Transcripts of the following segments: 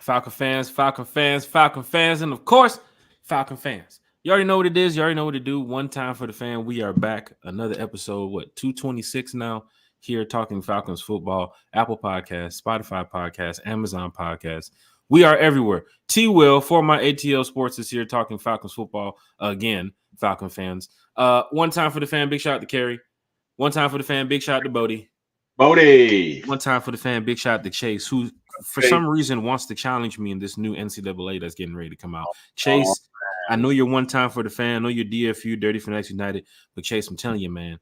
Falcon fans, Falcon fans, Falcon fans, and of course, Falcon fans. You already know what it is. You already know what to do. One time for the fan. We are back. Another episode, 226 now, here talking Falcons football, Apple Podcasts, Spotify Podcasts, Amazon Podcasts. We are everywhere. T. Will for my ATL Sports is here talking Falcons football again, Falcon fans. One time for the fan, big shout out to Kerry. One time for the fan, big shout out to Bodie. One time for the fan, big shout out to Chase, who for some reason wants to challenge me in this new NCAA that's getting ready to come out. Chase, I know you're one time for the fan. I know you're DFU, Dirty Fanatics United, but Chase, I'm telling you, man,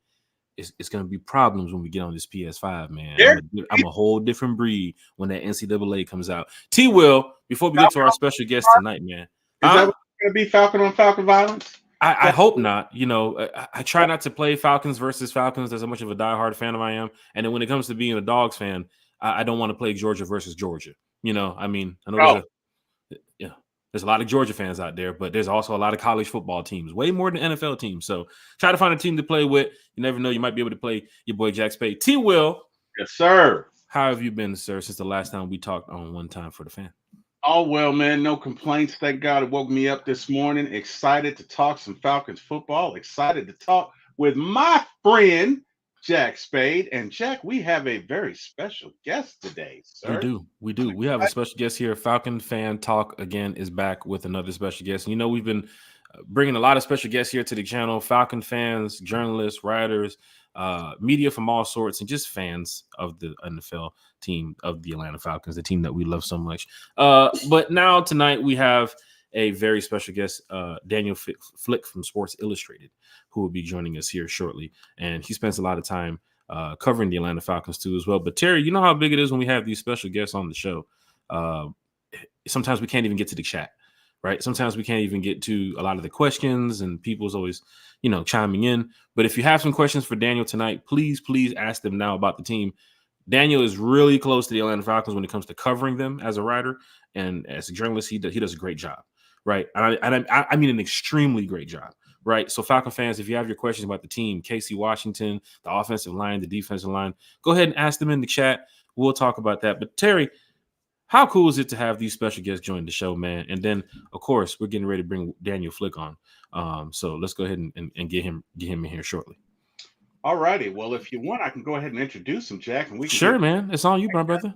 it's going to be problems when we get on this PS5, man. I'm a whole different breed when that NCAA comes out. T. Will, before we get to our special guest tonight, man. Is that going to be Falcon on Falcon violence? I hope not. You know, I try not to play Falcons versus Falcons as much of a diehard fan of I am. And then when it comes to being a Dogs fan, I don't want to play Georgia versus Georgia. You know, I mean, I know there's a lot of Georgia fans out there, but there's also a lot of college football teams, way more than NFL teams. So try to find a team to play with. You never know. You might be able to play your boy Jack Spade. T. Will. Yes, sir. How have you been, sir, since the last time we talked on One Time for the Fan? Oh, well, man, no complaints. Thank God it woke me up this morning. Excited to talk some Falcons football. Excited to talk with my friend, Jack Spade. And, Jack, we have a very special guest today, sir. We do. We have a special guest here. Falcon Fan Talk, again, is back with another special guest. And, you know, we've been bringing a lot of special guests here to the channel, Falcon fans, journalists, writers, media from all sorts, and just fans of the NFL team of the Atlanta Falcons, the team that we love so much. But now tonight we have a very special guest, Daniel Flick from Sports Illustrated, who will be joining us here shortly. And he spends a lot of time covering the Atlanta Falcons too as well. But Terry, you know how big it is when we have these special guests on the show. Sometimes we can't even get to the chat. Right. Sometimes we can't even get to a lot of the questions, and people's always, you know, chiming in. But if you have some questions for Daniel tonight, please ask them now about the team. Daniel is really close to the Atlanta Falcons when it comes to covering them as a writer, and as a journalist, he does a great job. Right. And I mean, an extremely great job. Right. So Falcon fans, if you have your questions about the team, Casey Washington, the offensive line, the defensive line, go ahead and ask them in the chat. We'll talk about that. But Terry, how cool is it to have these special guests join the show, man? And then, of course, we're getting ready to bring Daniel Flick on. So let's go ahead and get him in here shortly. All righty. Well, if you want, I can go ahead and introduce him, Jack. And we can sure, man. It's on you, my brother.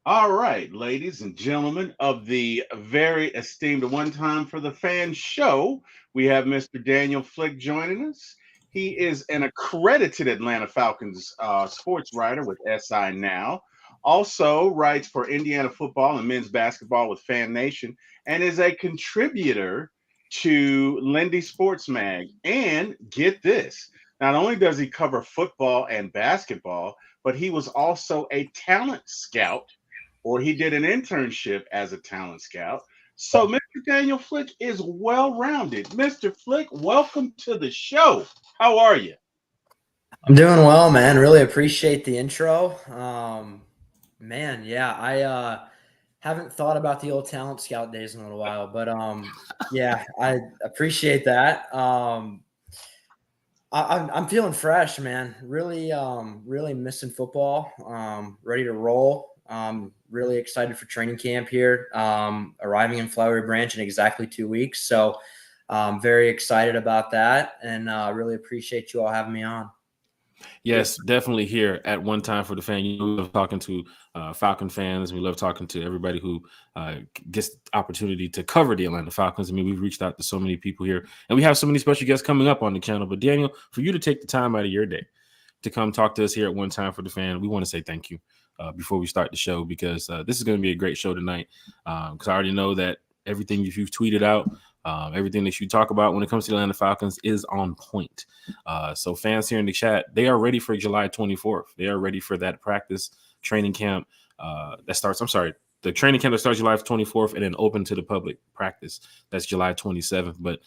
All right, ladies and gentlemen of the very esteemed One Time for the Fan show, we have Mr. Daniel Flick joining us. He is an accredited Atlanta Falcons sports writer with SI Now. Also writes for Indiana football and men's basketball with Fan Nation, and is a contributor to Lindy Sports Mag. And get this, not only does he cover football and basketball, but he was also a talent scout, or he did an internship as a talent scout. So Mr. Daniel Flick is well-rounded. Mr. Flick, welcome to the show. How are you? I'm doing well, man. Really appreciate the intro. Man, yeah, I haven't thought about the old talent scout days in a little while, but yeah, I appreciate that. I'm feeling fresh, man. Really missing football. Ready to roll. Really excited for training camp here. Arriving in Flowery Branch in exactly 2 weeks, so very excited about that, and really appreciate you all having me on. Yes, definitely here at One Time for the Fan. You know, we love talking to Falcon fans. We love talking to everybody who gets the opportunity to cover the Atlanta Falcons. I mean, we've reached out to so many people here, and we have so many special guests coming up on the channel. But Daniel, for you to take the time out of your day to come talk to us here at One Time for the Fan, we want to say thank you before we start the show, because this is going to be a great show tonight. Because I already know that everything you've tweeted out, everything that you talk about when it comes to the Atlanta Falcons is on point. So fans here in the chat, they are ready for July 24th. They are ready for that practice training camp that starts. The training camp that starts July 24th and then open to the public practice. That's July 27th. But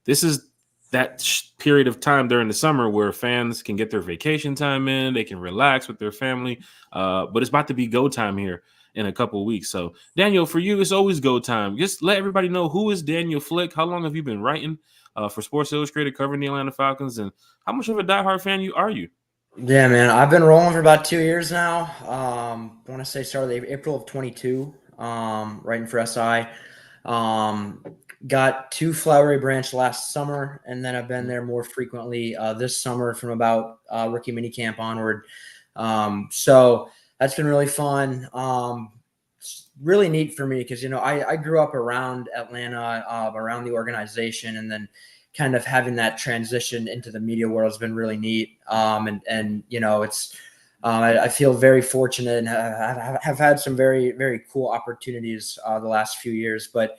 this is that period of time during the summer where fans can get their vacation time in. They can relax with their family. But it's about to be go time here in a couple of weeks. So Daniel, for you, it's always go time. Just let everybody know, who is Daniel Flick? How long have you been writing for Sports Illustrated covering the Atlanta Falcons, and how much of a diehard fan are you? Yeah, man, I've been rolling for about 2 years now. I want to say started April of 22. writing for SI. Got to Flowery Branch last summer, and then I've been there more frequently this summer from about rookie minicamp onward. So that's been really fun. It's really neat for me because, I grew up around Atlanta, around the organization, and then kind of having that transition into the media world has been really neat. It's I feel very fortunate and have had some very, very cool opportunities the last few years. But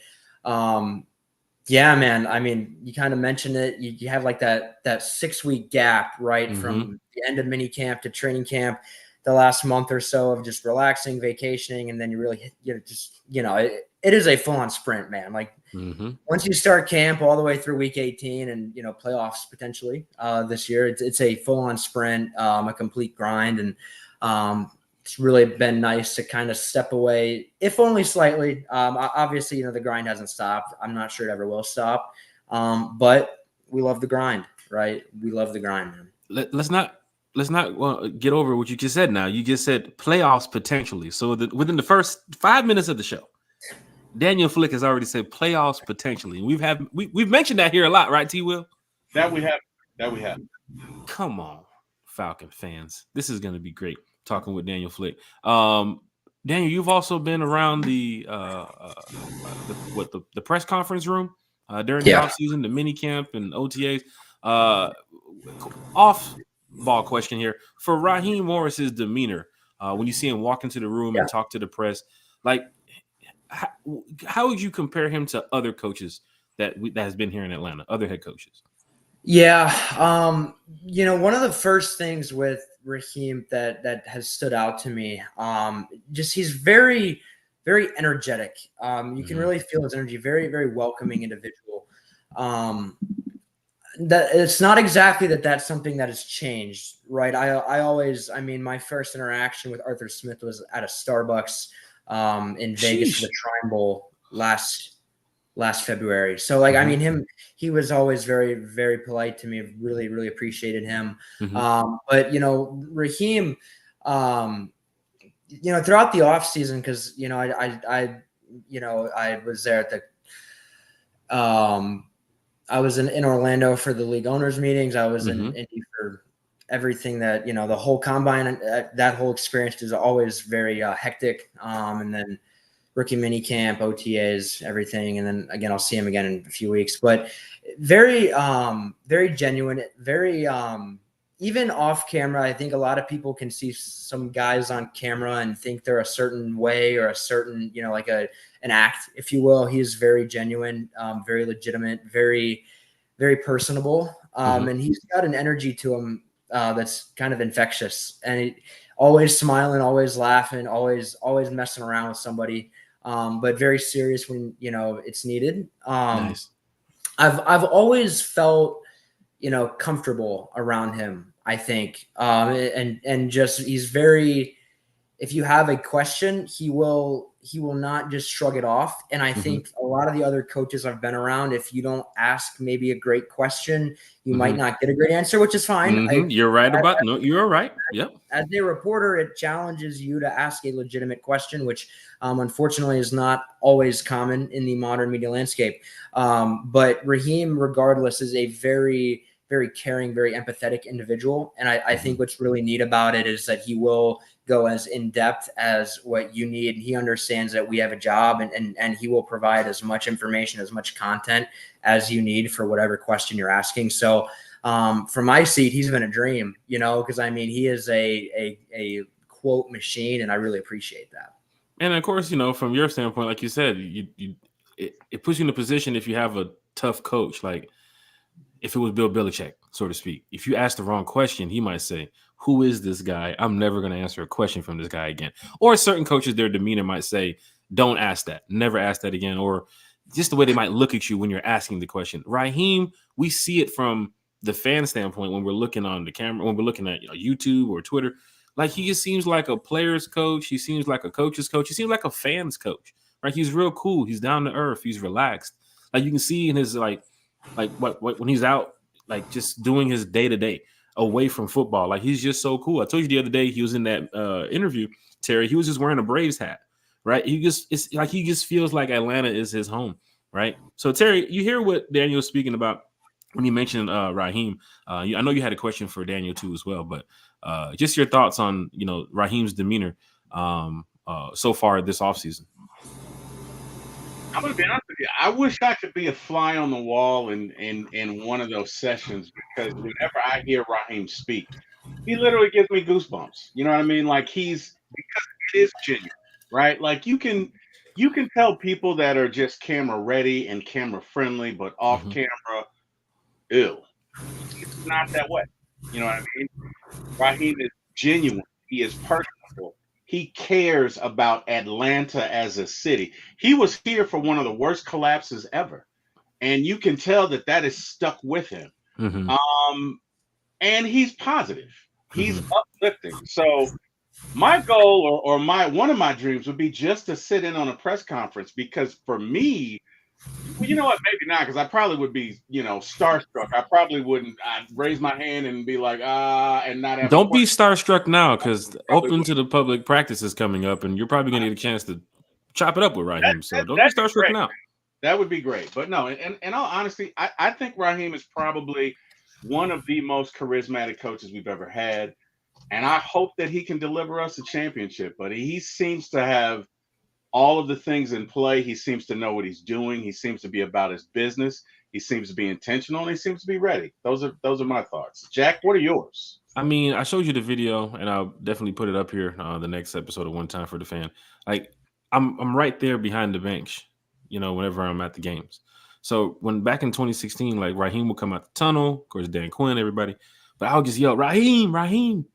yeah, man, I mean, you kind of mentioned it. You have like that 6-week gap, right, from the end of mini camp to training camp, the last month or so of just relaxing, vacationing, and then you really, it is a full-on sprint, man. Like once you start camp all the way through week 18 and, playoffs potentially this year, it's a full-on sprint, a complete grind. And it's really been nice to kind of step away, if only slightly. Obviously, the grind hasn't stopped. I'm not sure it ever will stop. But we love the grind, right? We love the grind, man. Let's not get over what you just said. Now you just said playoffs potentially. So within the first 5 minutes of the show, Daniel Flick has already said playoffs potentially. We've mentioned that here a lot, right, T. Will? That we have. Come on, Falcon fans. This is going to be great talking with Daniel Flick. Daniel, you've also been around the press conference room during the offseason, the mini camp and OTAs. Off ball question here for Raheem Morris's demeanor when you see him walk into the room and talk to the press, like how would you compare him to other coaches that has been here in Atlanta, other head coaches? Yeah. One of the first things with Raheem that has stood out to me, just he's very, very energetic. You can really feel his energy, very, very welcoming individual. That it's not exactly that's something that has changed, right? My first interaction with Arthur Smith was at a Starbucks in Vegas for the Shrine Bowl last February. So he was always very, very polite to me. Really, really appreciated him. But Raheem, throughout the off season, because I was there at the I was in Orlando for the league owners meetings. I was in Indy for everything that, the whole combine, that whole experience is always very hectic. And then rookie mini camp, OTAs, everything. And then again, I'll see him again in a few weeks, but very, very genuine, very, even off camera. I think a lot of people can see some guys on camera and think they're a certain way or a certain, like an act, if you will. He is very genuine, very legitimate, very, very personable. And he's got an energy to him that's kind of infectious, and always smiling, always laughing, always messing around with somebody, but very serious when it's needed. Nice. I've always felt comfortable around him. I think, and just he's very. If you have a question, he will not just shrug it off. And I think a lot of the other coaches I've been around, if you don't ask maybe a great question, you might not get a great answer, which is fine. You're right you're right. Yep. As a reporter, it challenges you to ask a legitimate question, which unfortunately is not always common in the modern media landscape. But Raheem, regardless, is a very, very caring, very empathetic individual. And I think what's really neat about it is that he will go as in-depth as what you need. He understands that we have a job, and he will provide as much information, as much content as you need for whatever question you're asking. So from my seat, he's been a dream, because he is a quote machine, and I really appreciate that. And of course, from your standpoint, like you said, it puts you in a position if you have a tough coach, like if it was Bill Belichick, so to speak. If you ask the wrong question, he might say, who is this guy? I'm never going to answer a question from this guy again. Or certain coaches, their demeanor might say, don't ask that. Never ask that again. Or just the way they might look at you when you're asking the question. Raheem, we see it from the fan standpoint when we're looking on the camera, when we're looking at YouTube or Twitter. Like, he just seems like a player's coach. He seems like a coach's coach. He seems like a fan's coach, right? He's real cool. He's down to earth. He's relaxed. Like, you can see in his, like what when he's out, like just doing his day-to-day away from football. Like, he's just so cool. I told you the other day he was in that interview, Terry. He was just wearing a Braves hat, right? It's like he just feels like Atlanta is his home, right? So Terry, you hear what Daniel was speaking about when you mentioned Raheem. I know you had a question for Daniel too as well, but just your thoughts on Raheem's demeanor so far this offseason. I'm gonna be honest with you. I wish I could be a fly on the wall in one of those sessions, because whenever I hear Raheem speak, he literally gives me goosebumps. You know what I mean? Like, because it is genuine, right? Like, you can tell people that are just camera ready and camera friendly, but off camera, ew. It's not that way. You know what I mean? Raheem is genuine. He is personable. He cares about Atlanta as a city. He was here for one of the worst collapses ever, and you can tell that is stuck with him. And he's positive. He's uplifting. So my goal, or one of my dreams, would be just to sit in on a press conference, because for me, well, you know what? Maybe not, because I probably would be, starstruck. I probably wouldn't. I'd raise my hand and be like, and not have. Don't be starstruck now, because open to the public practice is coming up, and you're probably going to get a chance to chop it up with Raheem. So don't be starstruck now. That would be great. But no, in all honesty, I think Raheem is probably one of the most charismatic coaches we've ever had, and I hope that he can deliver us a championship. But he seems to have all of the things in play. He seems to know what he's doing. He seems to be about his business. He seems to be intentional, and he seems to be ready. Those are my thoughts. Jack, what are yours? I mean, I showed you the video, and I'll definitely put it up here the next episode of One Time for the Fan. Like, I'm right there behind the bench, whenever I'm at the games. So when back in 2016, like, Raheem would come out the tunnel, of course, Dan Quinn, everybody, but I would just yell, Raheem, and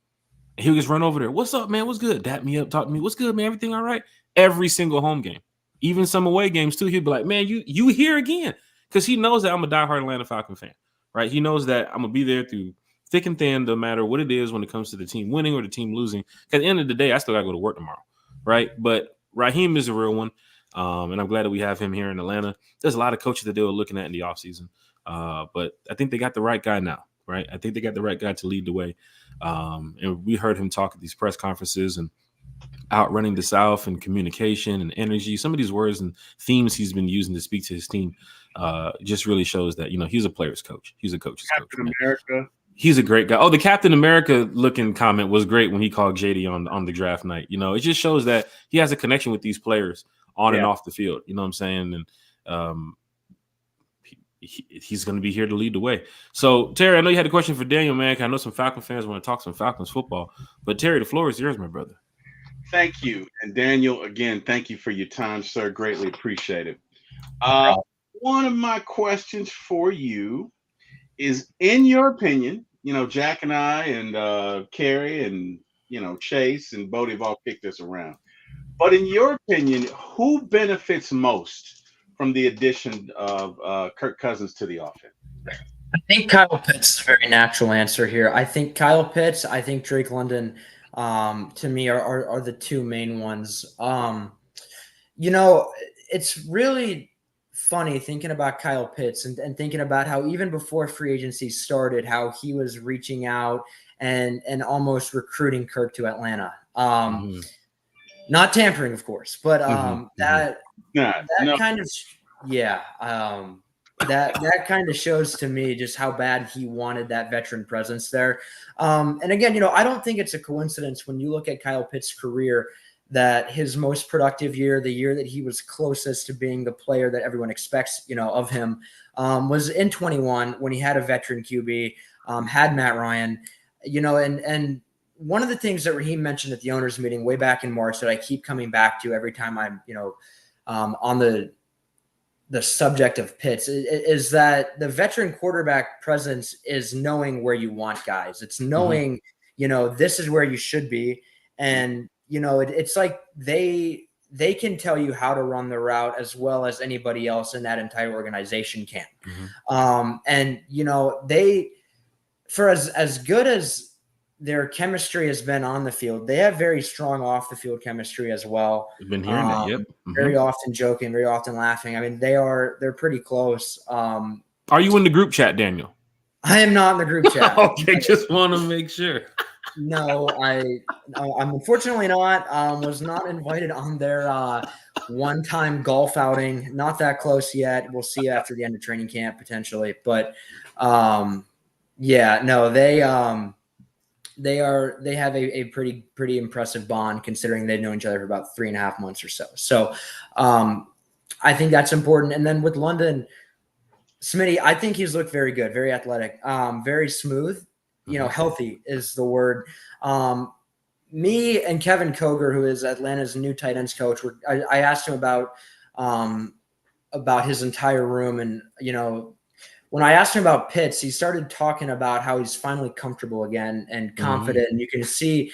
he would just run over there. What's up, man? What's good? Dap me up, talk to me. What's good, man? Everything all right? Every single home game, even some away games too. He'd be like, man, you here again? Because he knows that I'm a diehard Atlanta Falcon fan, right? He knows that I'm going to be there through thick and thin, no matter what it is when it comes to the team winning or the team losing. At the end of the day, I still got to go to work tomorrow, right? But Raheem is a real one, and I'm glad that we have him here in Atlanta. There's a lot of coaches that they were looking at in the offseason, but I think they got the right guy now, right? I think they got the right guy to lead the way. And we heard him talk at these press conferences and outrunning the South and communication and energy. Some of these words and themes he's been using to speak to his team just really shows that, he's a player's coach. He's a coach's coach. Captain America. He's a great guy. Oh, the Captain America looking comment was great when he called JD on the draft night. It just shows that he has a connection with these players on and off the field. You know what I'm saying? And he's going to be here to lead the way. So, Terry, I know you had a question for Daniel, man. I know some Falcon fans want to talk some Falcons football. But, Terry, the floor is yours, my brother. Thank you. And Daniel, again, thank you for your time, sir. Greatly appreciate it. One of my questions for you is, in your opinion, Jack and I and Carrie and, Chase and Bodie have all kicked this around. But in your opinion, who benefits most from the addition of Kirk Cousins to the offense? I think Kyle Pitts is a very natural answer here. I think Kyle Pitts, I think Drake London, to me are the two main ones. It's really funny thinking about Kyle Pitts and thinking about how even before free agency started, how he was reaching out and almost recruiting Kirk to Atlanta. Not tampering, of course, but that kind of shows to me just how bad he wanted that veteran presence there. And again, I don't think it's a coincidence when you look at Kyle Pitts' career that his most productive year, the year that he was closest to being the player that everyone expects, of him, was in 21 when he had a veteran QB, had Matt Ryan, and one of the things that Raheem mentioned at the owners meeting way back in March that I keep coming back to every time I'm, on the subject of Pitts is that the veteran quarterback presence is knowing where you want guys. It's knowing, this is where you should be. And, it's like they can tell you how to run the route as well as anybody else in that entire organization can. And, for as good as their chemistry has been on the field, they have very strong off the field chemistry as well. We've been hearing that. Yep. Very often joking, very often laughing. I mean, they're pretty close. Are you in the group chat, Daniel? I am not in the group chat. Okay, just want to make sure. No, I'm unfortunately not. Was not invited on their one-time golf outing. Not that close yet. We'll see after the end of training camp potentially. But yeah, no, they have a pretty impressive bond considering they've known each other for about 3.5 months or so. So I think that's important. And then with London, Smitty, I think he's looked very good, very athletic, very smooth. Healthy is the word. Me and Kevin Koger, who is Atlanta's new tight ends coach, I asked him about his entire room. And, when I asked him about Pitts, he started talking about how he's finally comfortable again and confident. And you can see,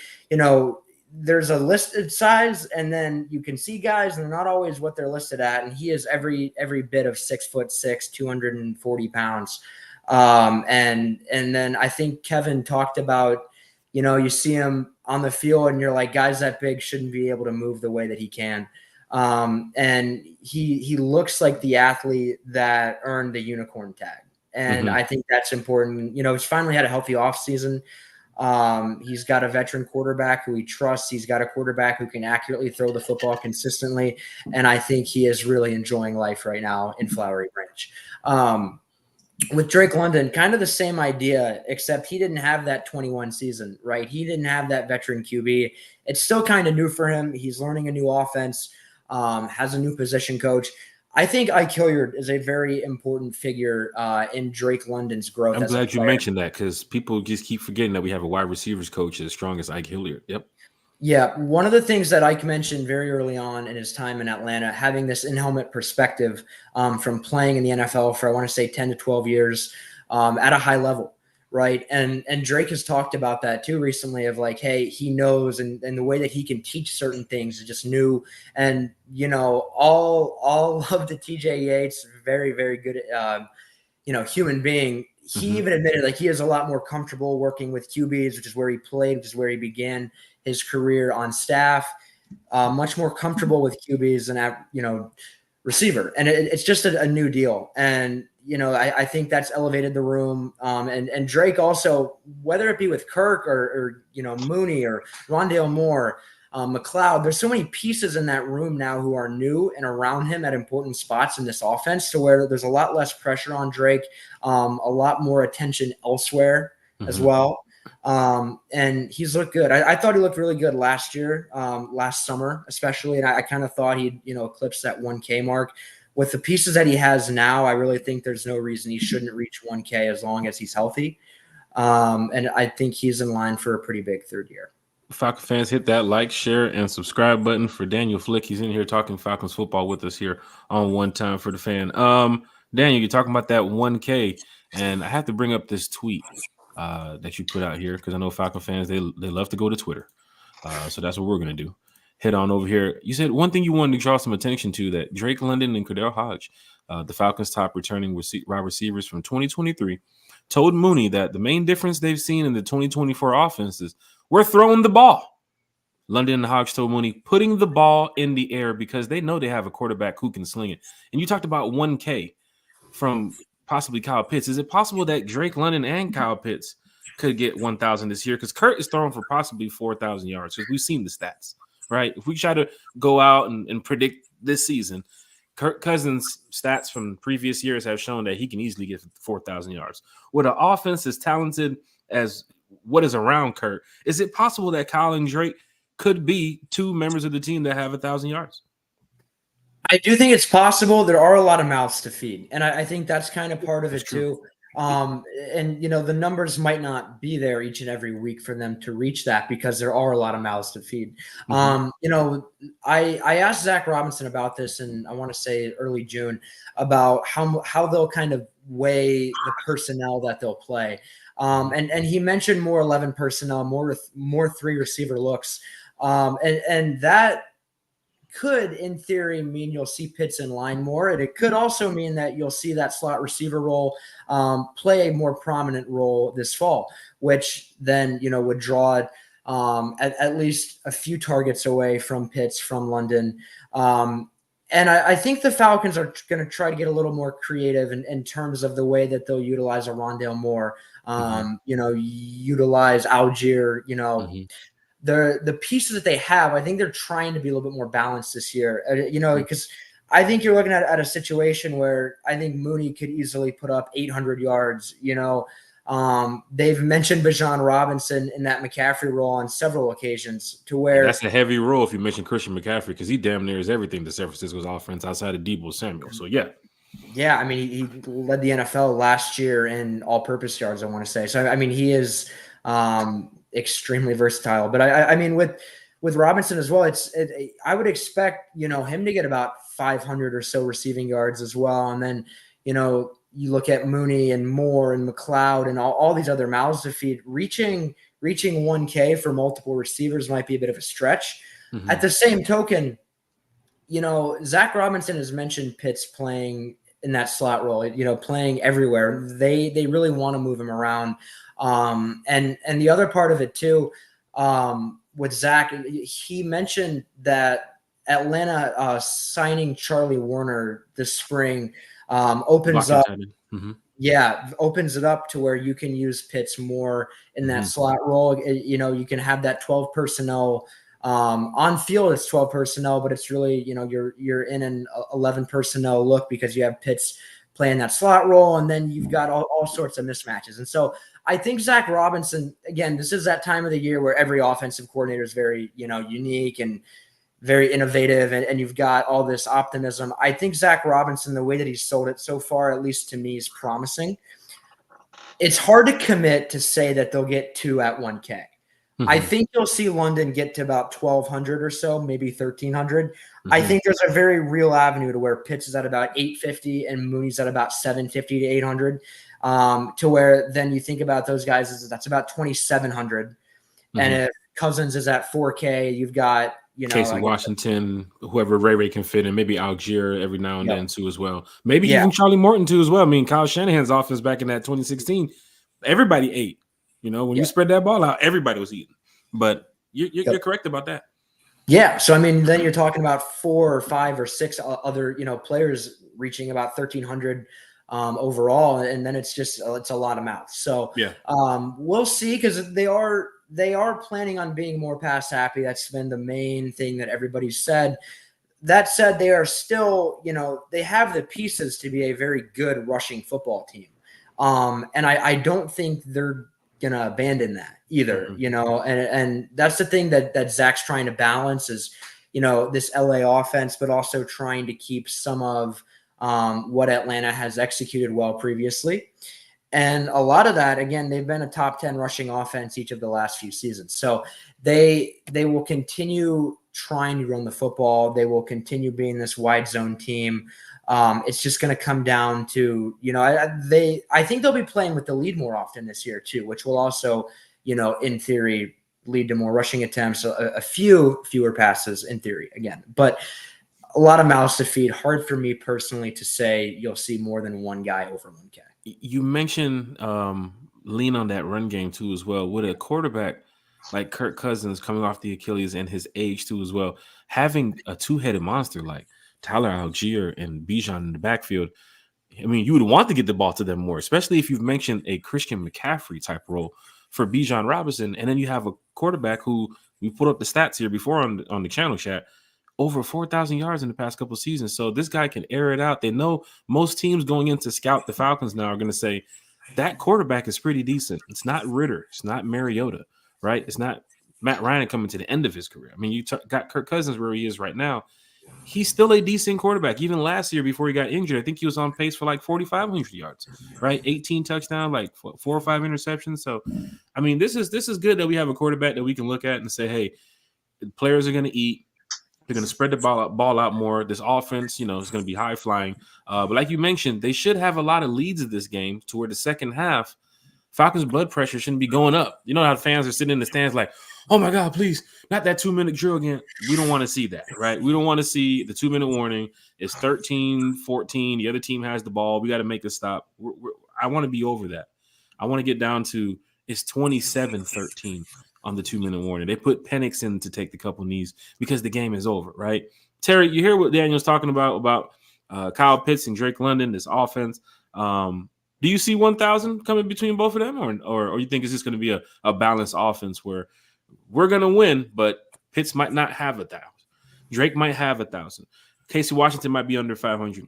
there's a listed size, and then you can see guys, and they're not always what they're listed at. And he is every bit of 6'6", 240 pounds. And then I think Kevin talked about, you see him on the field and you're like, guys that big shouldn't be able to move the way that he can. And he looks like the athlete that earned the unicorn tag. And I think that's important. He's finally had a healthy offseason. He's got a veteran quarterback who he trusts. He's got a quarterback who can accurately throw the football consistently. And I think he is really enjoying life right now in Flowery Branch. With Drake London, kind of the same idea, except he didn't have that 21 season, right? He didn't have that veteran QB. It's still kind of new for him. He's learning a new offense, has a new position coach. I think Ike Hilliard is a very important figure in Drake London's growth. I'm glad you mentioned that because people just keep forgetting that we have a wide receivers coach as strong as Ike Hilliard. Yep. Yeah. One of the things that Ike mentioned very early on in his time in Atlanta, having this in-helmet perspective from playing in the NFL for, I want to say 10 to 12 years at a high level. Right. And Drake has talked about that too recently of like, hey, he knows and the way that he can teach certain things is just new. And, all of the TJ Yates, very, very good, human being. He even admitted like he is a lot more comfortable working with QBs, which is where he played, which is where he began his career on staff, much more comfortable with QBs than receiver. And it's just a new deal. And, I think that's elevated the room. And Drake also, whether it be with Kirk or Mooney or Rondale Moore, McLeod, there's so many pieces in that room now who are new and around him at important spots in this offense to where there's a lot less pressure on Drake, a lot more attention elsewhere as well. And he's looked good. I thought he looked really good last year, last summer, especially. And I kind of thought he'd, eclipse that 1K mark. With the pieces that he has now, I really think there's no reason he shouldn't reach 1K as long as he's healthy. And I think he's in line for a pretty big third year. Falcon fans, hit that like, share, and subscribe button for Daniel Flick. He's in here talking Falcons football with us here on One Time for the Fan. Daniel, you're talking about that 1K, and I have to bring up this tweet that you put out here because I know Falcon fans, they love to go to Twitter. So that's what we're going to do. Head on over here. You said one thing you wanted to draw some attention to, that Drake London and Cordell Hodge, the Falcons' top returning wide receivers from 2023, told Mooney that the main difference they've seen in the 2024 offense is we're throwing the ball. London and Hodge told Mooney putting the ball in the air because they know they have a quarterback who can sling it. And you talked about 1K from possibly Kyle Pitts. Is it possible that Drake London and Kyle Pitts could get 1,000 this year? Because Kurt is throwing for possibly 4,000 yards because we've seen the stats. Right. If we try to go out and predict this season, Kirk Cousins' stats from previous years have shown that he can easily get 4,000 yards. With an offense as talented as what is around Kirk, is it possible that Kyle and Drake could be two members of the team that have 1,000 yards? I do think it's possible. There are a lot of mouths to feed. And I think that's kind of part of it too. And the numbers might not be there each and every week for them to reach that because there are a lot of mouths to feed. I asked Zach Robinson about this, and I want to say early June, about how they'll kind of weigh the personnel that they'll play. And he mentioned more 11 personnel, more 3 receiver looks. And that could, in theory, mean you'll see Pitts in line more. And it could also mean that you'll see that slot receiver role play a more prominent role this fall, which then, would draw at least a few targets away from Pitts, from London. And I think the Falcons are going to try to get a little more creative in terms of the way that they'll utilize a Rondale Moore, utilize Algier, the pieces that they have. I think they're trying to be a little bit more balanced this year, because I think you're looking at a situation where I think Mooney could easily put up 800 yards, they've mentioned Bijan Robinson in that McCaffrey role on several occasions to where that's a heavy role if you mention Christian McCaffrey, because he damn near is everything to San Francisco's offense outside of Deebo Samuel. So yeah, I mean he led the NFL last year in all-purpose yards, I want to say. So I mean he is extremely versatile. But I mean with Robinson as well, I would expect him to get about 500 or so receiving yards as well, and then you look at Mooney and Moore and McLeod and all these other mouths to feed. Reaching 1K for multiple receivers might be a bit of a stretch. Mm-hmm. At the same token, Zach Robinson has mentioned Pitts playing in that slot role, playing everywhere. They really want to move him around. And the other part of it too, with Zach, he mentioned that Atlanta signing Charlie Warner this spring opens up. Opens it up to where you can use Pitts more in that slot role. You can have that 12 personnel on field. It's 12 personnel, but it's really, you're in an 11 personnel look because you have Pitts playing that slot role, and then you've got all sorts of mismatches. And so I think Zach Robinson, again, this is that time of the year where every offensive coordinator is very, unique and very innovative, and you've got all this optimism. I think Zach Robinson, the way that he's sold it so far, at least to me, is promising. It's hard to commit to say that they'll get 2 at 1K. Mm-hmm. I think you'll see London get to about 1,200 or so, maybe 1,300. Mm-hmm. I think there's a very real avenue to where Pitts is at about 850 and Mooney's at about 750 to 800, to where then you think about those guys, that's about 2,700. Mm-hmm. And if Cousins is at 4K, you've got Casey Washington, whoever Ray can fit in, maybe Algier every now and then too as well. Maybe even Charlie Morton too as well. I mean, Kyle Shanahan's offense back in that 2016, everybody ate. When you spread that ball out, everybody was eating. But you're correct about that. Yeah. So I mean, then you're talking about 4 or 5 or 6 other players reaching about 1,300 overall, and then it's a lot of mouths. So we'll see, because they are planning on being more pass happy. That's been the main thing that everybody's said. That said, they are still, they have the pieces to be a very good rushing football team. And I don't think they're going to abandon that either, and that's the thing that Zach's trying to balance is, this LA offense, but also trying to keep some of what Atlanta has executed well previously. And a lot of that, again, they've been a top 10 rushing offense each of the last few seasons. So they will continue trying to run the football. They will continue being this wide zone team. It's just going to come down to, I think they'll be playing with the lead more often this year too, which will also, in theory, lead to more rushing attempts, a fewer passes in theory again, but a lot of mouths to feed. Hard for me personally to say you'll see more than one guy over 1K. You mentioned lean on that run game too as well. With a quarterback like Kirk Cousins coming off the Achilles and his age too as well, having a two-headed monster like Tyler Algier and Bijan in the backfield, I mean, you would want to get the ball to them more, especially if you've mentioned a Christian McCaffrey type role for Bijan Robinson, and then you have a quarterback who we put up the stats here before on the channel chat, over 4,000 yards in the past couple of seasons. So this guy can air it out. They know most teams going in to scout the Falcons now are going to say that quarterback is pretty decent. It's not Ritter. It's not Mariota, right? It's not Matt Ryan coming to the end of his career. I mean, you got Kirk Cousins where he is right now. He's still a decent quarterback. Even last year before he got injured, I think he was on pace for like 4,500 yards, right? 18 touchdowns, like 4 or 5 interceptions. So, I mean, this is good that we have a quarterback that we can look at and say, hey, the players are going to eat. They're going to spread the ball out more. This offense, is going to be high flying. But like you mentioned, they should have a lot of leads in this game to where the second half, Falcons' blood pressure shouldn't be going up. You know how fans are sitting in the stands like, oh, my God, please, not that 2-minute drill again. We don't want to see that, right? We don't want to see the 2-minute warning. It's 13-14. The other team has the ball. We got to make a stop. I want to be over that. I want to get down to it's 27-13 on the 2-minute warning. They put Penix in to take the couple knees because the game is over, right? Terry, you hear what Daniel's talking about Kyle Pitts and Drake London, this offense. Do you see 1,000 coming between both of them, or you think it's just going to be a balanced offense where we're going to win, but Pitts might not have 1,000, Drake might have 1,000, Casey Washington might be under 500,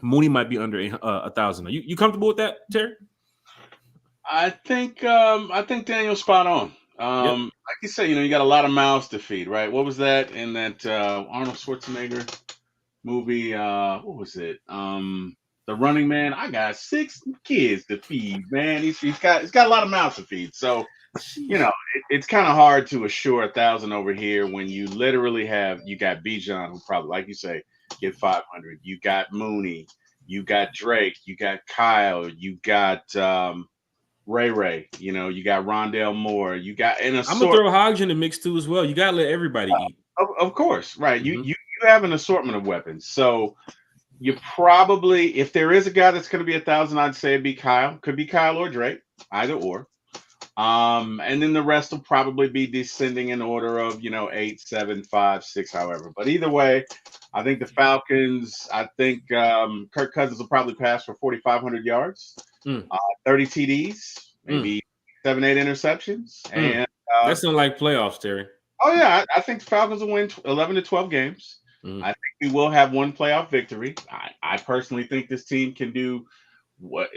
Mooney might be under 1,000. Are you comfortable with that, Terry? I think Daniel's spot on. Like you said, you got a lot of mouths to feed, right? What was that in that Arnold Schwarzenegger movie? What was it? The Running Man. I got 6 kids to feed, man. He's got a lot of mouths to feed. So, it's kind of hard to assure 1,000 over here when you literally you got Bijan, who probably, like you say, get 500. You got Mooney. You got Drake. You got Kyle. You got Ray. You got Rondale Moore. You got I'm gonna throw Hodge in the mix too as well. You gotta let everybody eat. Of course, right? Mm-hmm. You have an assortment of weapons. So you probably, if there is a guy that's going to be 1,000, I'd say it'd be Kyle. Could be Kyle or Drake, either or. And then the rest will probably be descending in order of 8, 7, 5, 6, however. But either way, I think the Falcons. I think Kirk Cousins will probably pass for 4,500 yards, 30 TDs, maybe 7, 8 interceptions, and that sounds like playoffs, Terry. Oh yeah, I think the Falcons will win 11 to 12 games. I think we will have one playoff victory. I personally think this team can do what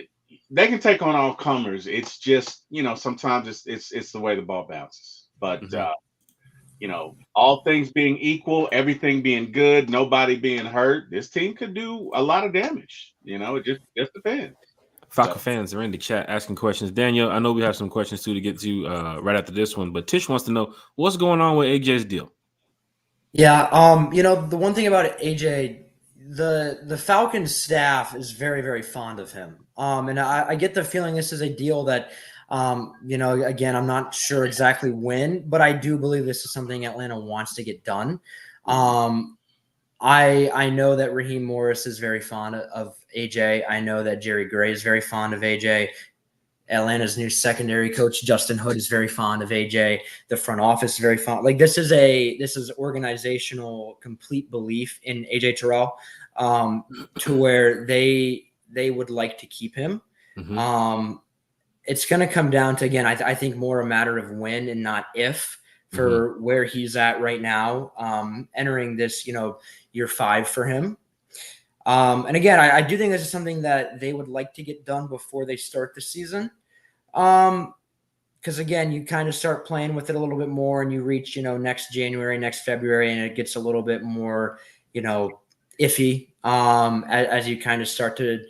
they can take on all comers. It's just sometimes it's the way the ball bounces. But all things being equal, everything being good, nobody being hurt, this team could do a lot of damage. It just depends. Falcon fans are in the chat asking questions. Daniel, I know we have some questions too to get to right after this one, but Tish wants to know what's going on with AJ's deal. Yeah, the one thing about AJ, the Falcons staff is very, very fond of him. And I get the feeling this is a deal that, again, I'm not sure exactly when, but I do believe this is something Atlanta wants to get done. I know that Raheem Morris is very fond of AJ. I know that Jerry Gray is very fond of AJ. Atlanta's new secondary coach, Justin Hood, is very fond of AJ. The front office is very fond. Like this is organizational complete belief in AJ Terrell, to where they would like to keep him. It's going to come down to, again, I think more a matter of when and not if for where he's at right now, entering this, year 5 for him. And again, I do think this is something that they would like to get done before they start the season. Because again, you kind of start playing with it a little bit more and you reach, next January, next February, and it gets a little bit more, iffy as you kind of start to,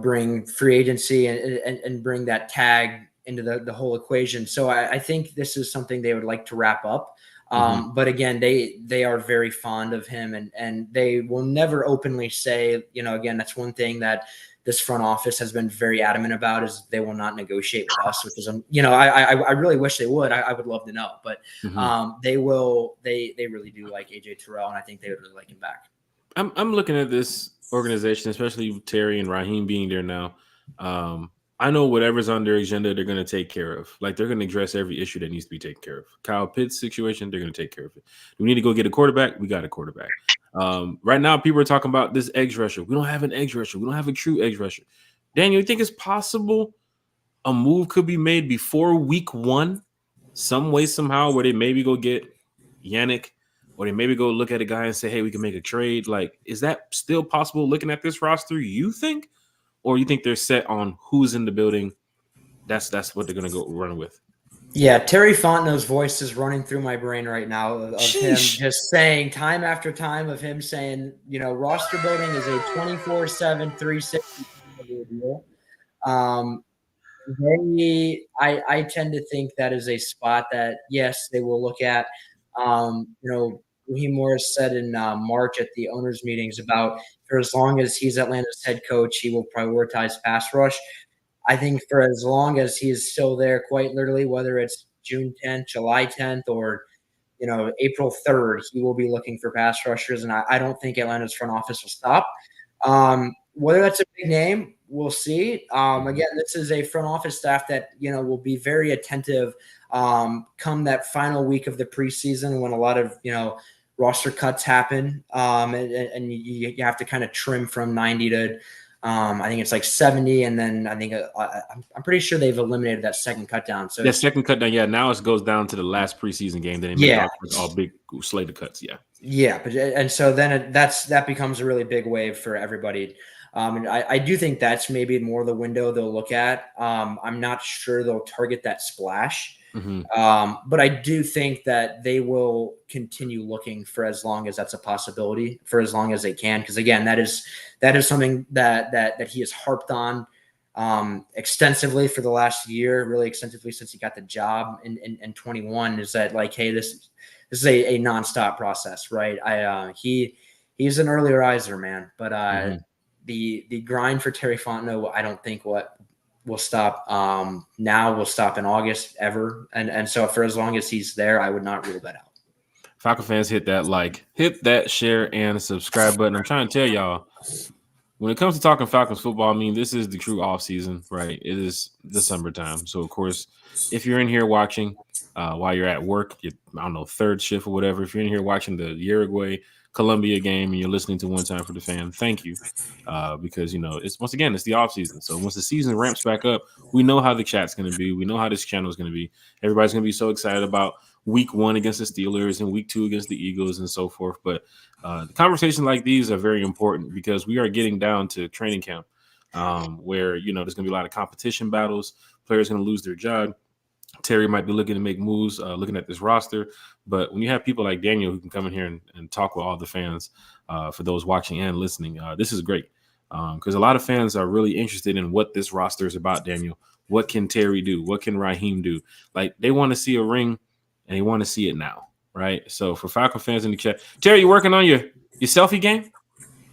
bring free agency and bring that tag into the whole equation. So I think this is something they would like to wrap up. But again, they are very fond of him and they will never openly say, again, that's one thing that this front office has been very adamant about is they will not negotiate with us, which is, I really wish they would. I would love to know, but they will. They really do like AJ Terrell, and I think they would really like him back. I'm looking at this organization, especially Terry and Raheem being there now. I know whatever's on their agenda, they're going to take care of. Like, they're going to address every issue that needs to be taken care of. Kyle Pitts situation, they're going to take care of it. We need to go get a quarterback. We got a quarterback. Right now, people are talking about this edge rusher. We don't have an edge rusher. We don't have a true edge rusher. Daniel, you think it's possible a move could be made before week 1, some way, somehow, where they maybe go get Yannick, or they maybe go look at a guy and say, hey, we can make a trade? Like, is that still possible looking at this roster, you think? Or you think they're set on who's in the building? That's what they're going to go run with. Yeah, Terry Fontenot's voice is running through my brain right now of him just saying time after time of him saying, roster building is a 24/7, 360 deal. I tend to think that is a spot that, yes, they will look at. Raheem Morris said in March at the owners' meetings about for as long as he's Atlanta's head coach, he will prioritize pass rush. I think for as long as he is still there, quite literally, whether it's June 10th, July 10th, or April 3rd, he will be looking for pass rushers, and I don't think Atlanta's front office will stop. Whether that's a big name, we'll see. Again, this is a front office staff that will be very attentive come that final week of the preseason when a lot of roster cuts happen, and you have to kind of trim from 90 to I think it's like 70, and then I think I'm pretty sure they've eliminated that second cut down. So that second cut down, yeah. Now it goes down to the last preseason game. Then they make all big slate of cuts, yeah. Yeah, but and so then that becomes a really big wave for everybody. And I do think that's maybe more the window they'll look at. I'm not sure they'll target that splash. But I do think that they will continue looking for as long as that's a possibility, for as long as they can. Because again, that is something that he has harped on extensively for the last year, really extensively since he got the job in 21. Is that like, hey, this is a nonstop process, right? He's an early riser, man, but the grind for Terry Fontenot, I don't think will stop now, will stop in August ever. And so for as long as he's there, I would not rule that out. Falcon fans, hit that share and subscribe button. I'm trying to tell y'all, when it comes to talking Falcons football, I mean, this is the true off season, right? It is December time. So of course, if you're in here watching while you're at work, I don't know, third shift or whatever, if you're in here watching the Uruguay Colombia game and you're listening to One Time for the Fan, thank you. Because, it's once again, it's the off season. So once the season ramps back up, we know how the chat's going to be. We know how this channel is going to be. Everybody's going to be so excited about week 1 against the Steelers and week 2 against the Eagles and so forth. But the conversations like these are very important because we are getting down to training camp where, there's going to be a lot of competition battles. Players going to lose their job. Terry might be looking to make moves, looking at this roster. But when you have people like Daniel who can come in here and talk with all the fans, for those watching and listening, this is great because a lot of fans are really interested in what this roster is about, Daniel. What can Terry do? What can Raheem do? Like, they want to see a ring and they want to see it now, right? So for Falcon fans in the chat, Terry, you working on your selfie game?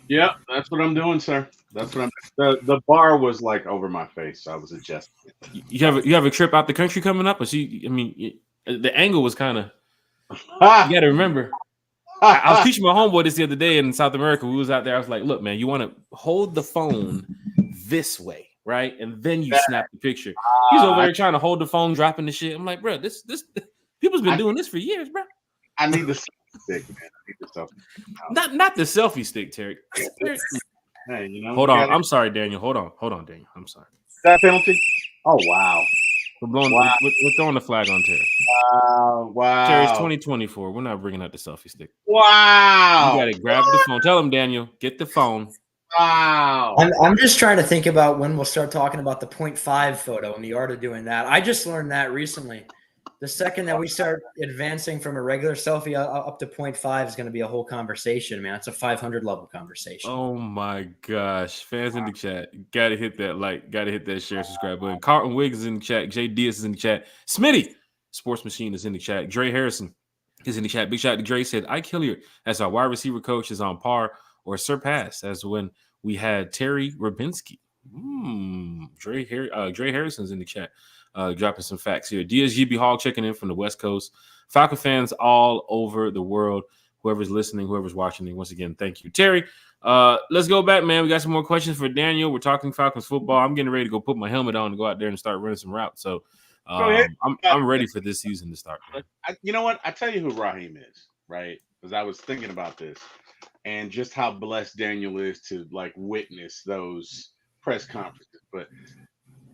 Yeah, that's what I'm doing, sir. That's what the bar was like over my face, so I was adjusting. You have a trip out the country coming up? The angle was kind of. You got to remember. I was teaching my homeboy this the other day in South America. We was out there. I was like, "Look, man, you want to hold the phone this way, right? And then you snap the picture." He's over there trying to hold the phone, dropping the shit. I'm like, "Bro, this people's been doing this for years, bro." I need the selfie stick, man. I need the selfie stick. Not the selfie stick, Terry. Hey, hold on. I'm sorry, Daniel. Hold on, Daniel. I'm sorry. That penalty? Oh, wow. We're throwing the flag on Terry. Wow. Terry's 2024. We're not bringing out the selfie stick. Wow. You got to grab the phone. Tell him, Daniel, get the phone. Wow. I'm just trying to think about when we'll start talking about the 0.5 photo and the art of doing that. I just learned that recently. The second that we start advancing from a regular selfie up to 0.5 is going to be a whole conversation, man. It's a 500 level conversation. Oh my gosh. Fans in the chat, got to hit that like, got to hit that share, subscribe button. Carlton Wiggs is in the chat. Jay Diaz is in the chat. Smitty, Sports Machine, is in the chat. Dre Harrison is in the chat. Big shout out to Dre, said, Ike Hilliard as our wide receiver coach is on par or surpassed as when we had Terry Rabinski. Dre Harrison's in the chat. Dropping some facts here. DSGB Hall checking in from the West Coast. Falcon fans all over the world. Whoever's listening, whoever's watching, once again, thank you. Terry, let's go back, man. We got some more questions for Daniel. We're talking Falcons football. I'm getting ready to go put my helmet on and go out there and start running some routes. So I'm ready for this season to start. You know what? I tell you who Raheem is, right? Because I was thinking about this and just how blessed Daniel is to like witness those press conferences. But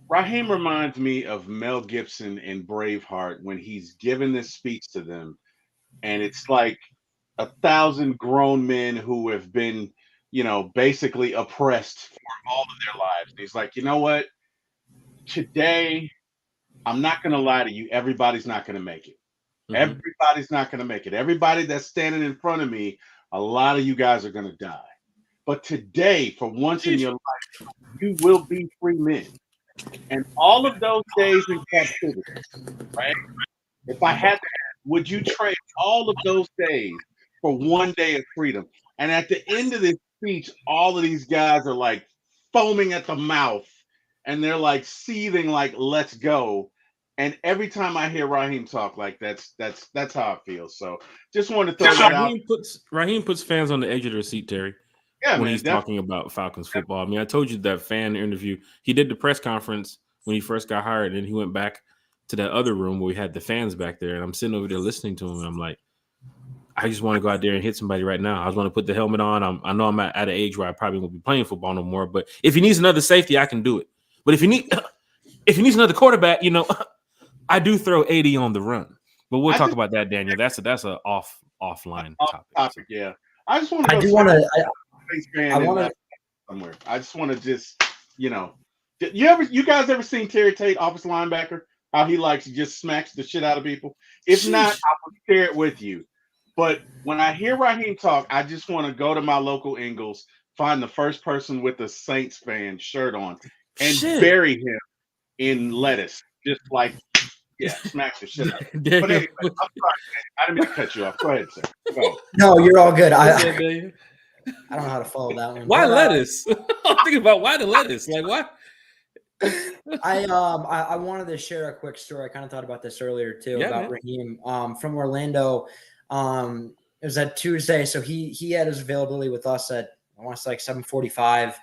Raheem reminds me of Mel Gibson in Braveheart when he's giving this speech to them, and it's like 1,000 grown men who have been, basically oppressed for all of their lives. And he's like, you know what? Today, I'm not going to lie to you. Everybody's not going to make it. Everybody's not going to make it. Everybody that's standing in front of me, a lot of you guys are going to die. But today, for once in your life, you will be free men. And all of those days in captivity, right? If I had to ask, would you trade all of those days for one day of freedom? And at the end of this speech, all of these guys are like foaming at the mouth and they're like seething, like, let's go. And every time I hear Raheem talk, like that's how it feels. So just wanted to throw that out. Raheem puts fans on the edge of their seat, Terry. Yeah, when he's talking about Falcons football. I mean, I told you that fan interview. He did the press conference when he first got hired, and he went back to that other room where we had the fans back there. And I'm sitting over there listening to him, and I'm like, I just want to go out there and hit somebody right now. I just want to put the helmet on. I know I'm at an age where I probably won't be playing football no more. But if he needs another safety, I can do it. But if he needs another quarterback, I do throw 80 on the run. But we'll talk about that, Daniel. That's a offline topic. Yeah. I just want to. I do want to. I want to somewhere. I just want to just you guys ever seen Terry Tate, offensive linebacker? How he likes to just smacks the shit out of people. If not, I will share it with you. But when I hear Raheem talk, I just want to go to my local Ingles, find the first person with a Saints fan shirt on, and bury him in lettuce, just like smacks the shit out of him. But anyway, I'm sorry, I didn't mean to cut you off. Go ahead, sir. Go ahead. No, you're all good. I don't know how to follow that one. Why lettuce? I'm thinking about why the lettuce. Like what? I wanted to share a quick story. I kind of thought about this earlier too about Raheem from Orlando. It was that Tuesday, so he had his availability with us at I want to say like 7:45,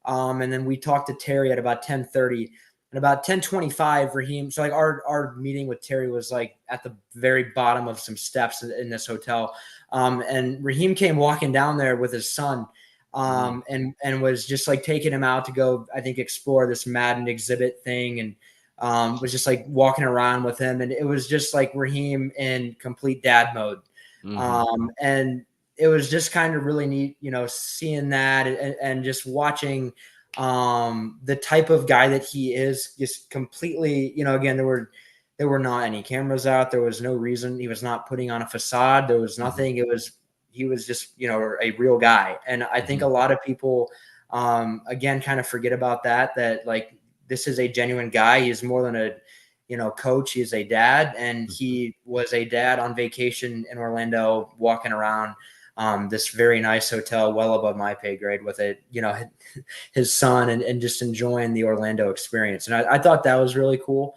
and then we talked to Terry at about 10:30. And about 10:25, Raheem. So like our meeting with Terry was like at the very bottom of some steps in this hotel, and Raheem came walking down there with his son. And was just like taking him out to go, I think, explore this Madden exhibit thing, and was just like walking around with him, and it was just like Raheem in complete dad mode, and it was just kind of really neat, seeing that and just watching the type of guy that he is, just completely, again, there were not any cameras out, there was no reason, he was not putting on a facade, there was nothing, he was just, a real guy. And I think a lot of people, again, kind of forget about that like this is a genuine guy. He's more than a, coach. He is a dad, and he was a dad on vacation in Orlando, walking around this very nice hotel, well above my pay grade, with it, his son, and just enjoying the Orlando experience. And I thought that was really cool.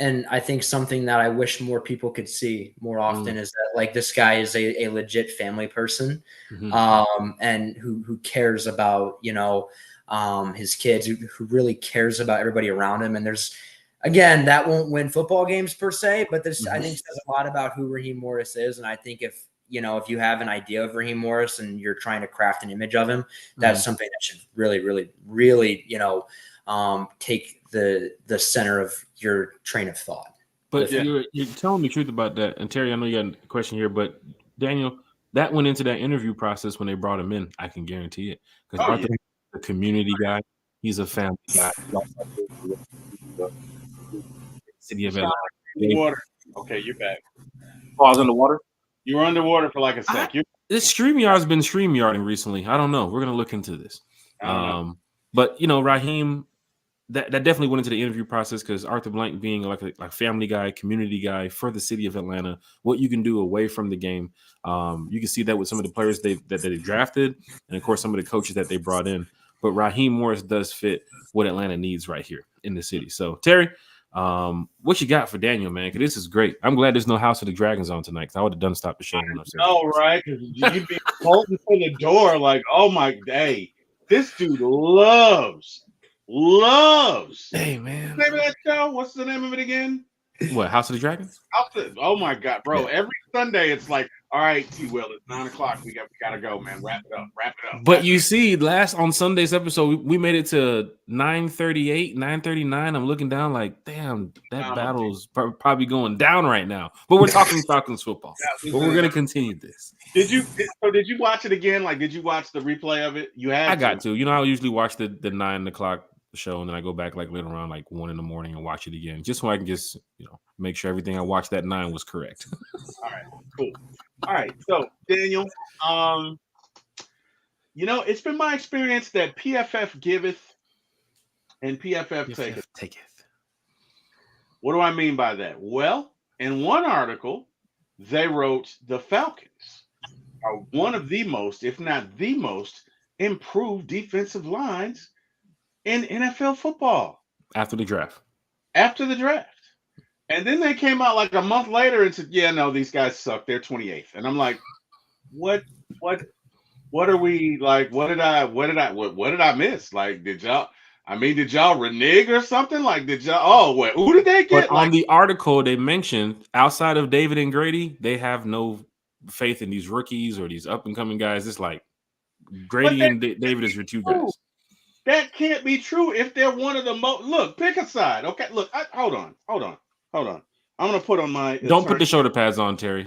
And I think something that I wish more people could see more often is that, like, this guy is a legit family person, and who cares about, his kids, who really cares about everybody around him. And there's, again, that won't win football games per se, but this, I think, says a lot about who Raheem Morris is. And I think if you have an idea of Raheem Morris and you're trying to craft an image of him, that's something that should really, really, really, take the center of your train of thought. But you're telling me the truth about that. And Terry, I know you got a question here, but Daniel, that went into that interview process when they brought him in. I can guarantee it, because Arthur's a community guy. He's a family guy. City of Atlanta. Water. Okay, you're back. Oh, I was underwater? You were underwater for like a sec. This StreamYard's been StreamYarding recently. I don't know. We're gonna look into this. But Raheem, that definitely went into the interview process, because Arthur Blank being like a family guy, community guy for the city of Atlanta, what you can do away from the game. You can see that with some of the players that they drafted, and of course some of the coaches that they brought in. But Raheem Morris does fit what Atlanta needs right here in the city. So Terry, what you got for Daniel, man? Because this is great. I'm glad there's no House of the Dragons on tonight, because I would have done stop the show. No, right? Because you'd be bolting to the door like, oh my day, this dude loves. Hey, man. What's the name of that show? What's the name of it again? What, House of the Dragons? Oh my God, bro! Yeah. Every Sunday it's like, all right, T-Will, it's 9:00. We gotta go, man. Wrap it up. But you see, on Sunday's episode, we made it to 9:38, 9:39. I'm looking down like, damn, that battle's probably going down right now. But we're talking Falcons football. But we're gonna continue this. Did you watch it again? Like, did you watch the replay of it? I got to. I usually watch the 9 o'clock show, and then I go back like later around like 1 a.m. and watch it again, just so I can just make sure everything I watched that 9 was correct. All right, cool. All right, so Daniel, it's been my experience that PFF giveth and PFF taketh. What do I mean by that? Well, in one article, they wrote the Falcons are one of the most, if not the most, improved defensive lines in NFL football. After the draft. And then they came out like a month later and said, yeah, no, these guys suck. They're 28th. And I'm like, what are we like? What did I miss? Like, did y'all? I mean, did y'all renege or something? Like, did y'all? Oh, wait, who did they But get? on the article, they mentioned outside of David and Grady, they have no faith in these rookies or these up and coming guys. It's like But Grady that and David is your two true. guys. That can't be true if they're one of the most. Look, pick a side. Okay, look, hold on. I'm gonna put on my. Don't put the shoulder pads on, Terry.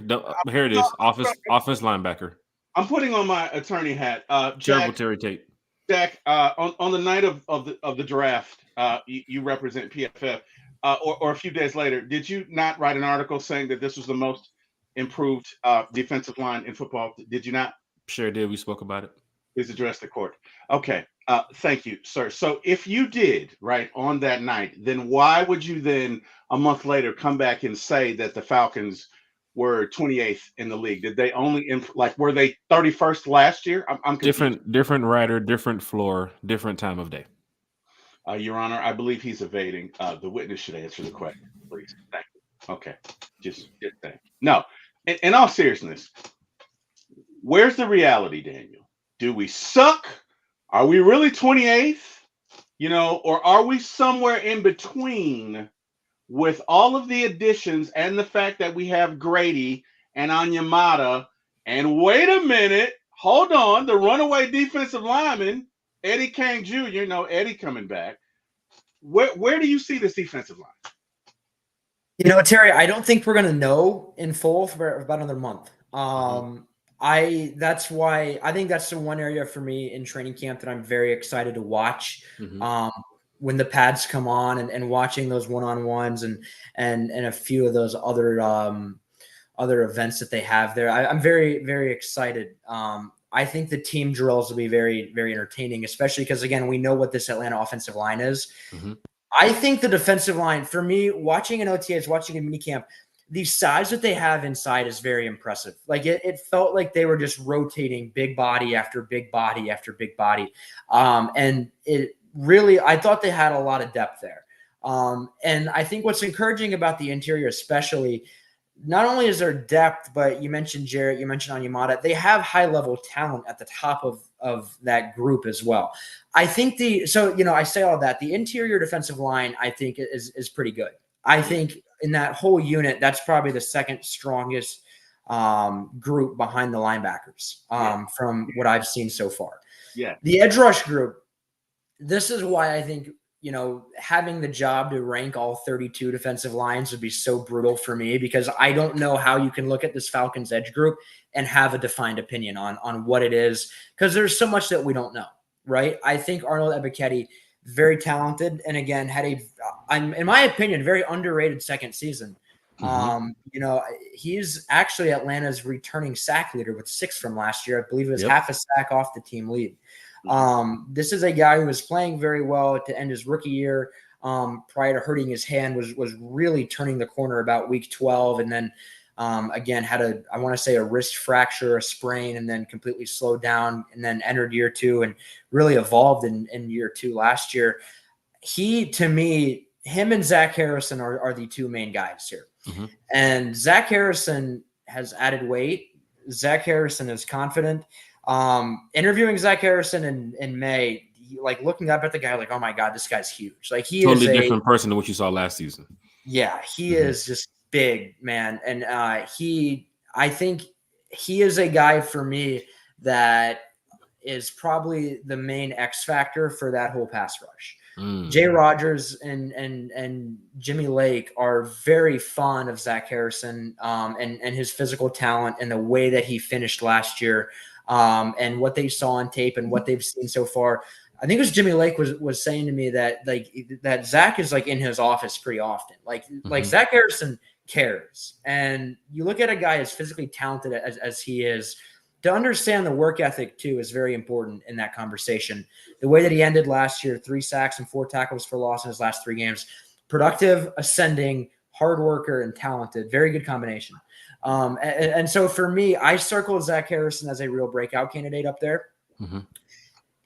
Here it is. Offense linebacker. I'm putting on my attorney hat. Terrible Terry Tate. Jack, on the night of the draft, you represent PFF, or a few days later, did you not write an article saying that this was the most improved defensive line in football? Did you not? Sure did. We spoke about it. Please address the court. Okay. Thank you, sir. So if you did, right, on that night, then why would you then a month later come back and say that the Falcons were 28th in the league? Did they only were they 31st last year? I'm confused. Different writer, different floor, different time of day. Your Honor, I believe he's evading. The witness should answer the question, please. Thank you. Okay. Just thank you. No, in all seriousness, where's the reality, Daniel? Do we suck? Are we really 28th? Or are we somewhere in between with all of the additions and the fact that we have Grady and Onyemata, and wait a minute, hold on, the runaway defensive lineman, Eddie Kang Jr., Eddie coming back. Where do you see this defensive line? Terry, I don't think we're going to know in full for about another month. That's why I think that's the one area for me in training camp that I'm very excited to watch. When the pads come on and watching those one-on-ones and a few of those other events that they have there. I'm very, very excited. I think the team drills will be very, very entertaining, especially because, again, we know what this Atlanta offensive line is. I think the defensive line, for me, watching an OTAs, watching a minicamp, the size that they have inside is very impressive. Like it felt like they were just rotating big body after big body after big body. And it really, I thought they had a lot of depth there. And I think what's encouraging about the interior, especially, not only is there depth, but you mentioned Jarrett, you mentioned Onyemata, they have high level talent at the top of that group as well. I think I say all that, the interior defensive line, I think is pretty good. I think in that whole unit, that's probably the second strongest group behind the linebackers from what I've seen so far. Yeah. The edge rush group, this is why I think, having the job to rank all 32 defensive lines would be so brutal for me, because I don't know how you can look at this Falcons edge group and have a defined opinion on what it is, because there's so much that we don't know, right? I think Arnold Ebiketie, very talented, and again, had in my opinion, very underrated second season. He's actually Atlanta's returning sack leader with 6 from last year. I believe it was half a sack off the team lead. This is a guy who was playing very well to end his rookie year. Prior to hurting his hand, was really turning the corner about week 12, and then again had a wrist fracture, a sprain, and then completely slowed down, and then entered year 2 and really evolved in year 2 last year. To me, him and Zach Harrison are the two main guys here. And Zach Harrison has added weight. Zach Harrison is confident. Interviewing Zach Harrison in May, looking up at the guy, oh my God, this guy's huge. He totally is a different person than what you saw last season. Yeah, he is just big, man. And I think he is a guy for me that is probably the main X factor for that whole pass rush. Jay Rogers and Jimmy Lake are very fond of Zach Harrison and his physical talent and the way that he finished last year. And what they saw on tape and what they've seen so far. I think it was Jimmy Lake was saying to me that that Zach is in his office pretty often. Like Zach Harrison cares. And you look at a guy as physically talented as he is, to understand the work ethic too is very important in that conversation. The way that he ended last year, 3 sacks and 4 tackles for loss in his last 3 games, productive, ascending, hard worker, and talented. Very good combination. And so for me, I circled Zach Harrison as a real breakout candidate up there.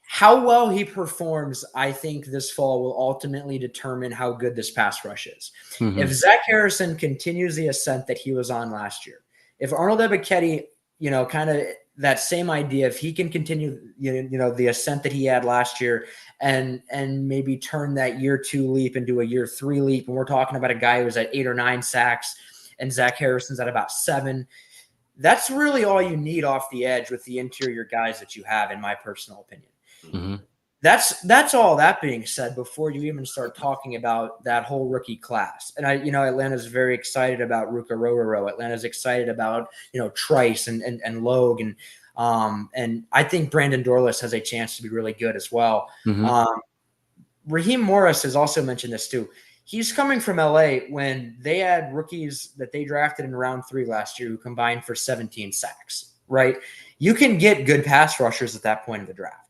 How well he performs, I think this fall will ultimately determine how good this pass rush is. If Zach Harrison continues the ascent that he was on last year, if Arnold Ebiketie, kind of that same idea, if he can continue, the ascent that he had last year, and maybe turn that year 2 leap into a year 3 leap, and we're talking about a guy who's at 8 or 9 sacks, and Zach Harrison's at about 7. That's really all you need off the edge with the interior guys that you have, in my personal opinion. Mm-hmm. That's all. That being said, before you even start talking about that whole rookie class, and Atlanta's very excited about Ruka Rororo. Atlanta's excited about Trice and Logue, and I think Brandon Dorlus has a chance to be really good as well. Mm-hmm. Raheem Morris has also mentioned this too. He's coming from LA when they had rookies that they drafted in round 3 last year who combined for 17 sacks. Right? You can get good pass rushers at that point of the draft.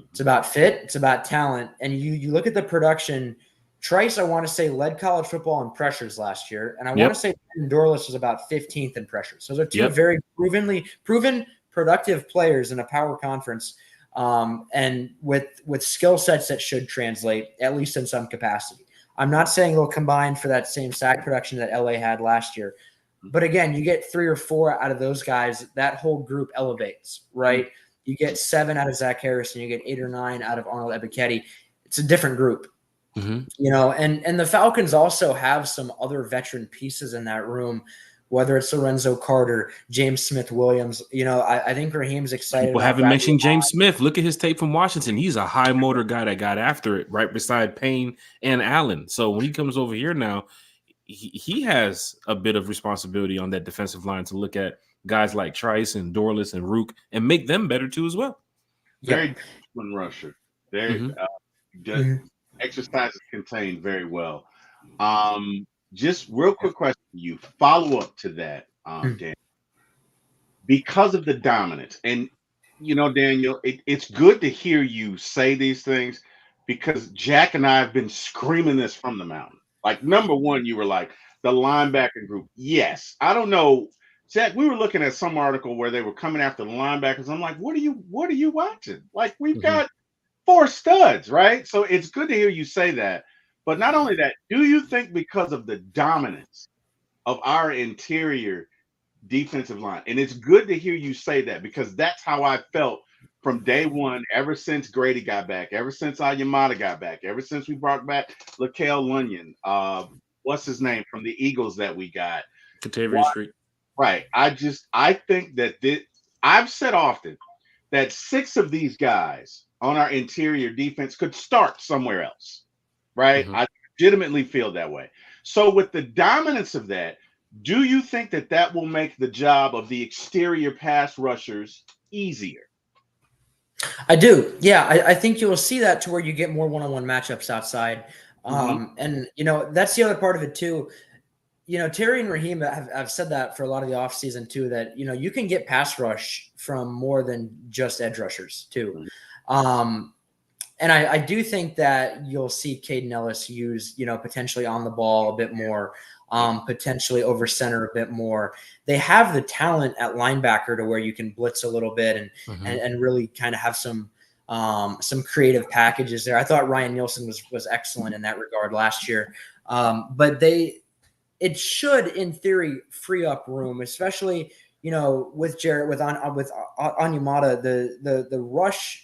It's about fit. It's about talent. And you look at the production. Trice, I want to say, led college football in pressures last year. And I want to say Dorlus was about 15th in pressures. So those are two very proven productive players in a power conference, and with skill sets that should translate, at least in some capacity. I'm not saying they'll combine for that same sack production that LA had last year. But again, you get 3 or 4 out of those guys, that whole group elevates, right? You get 7 out of Zach Harrison. You get 8 or 9 out of Arnold Ebiketie. It's a different group, and the Falcons also have some other veteran pieces in that room, whether it's Lorenzo Carter, James Smith-Williams. I think Raheem's excited. People haven't mentioned James Smith. Look at his tape from Washington. He's a high motor guy that got after it right beside Payne and Allen. So when he comes over here now, he has a bit of responsibility on that defensive line to look at guys like Trice and Dorlus and Rook and make them better too as well. Very disciplined rusher. Very exercises contained very well. Just real quick question for you. Follow up to that, Dan. Because of the dominance, and Daniel, it's good to hear you say these things, because Jack and I have been screaming this from the mountain. Like, number one, you were like, the linebacker group. Yes. I don't know. Jack, we were looking at some article where they were coming after the linebackers. I'm like, what are you watching? Like, we've got 4 studs, right? So it's good to hear you say that. But not only that, do you think because of the dominance of our interior defensive line, and it's good to hear you say that, because that's how I felt from day one, ever since Grady got back, ever since Ayamada got back, ever since we brought back Laquelle Lunyon, what's his name from the Eagles that we got? Katavius Street. Right. I think that I've said often that 6 of these guys on our interior defense could start somewhere else. Right. I legitimately feel that way. So with the dominance of that, do you think that will make the job of the exterior pass rushers easier? I do. Yeah, I think you'll see that to where you get more one-on-one matchups outside. And, that's the other part of it too. Terry and Raheem have said that for a lot of the offseason too, that, you can get pass rush from more than just edge rushers too. And I do think that you'll see Caden Ellis use, potentially on the ball a bit more, potentially over center a bit more. They have the talent at linebacker to where you can blitz a little bit and really kind of have some creative packages there. I thought Ryan Nielsen was excellent in that regard last year. But it should, in theory, free up room, especially, with Jarrett, with Onyemata, the rush,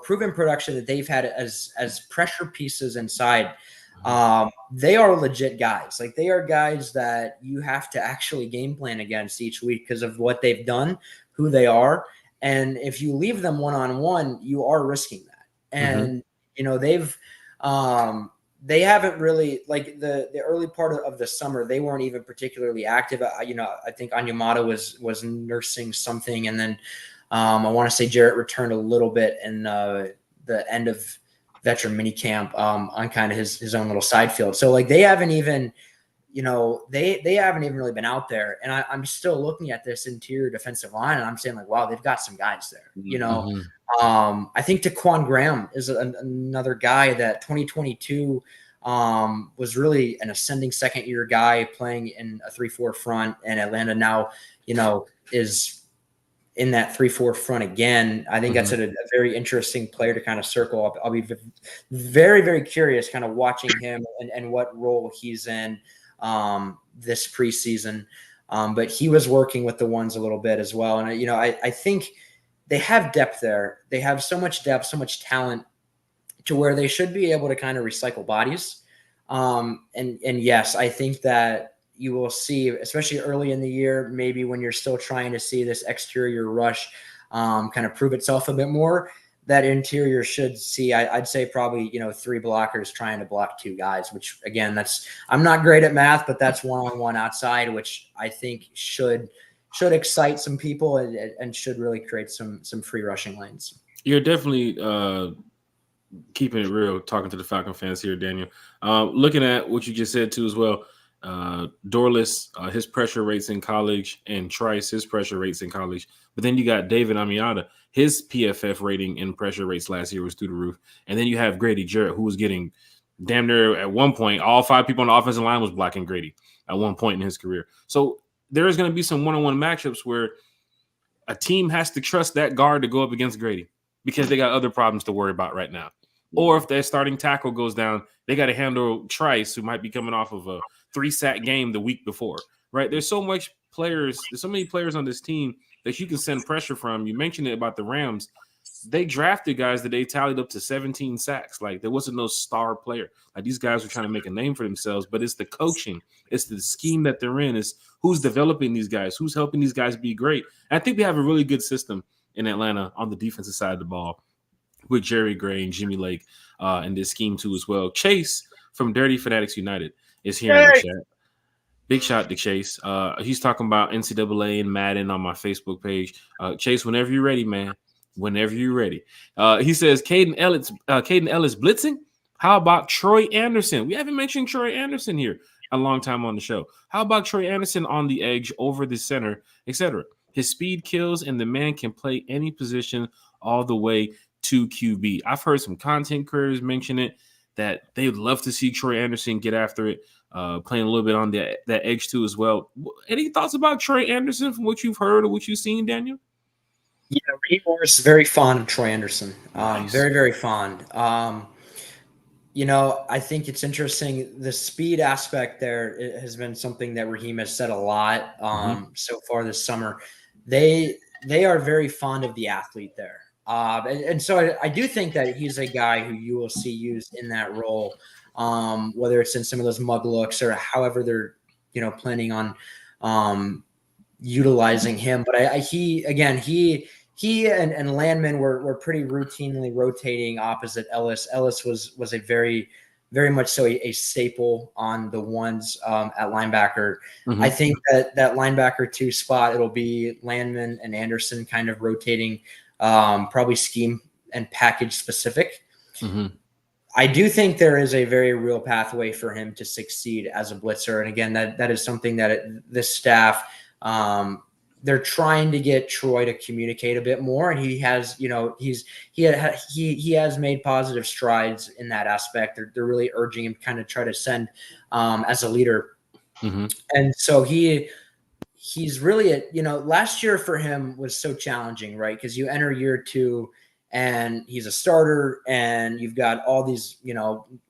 proven production that they've had as pressure pieces inside. They are legit guys. Like, they are guys that you have to actually game plan against each week because of what they've done, who they are. And if you leave them one-on-one, you are risking that. And, they haven't really, like, the early part of the summer, they weren't even particularly active. I think Onyemata was nursing something. And then I want to say Jarrett returned a little bit in the end of veteran mini camp on kind of his own little side field. So, like, they haven't even, they haven't even really been out there. And I'm still looking at this interior defensive line, and I'm saying, like, wow, they've got some guys there. I think Taquan Graham is another guy that 2022 was really an ascending second-year guy playing in a 3-4 front, and Atlanta now, is in that 3-4 front again. I think that's a very interesting player to kind of circle. I'll be very, very curious kind of watching him and what role he's in this preseason. But he was working with the ones a little bit as well. And, I think they have depth there. They have so much depth, so much talent to where they should be able to kind of recycle bodies. And yes, I think that you will see, especially early in the year, maybe when you're still trying to see this exterior rush kind of prove itself a bit more, that interior should see, I'd say probably, 3 blockers trying to block 2 guys, which again, I'm not great at math, but that's one-on-one outside, which I think should excite some people and should really create some free rushing lanes. You're definitely keeping it real, talking to the Falcon fans here, Daniel. Looking at what you just said too as well, Dorless, his pressure rates in college, and Trice, his pressure rates in college. But then you got David Amiata, his PFF rating and pressure rates last year was through the roof. And then you have Grady Jarrett, who was getting damn near at one point, all 5 people on the offensive line was blocking Grady at one point in his career. So there is going to be some one-on-one matchups where a team has to trust that guard to go up against Grady because they got other problems to worry about right now. Or if their starting tackle goes down, they got to handle Trice, who might be coming off of a 3-sack game the week before, right? There's so many players on this team that you can send pressure from. You mentioned it about the Rams. They drafted guys that they tallied up to 17 sacks. Like, there wasn't no star player. Like, these guys were trying to make a name for themselves, but it's the coaching. It's the scheme that they're in. It's who's developing these guys, who's helping these guys be great. And I think they have a really good system in Atlanta on the defensive side of the ball with Jerry Gray and Jimmy Lake and this scheme too as well. Chase from Dirty Fanatics United is here in the chat. Big shout to Chase. He's talking about NCAA and Madden on my Facebook page. Chase, whenever you're ready, man. Whenever you're ready. He says, Caden Ellis blitzing. How about Troy Anderson? We haven't mentioned Troy Anderson here a long time on the show. How about Troy Anderson on the edge, over the center, etc.? His speed kills, and the man can play any position all the way to QB. I've heard some content creators mention it, that they would love to see Troy Anderson get after it, playing a little bit on that edge too as well. Any thoughts about Troy Anderson from what you've heard or what you've seen, Daniel? Yeah, Raheem Morris is very fond of Troy Anderson. Nice. Very, very fond. I think it's interesting. The speed aspect there has been something that Raheem has said a lot so far this summer. They are very fond of the athlete there. And so I do think that he's a guy who you will see used in that role, whether it's in some of those mug looks or however they're, planning on utilizing him. But he and Landman were pretty routinely rotating opposite Ellis. Ellis was a very, very much so a staple on the ones at linebacker. I think that linebacker 2 spot, it'll be Landman and Anderson kind of rotating, probably scheme and package specific. I do think there is a very real pathway for him to succeed as a blitzer. And again, that is something that this staff, they're trying to get Troy to communicate a bit more, and he has, he has made positive strides in that aspect. They're really urging him to kind of try to send as a leader, and so he's really last year for him was so challenging, right? Because you enter year 2, and he's a starter, and you've got all these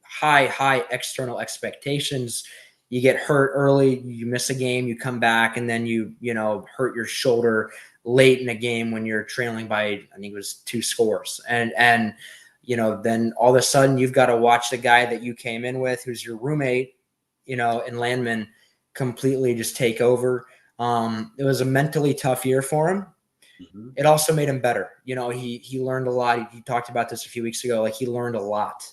high external expectations. You get hurt early, you miss a game, you come back, and then you hurt your shoulder late in a game when you're trailing by, I think it was 2 scores. And then all of a sudden you've got to watch the guy that you came in with, who's your roommate, in Landman, completely just take over. It was a mentally tough year for him. It also made him better. He learned a lot. He talked about this a few weeks ago. Like, he learned a lot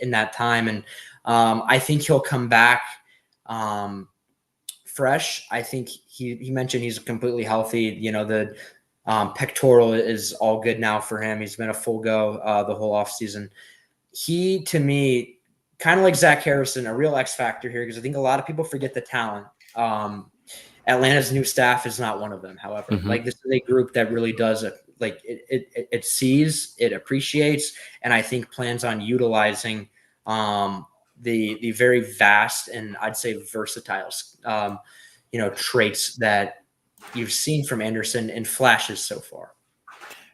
in that time. And I think he'll come back fresh. I think he mentioned he's completely healthy. The pectoral is all good now for him. He's been a full go the whole offseason. He, to me, kind of like Zach Harrison, a real X factor here, because I think a lot of people forget the talent. Atlanta's new staff is not one of them, however. Like, this is a group that really does it. Like, it sees, it appreciates, and I think plans on utilizing the very vast and I'd say versatile, traits that you've seen from Anderson in flashes so far.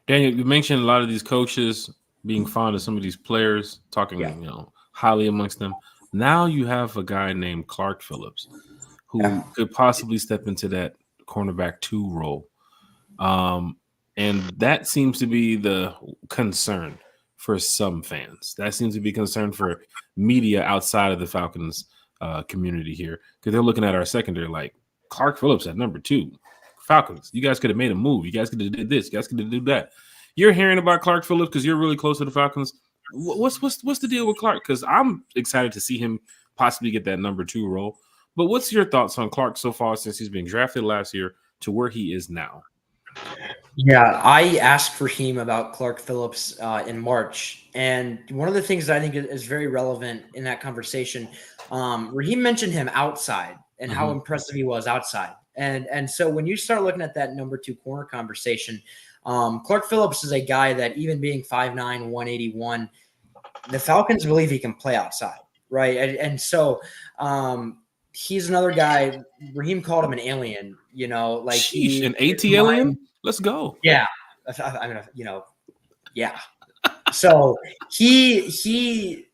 Daniel, you mentioned a lot of these coaches being fond of some of these players, talking, highly amongst them. Now you have a guy named Clark Phillips who could possibly step into that cornerback 2 role. And that seems to be the concern for some fans. That seems to be concern for media outside of the Falcons community here, because they're looking at our secondary like Clark Phillips at number 2. Falcons, you guys could have made a move. You guys could have did this. You guys could have did that. You're hearing about Clark Phillips because you're really close to the Falcons. What's the deal with Clark? Because I'm excited to see him possibly get that number 2 role. But what's your thoughts on Clark so far since he's been drafted last year to where he is now? Yeah, I asked Raheem about Clark Phillips in March, and one of the things that I think is very relevant in that conversation, Raheem mentioned him outside and how impressive he was outside, and so when you start looking at that number 2 corner conversation, Clark Phillips is a guy that even being 5'9", 181, the Falcons believe he can play outside, right? And so he's another guy. Raheem called him an alien, like Sheesh, an AT alien. Let's go. Yeah. I mean, yeah. So he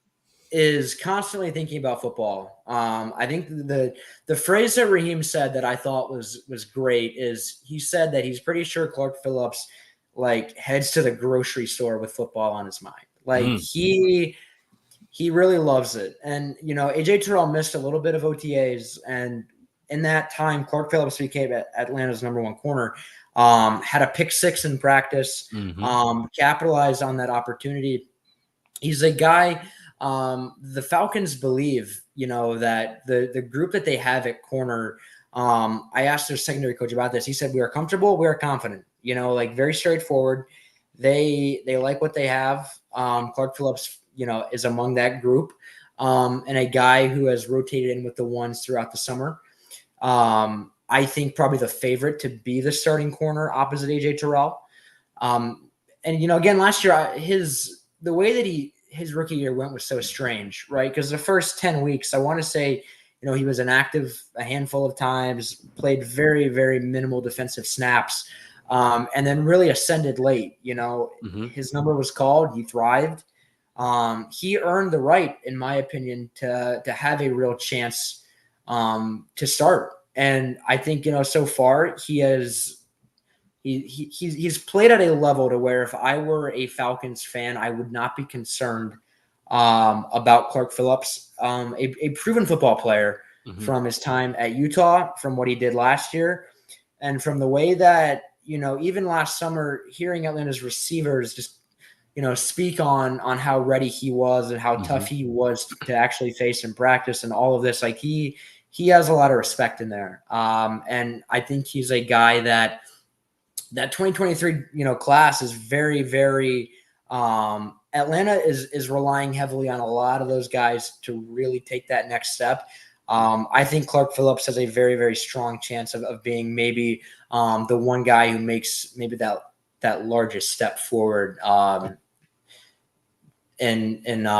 is constantly thinking about football. I think the phrase that Raheem said that I thought was great is he said that he's pretty sure Clark Phillips like heads to the grocery store with football on his mind. Like he really loves it. And, AJ Terrell missed a little bit of OTAs. And in that time, Clark Phillips became Atlanta's number 1 corner. Had a pick 6 in practice, capitalized on that opportunity. He's a guy, the Falcons believe, that the group that they have at corner, I asked their secondary coach about this. He said, we are comfortable. We are confident, like very straightforward. They like what they have. Clark Phillips, is among that group, and a guy who has rotated in with the ones throughout the summer. I think probably the favorite to be the starting corner opposite AJ Terrell. And, again, last year, the way that his rookie year went was so strange, right? Because the first 10 weeks, I want to say, he was inactive a handful of times, played very, very minimal defensive snaps, and then really ascended late. His number was called. He thrived. He earned the right, in my opinion, to have a real chance to start. And I think, so far he's played at a level to where if I were a Falcons fan, I would not be concerned about Clark Phillips, a proven football player from his time at Utah, from what he did last year, and from the way that, even last summer, hearing Atlanta's receivers just, speak on how ready he was and how tough he was to actually face in practice and all of this, like he has a lot of respect in there. And I think he's a guy that 2023, class is very, very, Atlanta is relying heavily on a lot of those guys to really take that next step. I think Clark Phillips has a very, very strong chance of being maybe the one guy who makes maybe that largest step forward. With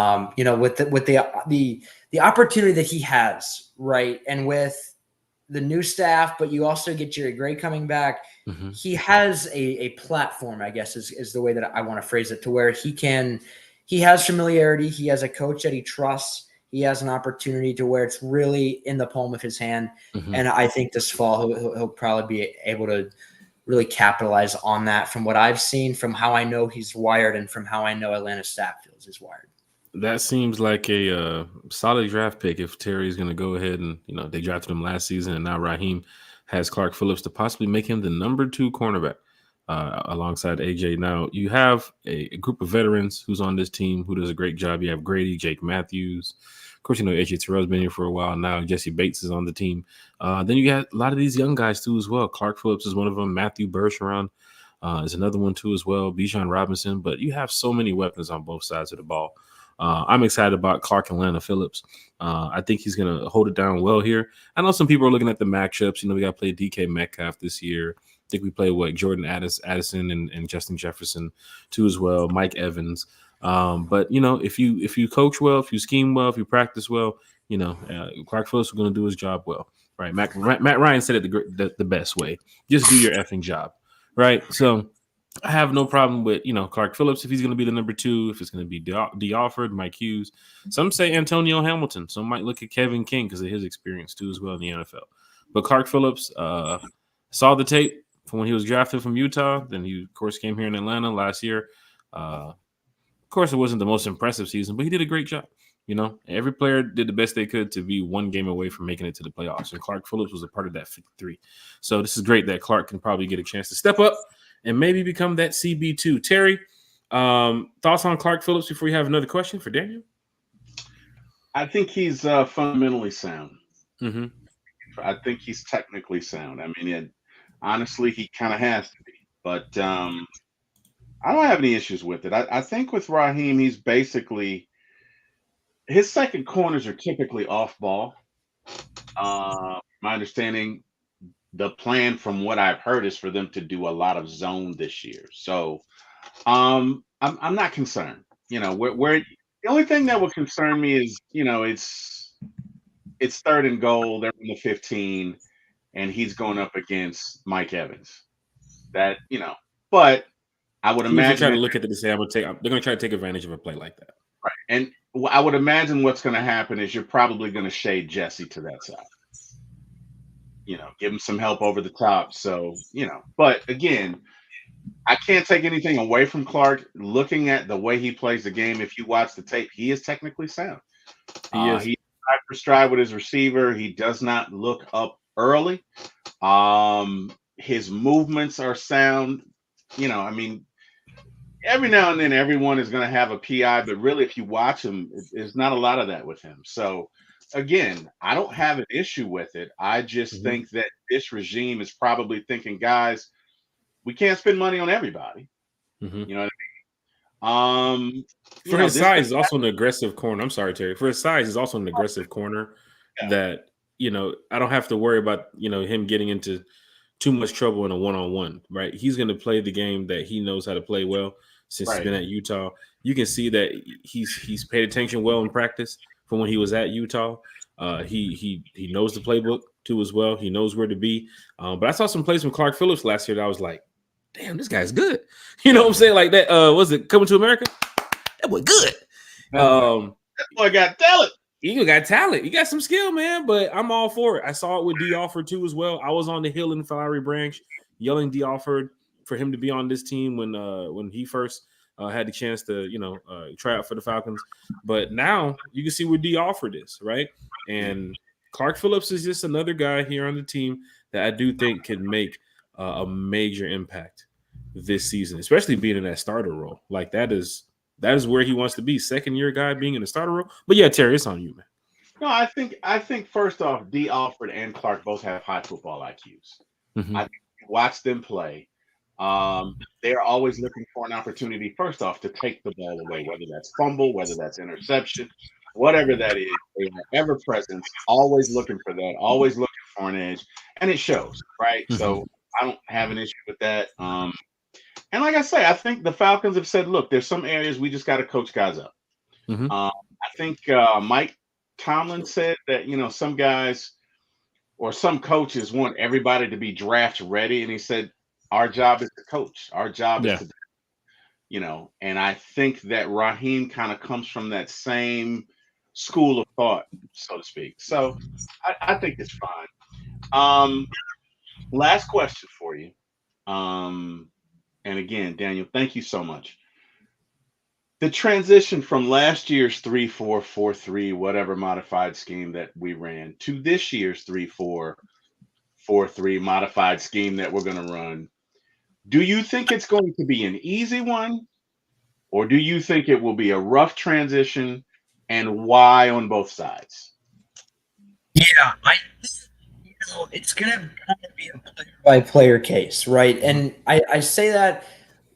the opportunity that he has, right, and with the new staff, but you also get Jerry Gray coming back. He has a platform, I guess, is the way that I want to phrase it, to where he has familiarity. He has a coach that he trusts. He has an opportunity to where it's really in the palm of his hand. And I think this fall he'll probably be able to really capitalize on that from what I've seen, from how I know he's wired, and from how I know Atlanta staff feels he's wired. That seems like a solid draft pick if Terry's going to go ahead and, they drafted him last season, and now Raheem has Clark Phillips to possibly make him the number 2 cornerback alongside AJ. Now, you have a group of veterans who's on this team who does a great job. You have Grady, Jake Matthews. Of course, AJ Terrell's been here for a while now. Jesse Bates is on the team. Then you got a lot of these young guys too as well. Clark Phillips is one of them. Matthew Bergeron is another one too as well. Bijan Robinson. But you have so many weapons on both sides of the ball. I'm excited about Clark Atlanta Phillips. I think he's going to hold it down well here. I know some people are looking at the matchups. We got to play DK Metcalf this year. I think we play Jordan Addison and Justin Jefferson too as well. Mike Evans. But if you coach well, if you scheme well, if you practice well, Clark Phillips is going to do his job well, right? Matt Ryan said it the best way: just do your effing job, right? So I have no problem with Clark Phillips if he's going to be the number 2. If it's going to be D. Alford, Mike Hughes, some say Antonio Hamilton. Some might look at Kevin King because of his experience too as well in the NFL. But Clark Phillips saw the tape. from when he was drafted from Utah. Then he, of course, came here in Atlanta last year. Of course, it wasn't the most impressive season, but he did a great job. You know, every player did the best they could to be one game away from making it to the playoffs. And Clark Phillips was a part of that 53. So this is great that Clark can probably get a chance to step up and maybe become that CB2. Terry, thoughts on Clark Phillips before you have another question for Daniel? I think he's fundamentally sound. Mm-hmm. I think he's technically sound. I mean, honestly, he kind of has to be. But I don't have any issues with it. I think with Raheem, he's basically his second corners are typically off ball. My understanding, the plan from what I've heard is for them to do a lot of zone this year. So I'm not concerned. You know, where the only thing that would concern me is, you know, it's 3rd and goal. They're in the 15, and he's going up against Mike Evans. That, you know, but I would They're imagine trying to look at the say, they're going to try to take advantage of a play like that. right. And I would imagine what's going to happen is you're probably going to shade Jesse to that side. You know, give him some help over the top. So, you know, but again, I can't take anything away from Clark. Looking at the way he plays the game, if you watch the tape, he is technically sound. He is. He's stride for stride with his receiver. He does not look up early. His movements are sound. You know, I mean, every now and then everyone is going to have a PI, but really, if you watch him, there's not a lot of that with him. So, again, I don't have an issue with it. I just think that this regime is probably thinking, guys, we can't spend money on everybody. You know what I mean? For his size, he's also an aggressive corner. I'm sorry, Terry. For his size, he's also an aggressive corner that, you know, I don't have to worry about, you know, him getting into too much trouble in a one-on-one, right? He's going to play the game that he knows how to play well since he's been at Utah. You can see that he's paid attention well in practice from when he was at Utah. He knows the playbook too as well. He knows where to be. But I saw some plays from Clark Phillips last year that I was like, damn, this guy's good. You know what I'm saying? Like that, was it Coming to America? That boy good. That boy got talent. You got talent. You got some skill, man, but I'm all for it. I saw it with D. Alford too as well. I was on the hill in Flowery Branch yelling D. Alford for him to be on this team when he first had the chance to, you know, try out for the Falcons. But now you can see where D. Alford is, right? And Clark Phillips is just another guy here on the team that I do think can make a major impact this season, especially being in that starter role. Like that is where he wants to be. Second-year guy being in the starter role. But yeah, Terry, it's on you, man. No, I think first off, D. Alford and Clark both have high football IQs. I think you watch them play. They're always looking for an opportunity, first off, to take the ball away, whether that's fumble, whether that's interception, whatever that is. They are ever present, always looking for that, always looking for an edge, and it shows, right? So I don't have an issue with that. And like I say, I think the Falcons have said, look, there's some areas we just got to coach guys up. I think Mike Tomlin said that, you know, some guys or some coaches want everybody to be draft ready. And he said, our job is to coach. Our job is to, you know, and I think that Raheem kind of comes from that same school of thought, so to speak. So I think it's fine. Last question for you. And again, Daniel, thank you so much. The transition from last year's 3-4-4-3, whatever modified scheme that we ran, to this year's 3-4-4-3 modified scheme that we're going to run, do you think it's going to be an easy one, or do you think it will be a rough transition, and why on both sides? Yeah, it's going to kind of be a player-by-player case, right? And I say that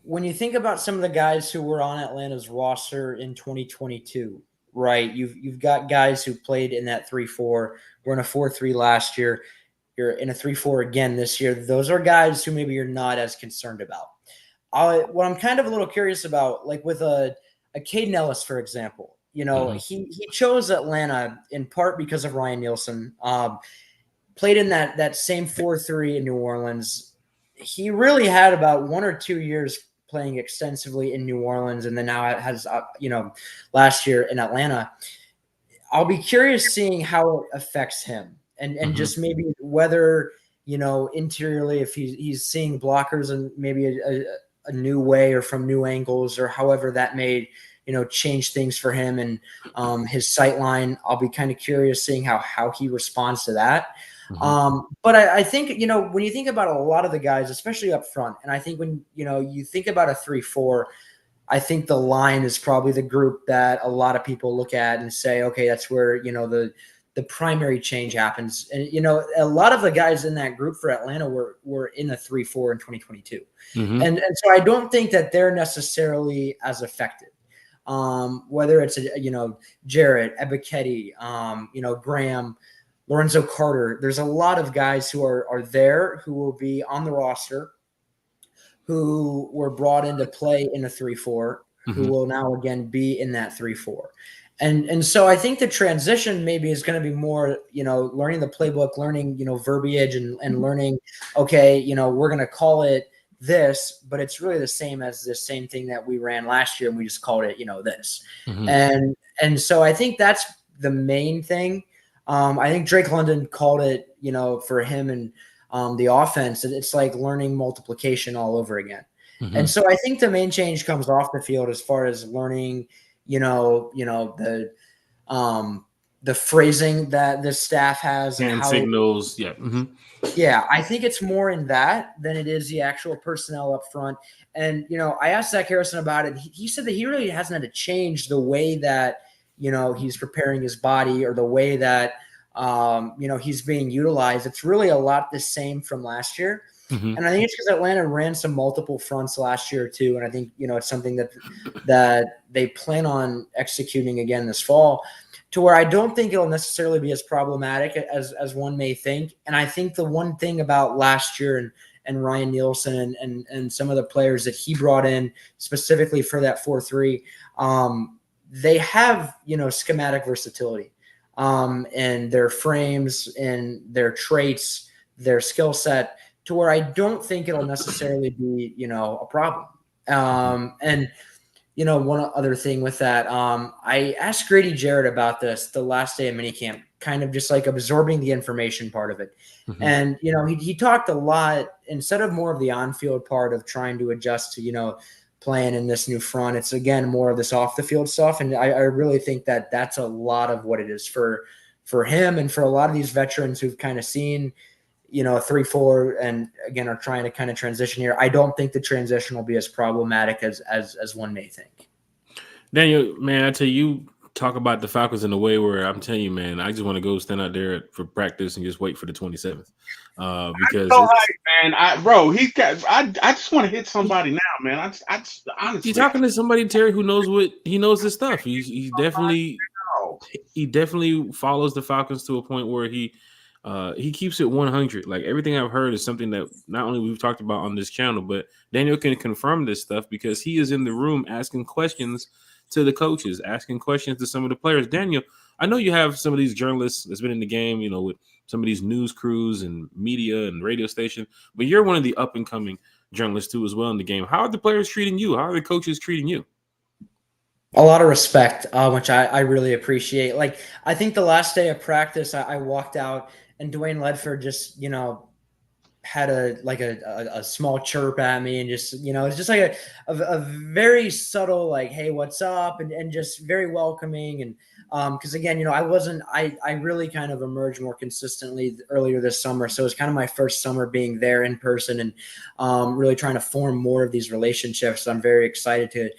when you think about some of the guys who were on Atlanta's roster in 2022, right? You've got guys who played in that 3-4, were in a 4-3 last year. You're in a 3-4 again this year. Those are guys who maybe you're not as concerned about. What I'm kind of a little curious about, like with a Caden Ellis, for example, you know, he chose Atlanta in part because of Ryan Nielsen. Played in that same 4-3 in New Orleans. He really had about 1 or 2 years playing extensively in New Orleans, and then now has, you know, last year in Atlanta. I'll be curious seeing how it affects him, and just maybe whether interiorly, if he's seeing blockers and maybe a new way or from new angles or however that may, change things for him and his sight line. I'll be kind of curious seeing how he responds to that. But I think, when you think about a lot of the guys, especially up front, and I think when, you think about a 3-4, I think the line is probably the group that a lot of people look at and say, okay, that's where, the primary change happens. And, a lot of the guys in that group for Atlanta were in a 3-4 in 2022. And so I don't think that they're necessarily as effective. Whether it's, Jarrett, Ebiketie, Graham, Lorenzo Carter, there's a lot of guys who are there who will be on the roster, who were brought into play in a 3-4, who will now again be in that 3-4. And so I think the transition maybe is going to be more, learning the playbook, learning, verbiage and learning, okay, we're going to call it this, but it's really the same as the same thing that we ran last year and we just called it, this. And so I think that's the main thing. I think Drake London called it, for him and the offense, it's like learning multiplication all over again. And so I think the main change comes off the field as far as learning, the phrasing that the staff has and how signals. Yeah. I think it's more in that than it is the actual personnel up front. And, I asked Zach Harrison about it. He said that he really hasn't had to change the way that, he's preparing his body or the way that, he's being utilized. It's really a lot the same from last year. And I think it's because Atlanta ran some multiple fronts last year too. And I think, it's something that they plan on executing again this fall, to where I don't think it'll necessarily be as problematic as one may think. And I think the one thing about last year and Ryan Nielsen and some of the players that he brought in specifically for that 4-3, they have, schematic versatility and their frames and their traits, their skill set, to where I don't think it'll necessarily be, a problem. And, one other thing with that, I asked Grady Jarrett about this the last day of minicamp, kind of just like absorbing the information part of it. And, he talked a lot, instead of more of the on-field part of trying to adjust to, playing in this new front, it's again, more of this off the field stuff. And I really think that that's a lot of what it is for him and for a lot of these veterans who've kind of seen, 3-4 and again are trying to kind of transition here. I don't think the transition will be as problematic as one may think. Daniel, man, I tell you, talk about the Falcons in a way where I'm telling you, man, I just want to go stand out there for practice and just wait for the 27th. Because man, I just want to hit somebody now, man. I honestly, you're talking to somebody, Terry, who knows this stuff. He definitely follows the Falcons to a point where he keeps it 100. Like everything I've heard is something that not only we've talked about on this channel, but Daniel can confirm this stuff because he is in the room asking questions to the coaches, asking questions to some of the players. Daniel, I know you have some of these journalists that's been in the game, with some of these news crews and media and radio station, but you're one of the up and coming journalists too as well in the game. How are the players treating you? How are the coaches treating you? A lot of respect, which I really appreciate. Like, I think the last day of practice, I walked out and Dwayne Ledford just, had a small chirp at me and just, it's just like a very subtle, like, hey, what's up? And just very welcoming. And because again, I really kind of emerged more consistently earlier this summer. So it's kind of my first summer being there in person and really trying to form more of these relationships. I'm very excited to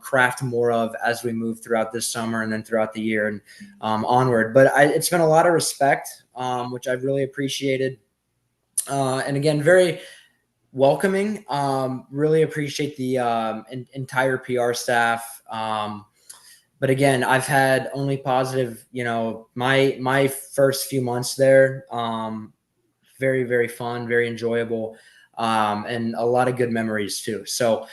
craft more of as we move throughout this summer and then throughout the year and onward. But it's been a lot of respect, which I've really appreciated. And again, very welcoming. Really appreciate the entire PR staff. But again, I've had only positive, my first few months there, very, very fun, very enjoyable, and a lot of good memories too. So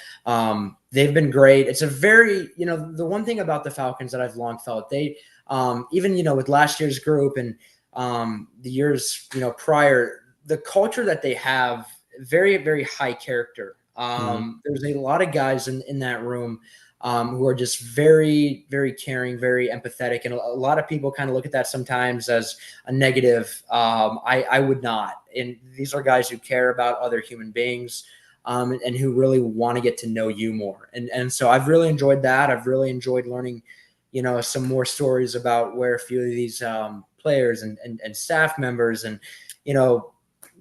they've been great. It's a very, the one thing about the Falcons that I've long felt, they even, with last year's group and the years, prior, the culture that they have, very, very high character. There's a lot of guys in that room who are just very, very caring, very empathetic. And a lot of people kind of look at that sometimes as a negative. I would not. And these are guys who care about other human beings, and who really want to get to know you more. And so I've really enjoyed that. I've really enjoyed learning, some more stories about where a few of these players and staff members, and,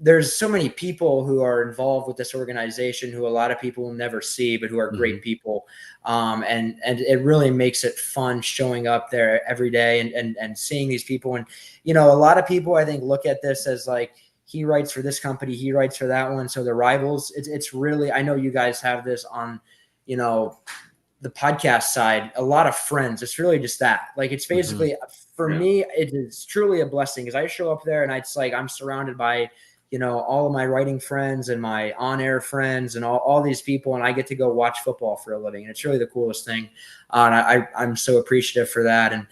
there's so many people who are involved with this organization who a lot of people will never see, but who are great people. And it really makes it fun showing up there every day and seeing these people. And, a lot of people, I think, look at this as like, he writes for this company, he writes for that one. So the rivals, it's really, I know you guys have this on, the podcast side, a lot of friends. It's really just that. Like, it's basically, for me, it is truly a blessing, because I show up there and it's like I'm surrounded by, all of my writing friends and my on-air friends and all these people, and I get to go watch football for a living. And it's really the coolest thing. And I'm so appreciative for that. And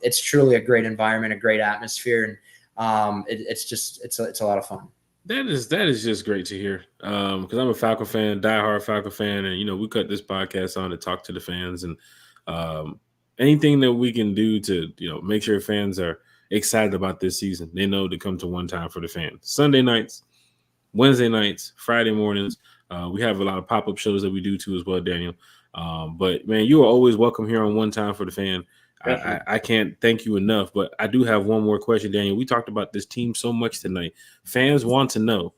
it's truly a great environment, a great atmosphere. And it's a lot of fun. That is just great to hear. Because I'm a Falcon fan, diehard Falcon fan, and we cut this podcast on to talk to the fans, and anything that we can do to make sure fans are excited about this season. They know to come to One Time for the Fan. Sunday nights, Wednesday nights, Friday mornings. We have a lot of pop-up shows that we do too as well, Daniel. But man, you are always welcome here on One Time for the Fan. I can't thank you enough, but I do have one more question, Daniel. We talked about this team so much tonight. Fans want to know,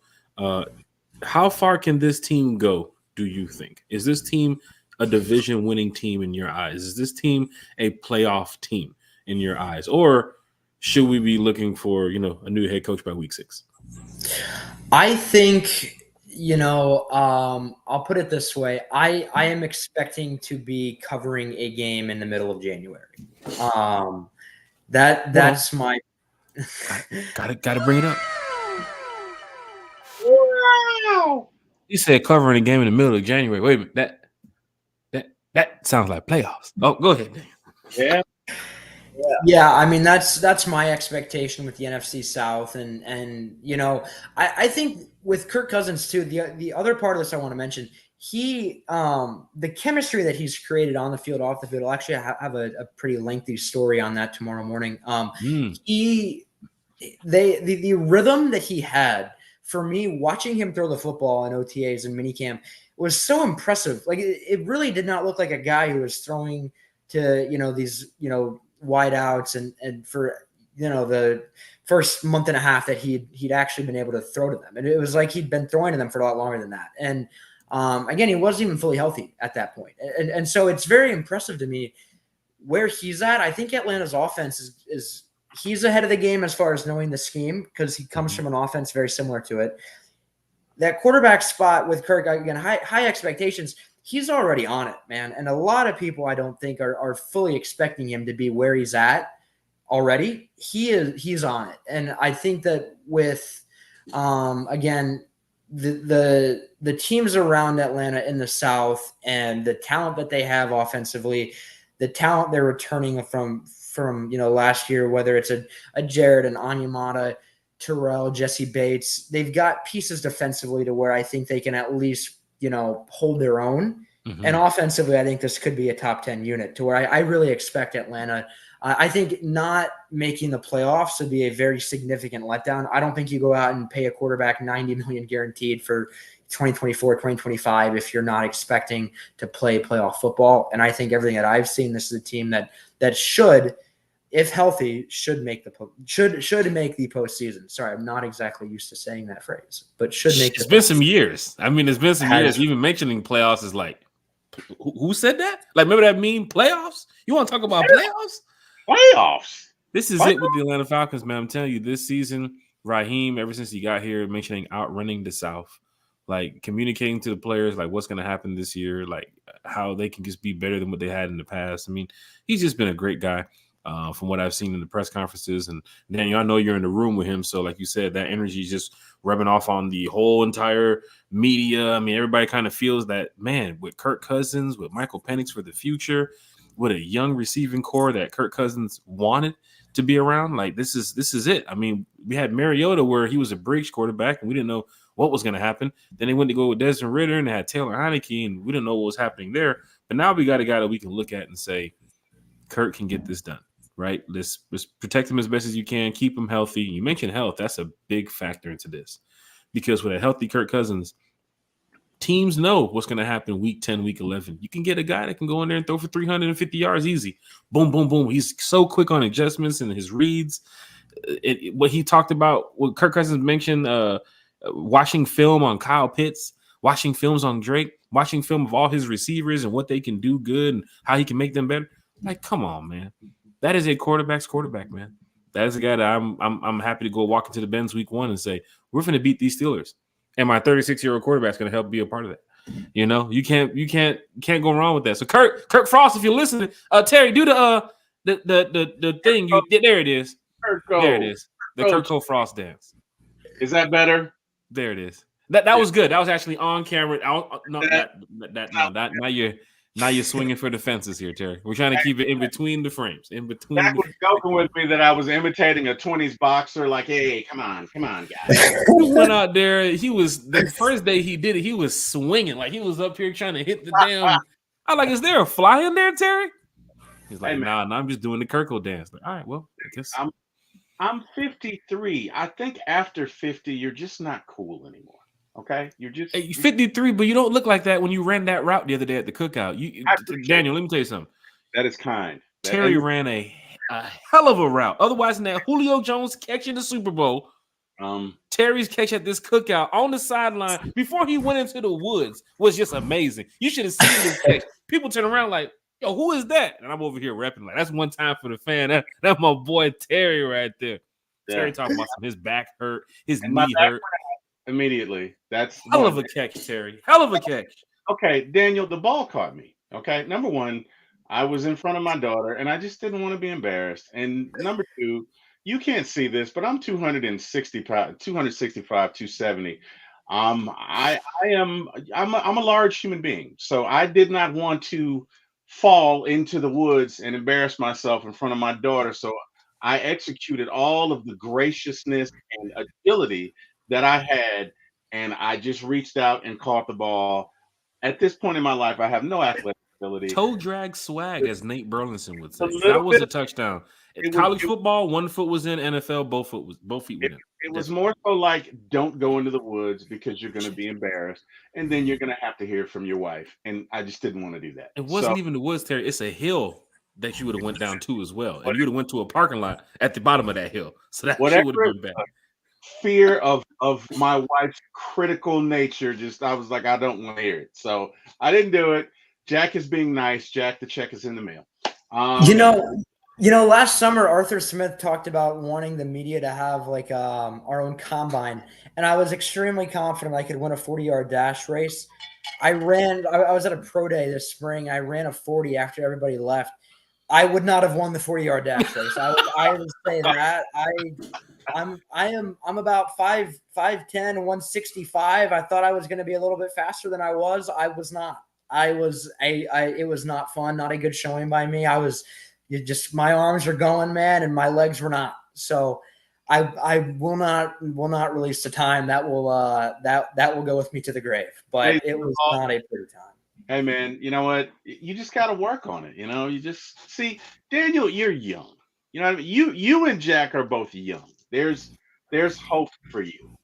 how far can this team go, do you think? Is this team a division-winning team in your eyes? Is this team a playoff team in your eyes? Or should we be looking for, a new head coach by week 6? I think, I'll put it this way. I am expecting to be covering a game in the middle of January. That's my gotta bring it up. Wow. You said covering a game in the middle of January. Wait a minute. That sounds like playoffs. Oh, go ahead. Yeah. Yeah, I mean, that's my expectation with the NFC South, and I think with Kirk Cousins too. The other part of this I want to mention, the chemistry that he's created on the field, off the field. I'll actually have a pretty lengthy story on that tomorrow morning. The rhythm that he had, for me, watching him throw the football in OTAs and minicamp was so impressive. Like, it really did not look like a guy who was throwing to these wide outs and for the first month and a half that he'd actually been able to throw to them. And it was like he'd been throwing to them for a lot longer than that. And again, he wasn't even fully healthy at that point. And so it's very impressive to me where he's at. I think Atlanta's offense is he's ahead of the game as far as knowing the scheme, because he comes from an offense very similar to it. That quarterback spot with Kirk, again, high expectations. He's already on it, man. And a lot of people, I don't think, are fully expecting him to be where he's at already. He's on it. And I think that with, again, the teams around Atlanta in the South and the talent that they have offensively, the talent they're returning from last year, whether it's a Jared, an Onyemata, Terrell, Jesse Bates, they've got pieces defensively to where I think they can at least hold their own. Mm-hmm. And offensively, I think this could be a top 10 unit to where I really expect Atlanta. I think not making the playoffs would be a very significant letdown. I don't think you go out and pay a quarterback $90 million guaranteed for 2024, 2025 if you're not expecting to play playoff football. And I think everything that I've seen, this is a team that should, if healthy, should make the postseason. Sorry, I'm not exactly used to saying that phrase, but should make. It's been some years. I mean, it's been some years. Even mentioning playoffs is like, who said that? Like, remember that meme, playoffs? You want to talk about playoffs? Playoffs. This is it with the Atlanta Falcons, man. I'm telling you, this season, Raheem, ever since he got here, mentioning outrunning the South, like communicating to the players, like what's going to happen this year, like how they can just be better than what they had in the past. I mean, he's just been a great guy. From what I've seen in the press conferences. And Daniel, I know you're in the room with him. So like you said, that energy is just rubbing off on the whole entire media. I mean, everybody kind of feels that, man, with Kirk Cousins, with Michael Penix for the future, with a young receiving core that Kirk Cousins wanted to be around, like this is it. I mean, we had Mariota where he was a bridge quarterback and we didn't know what was going to happen. Then they went to go with Desmond Ridder and they had Taylor Heineke and we didn't know what was happening there. But now we got a guy that we can look at and say, Kirk can get this done, right? Let's protect him as best as you can, keep him healthy. You mentioned health. That's a big factor into this because with a healthy Kirk Cousins, teams know what's going to happen week 10, week 11. You can get a guy that can go in there and throw for 350 yards easy. Boom, boom, boom. He's so quick on adjustments and his reads. What he talked about, what Kirk Cousins mentioned, watching film on Kyle Pitts, watching films on Drake, watching film of all his receivers and what they can do good and how he can make them better. Like, come on, man. That is a quarterback's quarterback, man. That is a guy that I'm happy to go walk into the Benz week 1 and say, we're going to beat these Steelers. And my 36-year-old quarterback is going to help be a part of that. You know, you can't go wrong with that. So Kirk Frost, if you're listening, Terry, do the thing. There it is. There it is. The Kirk Frost dance. Is that better? There it is. That was good. That was actually on camera. Now you're swinging for the fences here, Terry. We're trying to keep it in between the frames. In between. Jack was joking with me that I was imitating a 20s boxer. Like, hey, come on, guys. He went out there. He was the first day he did it. He was swinging like he was up here trying to hit the damn. I'm like, is there a fly in there, Terry? He's like, nah, I'm just doing the Kirkle dance. Like, all right, well, I guess I'm 53. I think after 50, you're just not cool anymore. Okay, you're 53, but you don't look like that when you ran that route the other day at the cookout. Daniel, let me tell you something. That is kind. Terry ran a hell of a route. Otherwise, than that Julio Jones catch in the Super Bowl, Terry's catch at this cookout on the sideline before he went into the woods was just amazing. You should have seen this catch. People turn around like, yo, who is that? And I'm over here repping like, that's one time for the fan. That's my boy Terry right there. Yeah. Terry talking about his back hurt, his knee hurt. Immediately. That's hell of a catch, Terry. Hell of a catch. Okay, Daniel, the ball caught me. Okay, number one, I was in front of my daughter and I just didn't want to be embarrassed. And number two, you can't see this, but I'm 265, 270. I'm a large human being. So I did not want to fall into the woods and embarrass myself in front of my daughter. So I executed all of the graciousness and agility that I had, and I just reached out and caught the ball. At this point in my life, I have no athletic ability. Toe drag swag, as Nate Burleson would say. That was a touchdown. In college football, 1 foot was in. NFL, both feet were in. It was more so like, don't go into the woods because you're going to be embarrassed, and then you're going to have to hear from your wife. And I just didn't want to do that. It wasn't even the woods, Terry. It's a hill that you would have went down to as well, and you would have went to a parking lot at the bottom of that hill. So that shit would have been bad. Fear of my wife's critical nature, I was like, I don't want to hear it. So I didn't do it. Jack is being nice. Jack, the check is in the mail. You know, last summer Arthur Smith talked about wanting the media to have like our own combine, and I was extremely confident I could win a 40-yard dash race. I was at a pro day this spring. I ran a 40 after everybody left. I would not have won the 40-yard dash race. I would say that I'm about 5'10", 165. I thought I was going to be a little bit faster than I was. I was not. It was not fun. Not a good showing by me. My arms are going, man, and my legs were not. So I will not release the time. That will go with me to the grave. But it was not a pretty time. Hey man, you know what? You just got to work on it. You know, you just see, Daniel, you're young. You know what I mean? You and Jack are both young. There's hope for you.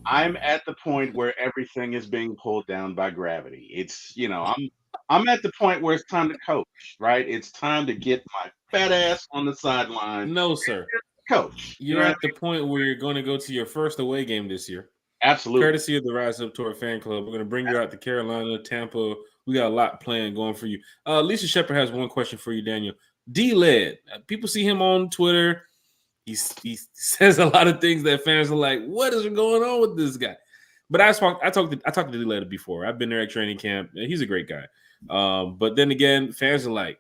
I'm at the point where everything is being pulled down by gravity. It's, you know, I'm at the point where it's time to coach, right? It's time to get my fat ass on the sideline. No, sir. Coach. You're at the point where you're going to go to your first away game this year. Absolutely. Courtesy of the Rise Up Tour fan club. We're going to bring you out to Carolina, Tampa. We got a lot planned going for you. Lisa Shepard has one question for you, Daniel. D-Led. People see him on Twitter. He says a lot of things that fans are like, what is going on with this guy? But I talked to D-Led before. I've been there at training camp. He's a great guy. But then again, fans are like,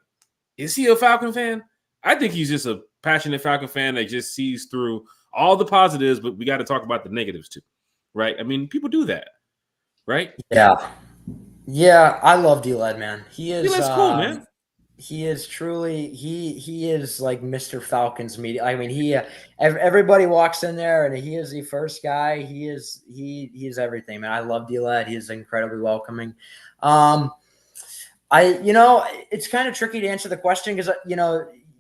is he a Falcon fan? I think he's just a passionate Falcon fan that just sees through all the positives, but we got to talk about the negatives too, right? I mean, people do that, right? Yeah, I love D-Led, man. D-Led's cool, man. He is truly he is like Mr. Falcons media. I mean, everybody walks in there and he is the first guy. He is everything, man. I love D-Led. He is incredibly welcoming. It's kind of tricky to answer the question because,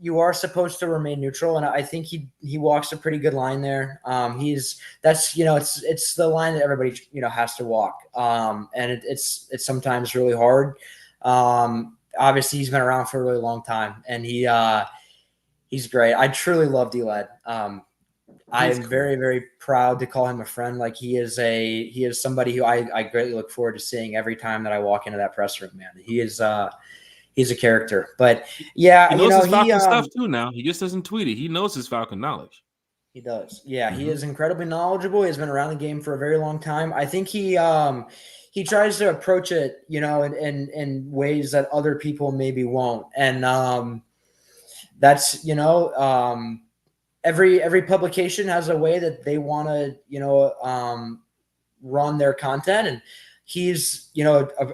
you are supposed to remain neutral. And I think he walks a pretty good line there. It's the line that everybody, has to walk. And it's sometimes really hard. Obviously he's been around for a really long time, and he's great. I truly love D-Led. I am very, very proud to call him a friend. Like he is somebody who I greatly look forward to seeing every time that I walk into that press room, man. He's a character. But yeah, he knows his Falcon stuff too now. He just doesn't tweet it. He knows his Falcon knowledge. He does. Yeah, He is incredibly knowledgeable. He's been around the game for a very long time. I think he tries to approach it, in ways that other people maybe won't. And that's, every publication has a way that they want to, run their content, and he's,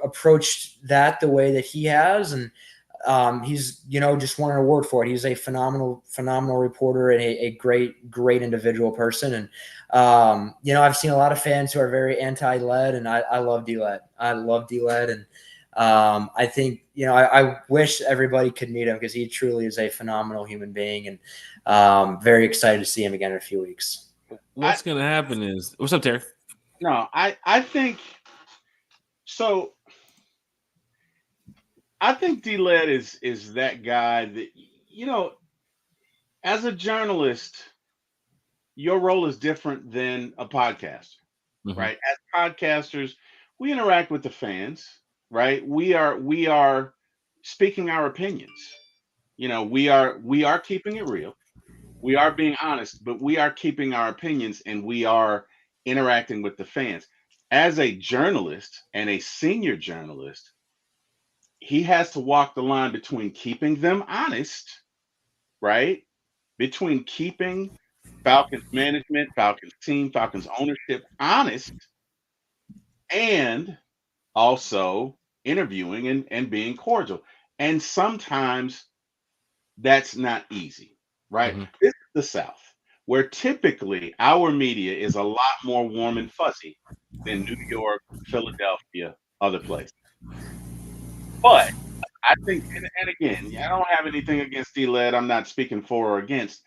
approached that the way that he has. And he's, just won an award for it. He's a phenomenal reporter and a great individual person. And, I've seen a lot of fans who are very anti-Led, and I love D-Led. I love D-Led. And I think, I wish everybody could meet him because he truly is a phenomenal human being, and very excited to see him again in a few weeks. What's going to happen is, what's up, Terry? No, I think so. I think D-Led is that guy that, as a journalist, your role is different than a podcaster, right? As podcasters, we interact with the fans, right? We are speaking our opinions. We are keeping it real. We are being honest, but we are keeping our opinions, and we are interacting with the fans. As a journalist and a senior journalist, he has to walk the line between keeping them honest, right? Between keeping Falcons management, Falcons team, Falcons ownership honest, and also interviewing and being cordial. And sometimes that's not easy, right? This is the South, where typically our media is a lot more warm and fuzzy than New York, Philadelphia, other places. But I think, and again, I don't have anything against D-Led. I'm not speaking for or against.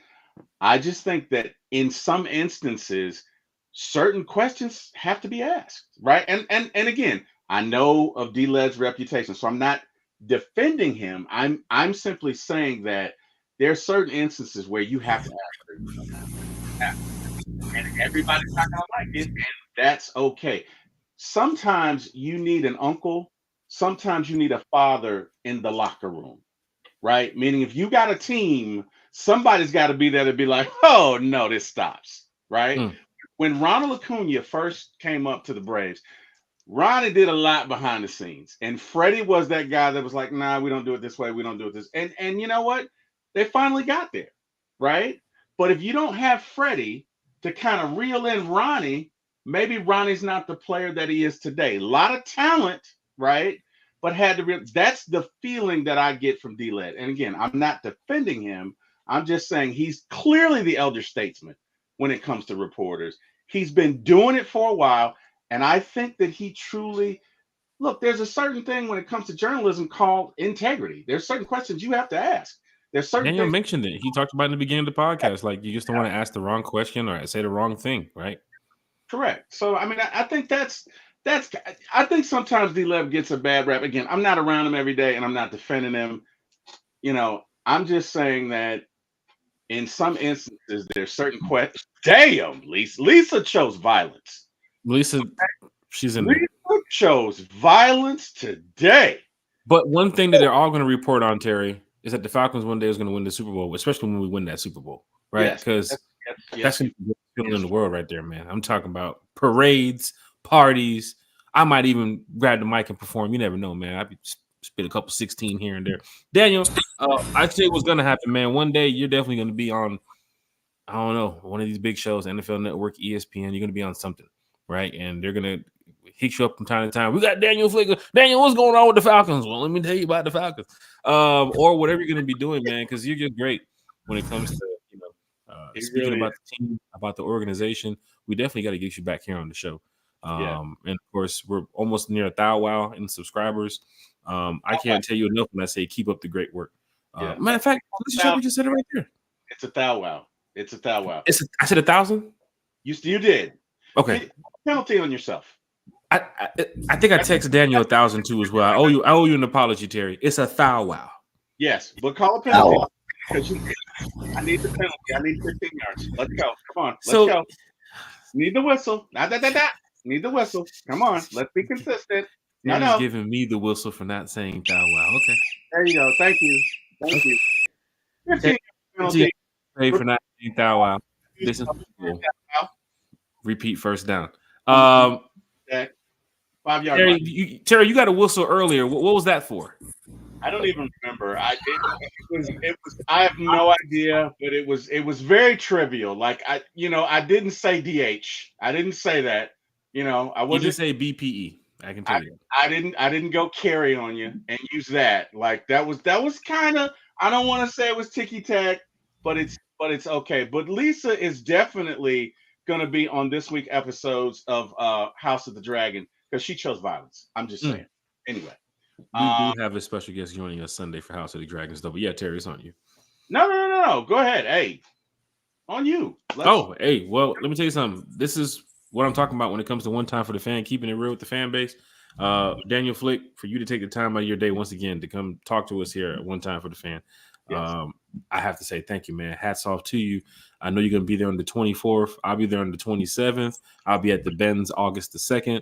I just think that in some instances, certain questions have to be asked, right? And again, I know of D-Led's reputation, so I'm not defending him. I'm simply saying that there are certain instances where you have to ask, and everybody's not gonna like it, and that's okay. Sometimes you need an uncle. Sometimes you need a father in the locker room, right? Meaning if you got a team, somebody's got to be there to be like, oh, no, this stops, right? When Ronald Acuna first came up to the Braves, Ronnie did a lot behind the scenes. And Freddie was that guy that was like, nah, we don't do it this way. We don't do it this. And you know what? They finally got there, right? But if you don't have Freddie to kind of reel in Ronnie, maybe Ronnie's not the player that he is today. A lot of talent, right? But that's the feeling that I get from D-Led. And again, I'm not defending him. I'm just saying he's clearly the elder statesman when it comes to reporters. He's been doing it for a while. And I think that he truly, look, there's a certain thing when it comes to journalism called integrity. There's certain questions you have to ask. There's certain Daniel things. mentioned it. He talked about it in the beginning of the podcast. Like, you just don't want to ask the wrong question or say the wrong thing, right? Correct. So, I mean, I think I think sometimes D-Led gets a bad rap. Again, I'm not around him every day and I'm not defending him. I'm just saying that in some instances, there's certain questions. Damn, Lisa chose violence. Lisa, she's in Lisa chose violence today. But one thing that they're all going to report on, Terry, is that the Falcons one day is going to win the Super Bowl, especially when we win that Super Bowl, right? Because that's the feeling in the world right there, man. I'm talking about parades, parties. I might even grab the mic and perform. You never know, man. I'd spit a couple 16 here and there. Daniel, I say what's going to happen, man. One day you're definitely going to be on, I don't know, one of these big shows, NFL Network, ESPN. You're going to be on something, right? And they're going to hit you up from time to time. We got Daniel Flick. Daniel, what's going on with the Falcons? Well, let me tell you about the Falcons. Or whatever you're going to be doing, man, because you're just great when it comes to speaking about the team, about the organization. We definitely got to get you back here on the show. And of course, we're almost near 1,000 in subscribers. I can't tell you enough when I say keep up the great work. Matter of fact, let's check. We just said it right there. It's 1,000. It's 1,000. I said 1,000. You did. Okay. Penalty on yourself. I think I texted Daniel 1,000 too as well. I owe you an apology, Terry. It's 1,000. Yes, but call a penalty. Because I need the penalty. I need 15 yards. Let's go. Come on. Let's go. Need the whistle. Need the whistle. Come on. Let's be consistent. He's giving me the whistle for not saying 1,000. Okay. There you go. Thank you. 15 penalty. Pay for not saying 1,000. This is cool. Repeat first down. 5 yard. Terry, you got a whistle earlier. What was that for? I don't even remember. It was. I have no idea, but it was very trivial. Like I didn't say DH. I didn't say that. I wasn't. You didn't say BPE. I can tell you. I didn't go carry on you and use that. Like that was kind of. I don't want to say it was ticky tack, but it's okay. But Lisa is definitely going to be on this week episodes of House of the Dragon because she chose violence. I'm just saying. Anyway. We do have a special guest joining us Sunday for House of the Dragon stuff. But yeah, Terry, it's on you. No. Go ahead. Hey, on you. Well, let me tell you something. This is what I'm talking about when it comes to one time for the fan, keeping it real with the fan base. Daniel Flick, for you to take the time out of your day once again to come talk to us here at One Time for the Fan. Yes. I have to say thank you, man. Hats off to you. I know you're going to be there on the 24th. I'll be there on the 27th. I'll be at the Benz August the 2nd.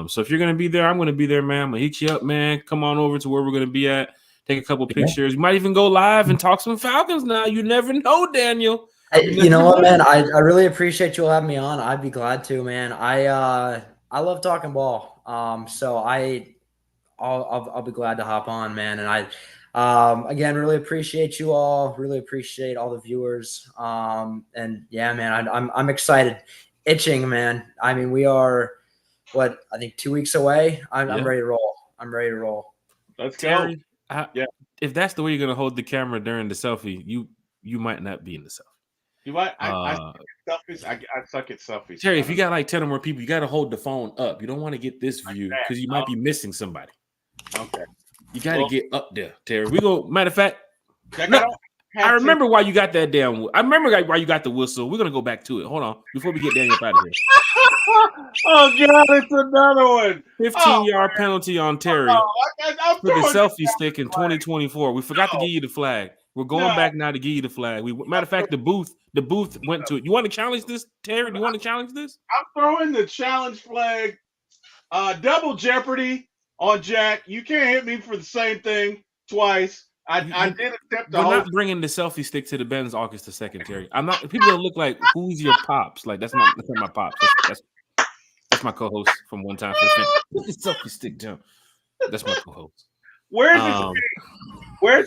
So if you're going to be there, I'm going to be there, man. I'm going to hit you up, man. Come on over to where we're going to be at. Take a couple pictures. You might even go live and talk some Falcons now. You never know, Daniel. You know what, man? I really appreciate you having me on. I'd be glad to, man. I love talking ball. So I'll be glad to hop on, man. And again, really appreciate you all. Really appreciate all the viewers. And yeah, man, I'm excited, itching, man. I mean, we are I think 2 weeks away. I'm ready to roll. I'm ready to roll. Let's go. If that's the way you're gonna hold the camera during the selfie, you might not be in the selfie. You might. I suck at selfies. Terry, if you got like 10 or more people, you got to hold the phone up. You don't want to get this view because you might be missing somebody. Okay. You got to get up there, Terry. We go. Matter of fact, I remember why you got that damn. I remember why you got the whistle. We're gonna go back to it. Hold on, before we get Daniel out of here. Oh God, it's another one. 15-yard penalty on Terry for the selfie stick in 2024. We forgot to give you the flag. We're going back now to give you the flag. Matter of fact, the booth went to it. You want to challenge this, Terry? Do you want to challenge this? I'm throwing the challenge flag. Double jeopardy on Jack. You can't hit me for the same thing twice. I did attempt to. We're not bringing the selfie stick to the Benz August the 2nd, Terry. I'm not. People will look like, who's your pops? Like that's not my pops. That's my co-host from One Time for the Fan. Put the selfie stick down. That's my co-host. Where's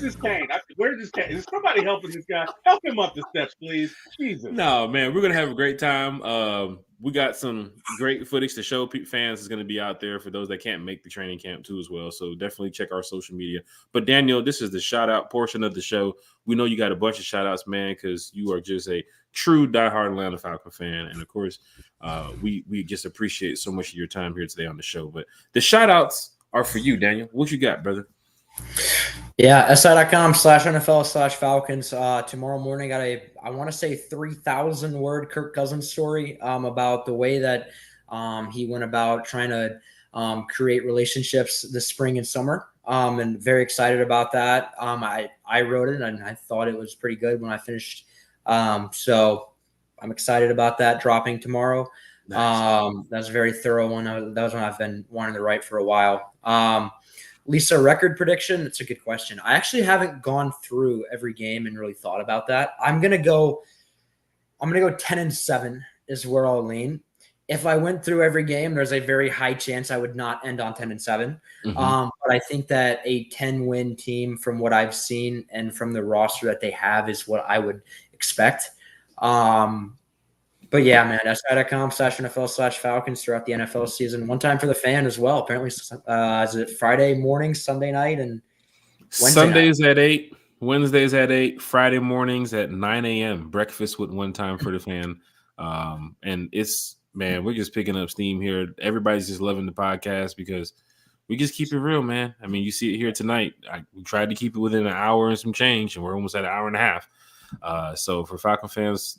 this cane? Where's this cane? Is somebody helping this guy? Help him up the steps, please. Jesus. No, man, we're gonna have a great time. We got some great footage to show. Fans is gonna be out there for those that can't make the training camp too as well. So definitely check our social media. But Daniel, this is the shout out portion of the show. We know you got a bunch of shout outs, man, because you are just a true diehard Atlanta Falcon fan, and of course, we just appreciate so much of your time here today on the show. But the shout outs are for you, Daniel. What you got, brother? Yeah, si.com/NFL/Falcons. Tomorrow morning, got I want to say 3,000 word Kirk Cousins story about the way that he went about trying to create relationships this spring and summer. And very excited about that. I wrote it and I thought it was pretty good when I finished. So I'm excited about that dropping tomorrow. Nice. That's a very thorough one. That was one I've been wanting to write for a while. Lisa, record prediction. It's a good question. I actually haven't gone through every game and really thought about that. I'm gonna go 10-7 is where I'll lean. If I went through every game, there's a very high chance I would not end on 10-7. Mm-hmm. But I think that a 10-win team, from what I've seen and from the roster that they have, is what I would expect. But yeah, man, si.com/NFL/Falcons throughout the NFL season. One time for the fan as well. Apparently, is it Friday morning, Sunday night, and Wednesday Sundays night? At 8, Wednesdays at 8, Friday mornings at 9 a.m. Breakfast with One Time for the Fan. And it's man, we're just picking up steam here. Everybody's just loving the podcast because we just keep it real, man. I mean, you see it here tonight. We tried to keep it within an hour and some change, and we're almost at an hour and a half. So for Falcon fans,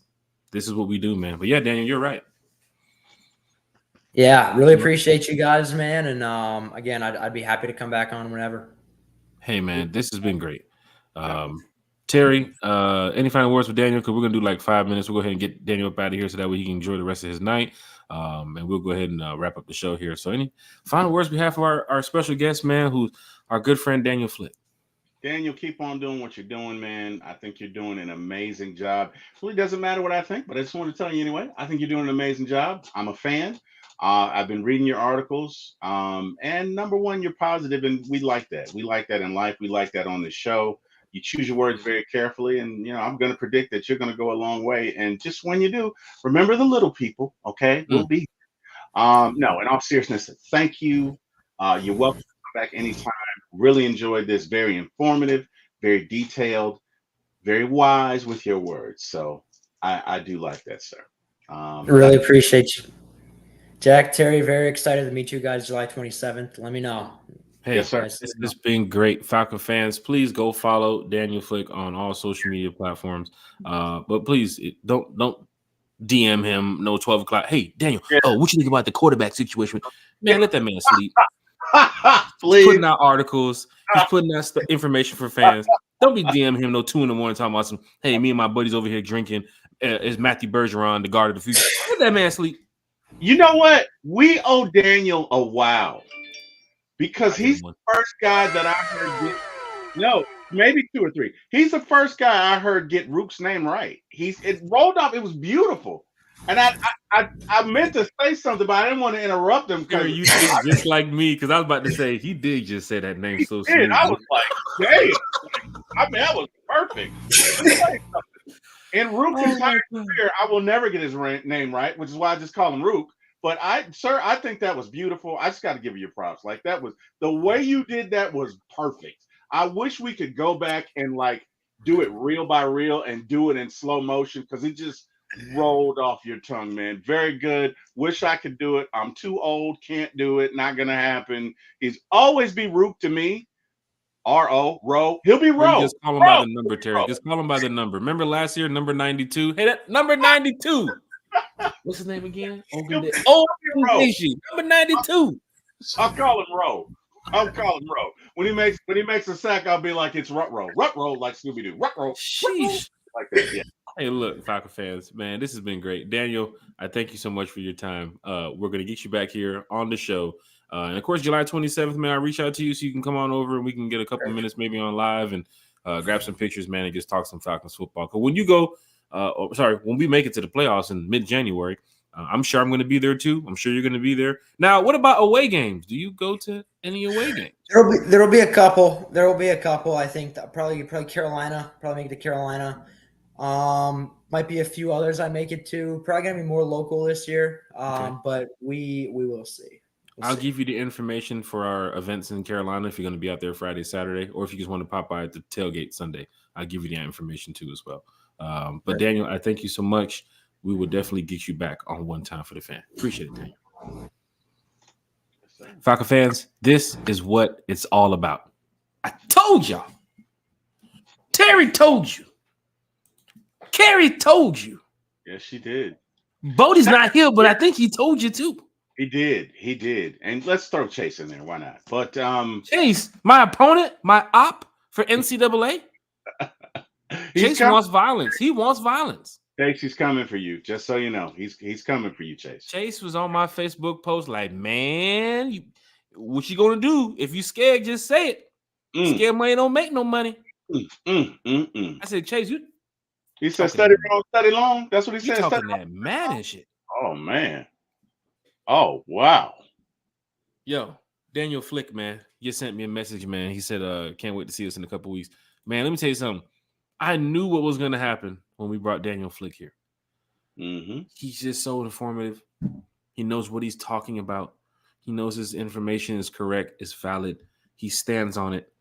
this is what we do, man. But yeah, Daniel, you're right. Yeah, really appreciate you guys, man. And again, I'd be happy to come back on whenever. Hey, man, this has been great. Terry, any final words for Daniel? Because we're going to do like 5 minutes. We'll go ahead and get Daniel up out of here so that way he can enjoy the rest of his night. And we'll go ahead and wrap up the show here. So any final words we have for our special guest, man, who's our good friend Daniel Flick? Daniel, keep on doing what you're doing, man. I think you're doing an amazing job. It really doesn't matter what I think, but I just want to tell you anyway. I think you're doing an amazing job. I'm a fan. I've been reading your articles. And number one, you're positive, and we like that. We like that in life. We like that on the show. You choose your words very carefully, and I'm going to predict that you're going to go a long way. And just when you do, remember the little people, okay? We'll be. No, in all seriousness, thank you. You're welcome to come back anytime. Really enjoyed this. Very informative, very detailed, very wise with your words. So I do like that, sir. Really appreciate you. Jack, Terry, very excited to meet you guys July 27th. Let me know. Hey, yes, sir. It's been great. Falcon fans, please go follow Daniel Flick on all social media platforms. But please don't DM him no 12 o'clock. Hey, Daniel, what you think about the quarterback situation? Man, let that man sleep. He's putting out articles. He's putting out information for fans. Don't be DMing him no 2 a.m. talking about some, hey, me and my buddies over here drinking. Is Matthew Bergeron the guard of the future? Let that man sleep. You know what? We owe Daniel a wow. Because he's the first guy that I heard no, maybe 2 or 3. He's the first guy I heard get Rook's name right. It rolled off. It was beautiful. And I meant to say something, but I didn't want to interrupt him. You did just like me, because I was about to say he did just say that name so smooth. I was like, damn. I mean, that was perfect. In Rook's entire career, I will never get his name right, which is why I just call him Rook. But I think that was beautiful. I just got to give you props. Like, that was the way you did that was perfect. I wish we could go back and like do it reel by reel and do it in slow motion, because it just rolled off your tongue, man. Very good. Wish I could do it. I'm too old. Can't do it. Not gonna happen. He's always be Rook to me. R-O, Row. He'll be Row. Just call him by the number, Terry. Just call him by the number. Remember last year, number 92? Hey, that number 92. What's his name again? Number 92. I'll call him Row. When he makes a sack, I'll be like, it's Rut-Row. Rut-Row, like Scooby-Doo. Rut-Row. Sheesh. Like that, yeah. Hey, look, Falcon fans, man, this has been great. Daniel, I thank you so much for your time. We're going to get you back here on the show. And, of course, July 27th, man, I'll reach out to you so you can come on over and we can get a couple of minutes maybe on live and grab some pictures, man, and just talk some Falcons football. Because when you go when we make it to the playoffs in mid-January, I'm sure I'm going to be there too. I'm sure you're going to be there. Now, what about away games? Do you go to any away games? There'll be a couple. There will be a couple. I think probably Carolina. Probably make it to Carolina. Might be a few others I make it to. Probably gonna be more local this year. Okay. But we will see. I'll give you the information for our events in Carolina if you're going to be out there Friday, Saturday, or if you just want to pop by at the tailgate Sunday. I'll give you that information too as well. But Daniel, I thank you so much. We will definitely get you back on One Time for the Fan. Appreciate it, Daniel. Falcon fans, this is what it's all about. I told y'all. Terry told you. Carrie told you. Yes, she did. Bodie's not here, but I think he told you too. He did. And let's throw Chase in there. Why not? But Chase, my opponent, my op for NCAA. Chase wants violence. He wants violence. Chase, he's coming for you. Just so you know, he's coming for you, Chase. Chase was on my Facebook post like, man, what you gonna do? If you scared, just say it. Scared money don't make no money. I said, Chase, he said, study wrong, study long. That's what he said. Talking that mad and shit. Oh man. Oh wow. Yo, Daniel Flick, man, you sent me a message, man. He said, can't wait to see us in a couple weeks. Man, let me tell you something. I knew what was going to happen when we brought Daniel Flick here. Mm-hmm. He's just so informative. He knows what he's talking about. He knows his information is correct, is valid. He stands on it.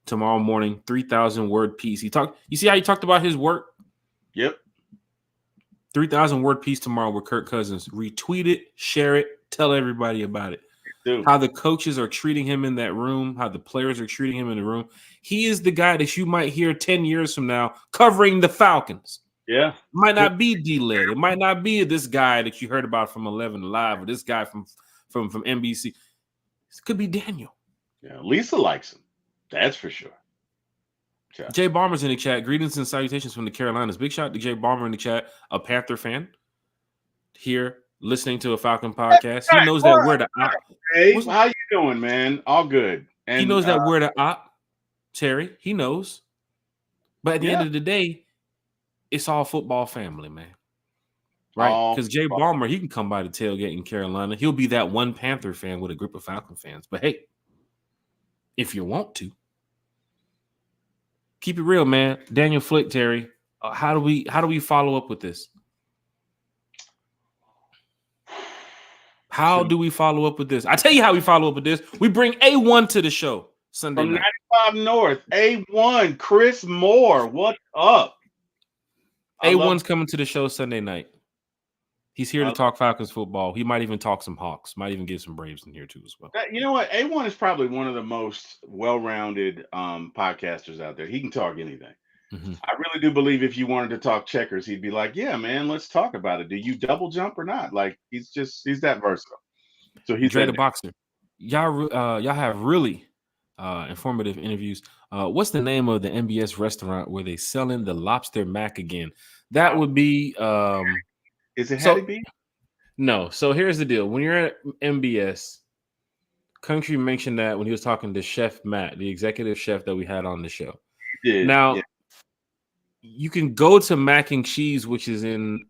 Tomorrow morning, 3,000 word piece. You see how he talked about his work? Yep. 3,000 word piece tomorrow with Kirk Cousins. Retweet it, share it, tell everybody about it. Dude. How the coaches are treating him in that room, how the players are treating him in the room. He is the guy that you might hear 10 years from now covering the Falcons. Yeah. It might not be D-Led. It might not be this guy that you heard about from 11 Live or this guy from NBC. It could be Daniel. Yeah, Lisa likes him. That's for sure. Yeah. Jay Balmer's in the chat. Greetings and salutations from the Carolinas. Big shout out to Jay Balmer in the chat, a Panther fan here listening to a Falcon podcast. He knows that we're the op. Hey, how you doing, man? All good. And he knows that we're the op, Terry. He knows. But at the end of the day, it's all football family, man. Right? Because Jay Balmer, he can come by the tailgate in Carolina. He'll be that one Panther fan with a group of Falcon fans. But hey, if you want to, keep it real, man. Daniel Flick, Terry. How do we follow up with this? How do we follow up with this? I tell you how we follow up with this. We bring A1 to the show Sunday from night. 95 North. A1, Chris Moore. What's up? A1's coming to the show Sunday night. He's here to talk Falcons football. He might even talk some Hawks. Might even get some Braves in here too as well. You know what? A1 is probably one of the most well-rounded podcasters out there. He can talk anything. Mm-hmm. I really do believe if you wanted to talk checkers, he'd be like, yeah, man, let's talk about it. Do you double jump or not? Like, he's that versatile. So he's Dre the Boxer. Y'all have really informative interviews. What's the name of the MBS restaurant where they selling the lobster mac again? That would be is it Hattie B? No. So here's the deal. When you're at MBS, Country mentioned that when he was talking to Chef Matt, the executive chef that we had on the show. Now, you can go to Mac and Cheese, which is in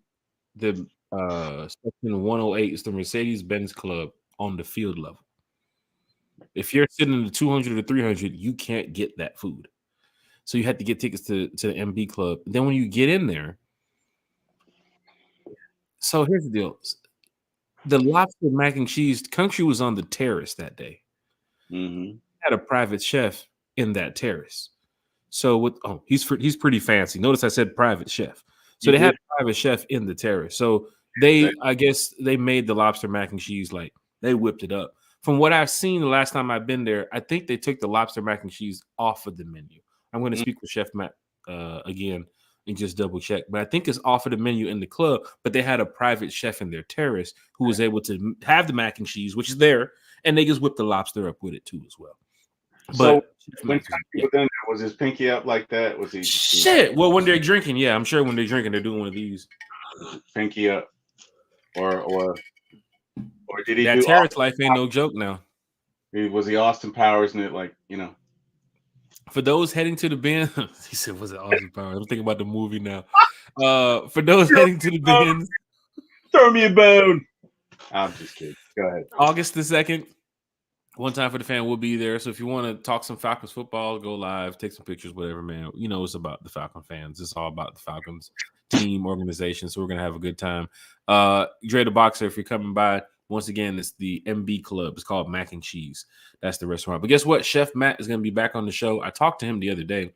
the section 108. It's the Mercedes-Benz Club on the field level. If you're sitting in the 200 or 300, you can't get that food. So you had to get tickets to the MB Club. Then when you get in there, so here's the deal. The lobster mac and cheese, Country was on the terrace that day. Mm-hmm. Had a private chef in that terrace. So he's pretty fancy. Notice I said private chef. So they had a private chef in the terrace. So I guess they made the lobster mac and cheese, like they whipped it up. From what I've seen the last time I've been there, I think they took the lobster mac and cheese off of the menu. I'm going to speak with Chef Matt again and just double check. But I think it's off of the menu in the club, but they had a private chef in their terrace who was able to have the mac and cheese, which is there, and they just whipped the lobster up with it too as well. So when was his pinky up like that? Was he shit? Well, when they're drinking, yeah, I'm sure when they're drinking, they're doing one of these. Pinky up. Or did he that do terrace life ain't no joke now. Was he Austin Powers in it, like, you know? For those heading to the Benz, he said, was it Austin Powers? I'm thinking about the movie now. For those heading to the Benz, throw me a bone. I'm just kidding. Go ahead. August the 2nd, One Time for the Fan will be there. So if you want to talk some Falcons football, go live, take some pictures, whatever, man. You know, it's about the Falcon fans. It's all about the Falcons team, organization. So we're going to have a good time. Dre the Boxer, if you're coming by, once again, it's the MB Club. It's called Mac and Cheese. That's the restaurant. But guess what? Chef Matt is going to be back on the show. I talked to him the other day,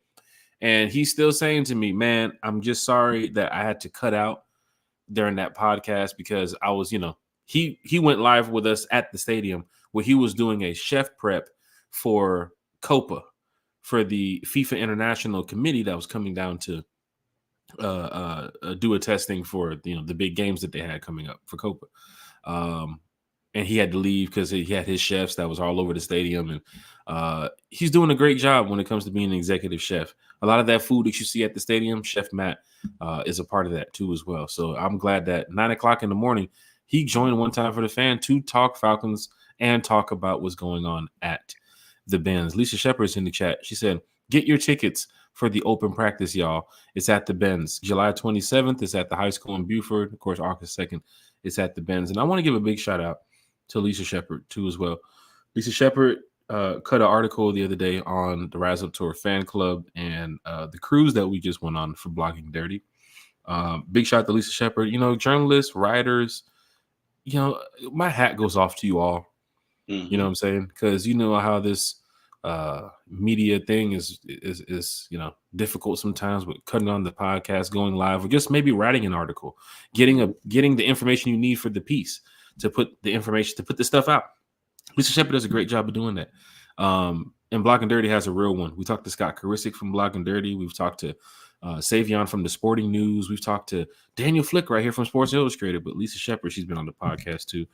and he's still saying to me, man, I'm just sorry that I had to cut out during that podcast because I was, he went live with us at the stadium where he was doing a chef prep for COPA, for the FIFA International Committee that was coming down to do a testing for, the big games that they had coming up for COPA. And he had to leave because he had his chefs that was all over the stadium. And he's doing a great job when it comes to being an executive chef. A lot of that food that you see at the stadium, Chef Matt is a part of that too as well. So I'm glad that 9 o'clock in the morning, he joined One Time for the Fan to talk Falcons and talk about what's going on at the Benz. Lisa Shepard's in the chat. She said, get your tickets for the open practice, y'all. It's at the Benz. July 27th, it's at the high school in Buford. Of course, August 2nd, it's at the Benz. And I want to give a big shout out to Lisa Shepard too as well. Lisa Shepard cut an article the other day on the Rise Up Tour fan club and the cruise that we just went on for Blogging Dirty. Big shout out to Lisa Shepard. Journalists, writers, my hat goes off to you all. Mm-hmm. You know what I'm saying? Because you know how this media thing is difficult sometimes with cutting on the podcast, going live, or just maybe writing an article, getting the information you need for the piece to put the stuff out. Lisa Shepard does a great job of doing that. And Block and Dirty has a real one. We talked to Scott Karisic from Block and Dirty. We've talked to Savion from the Sporting News. We've talked to Daniel Flick right here from Sports Illustrated. But Lisa Shepard, she's been on the podcast too.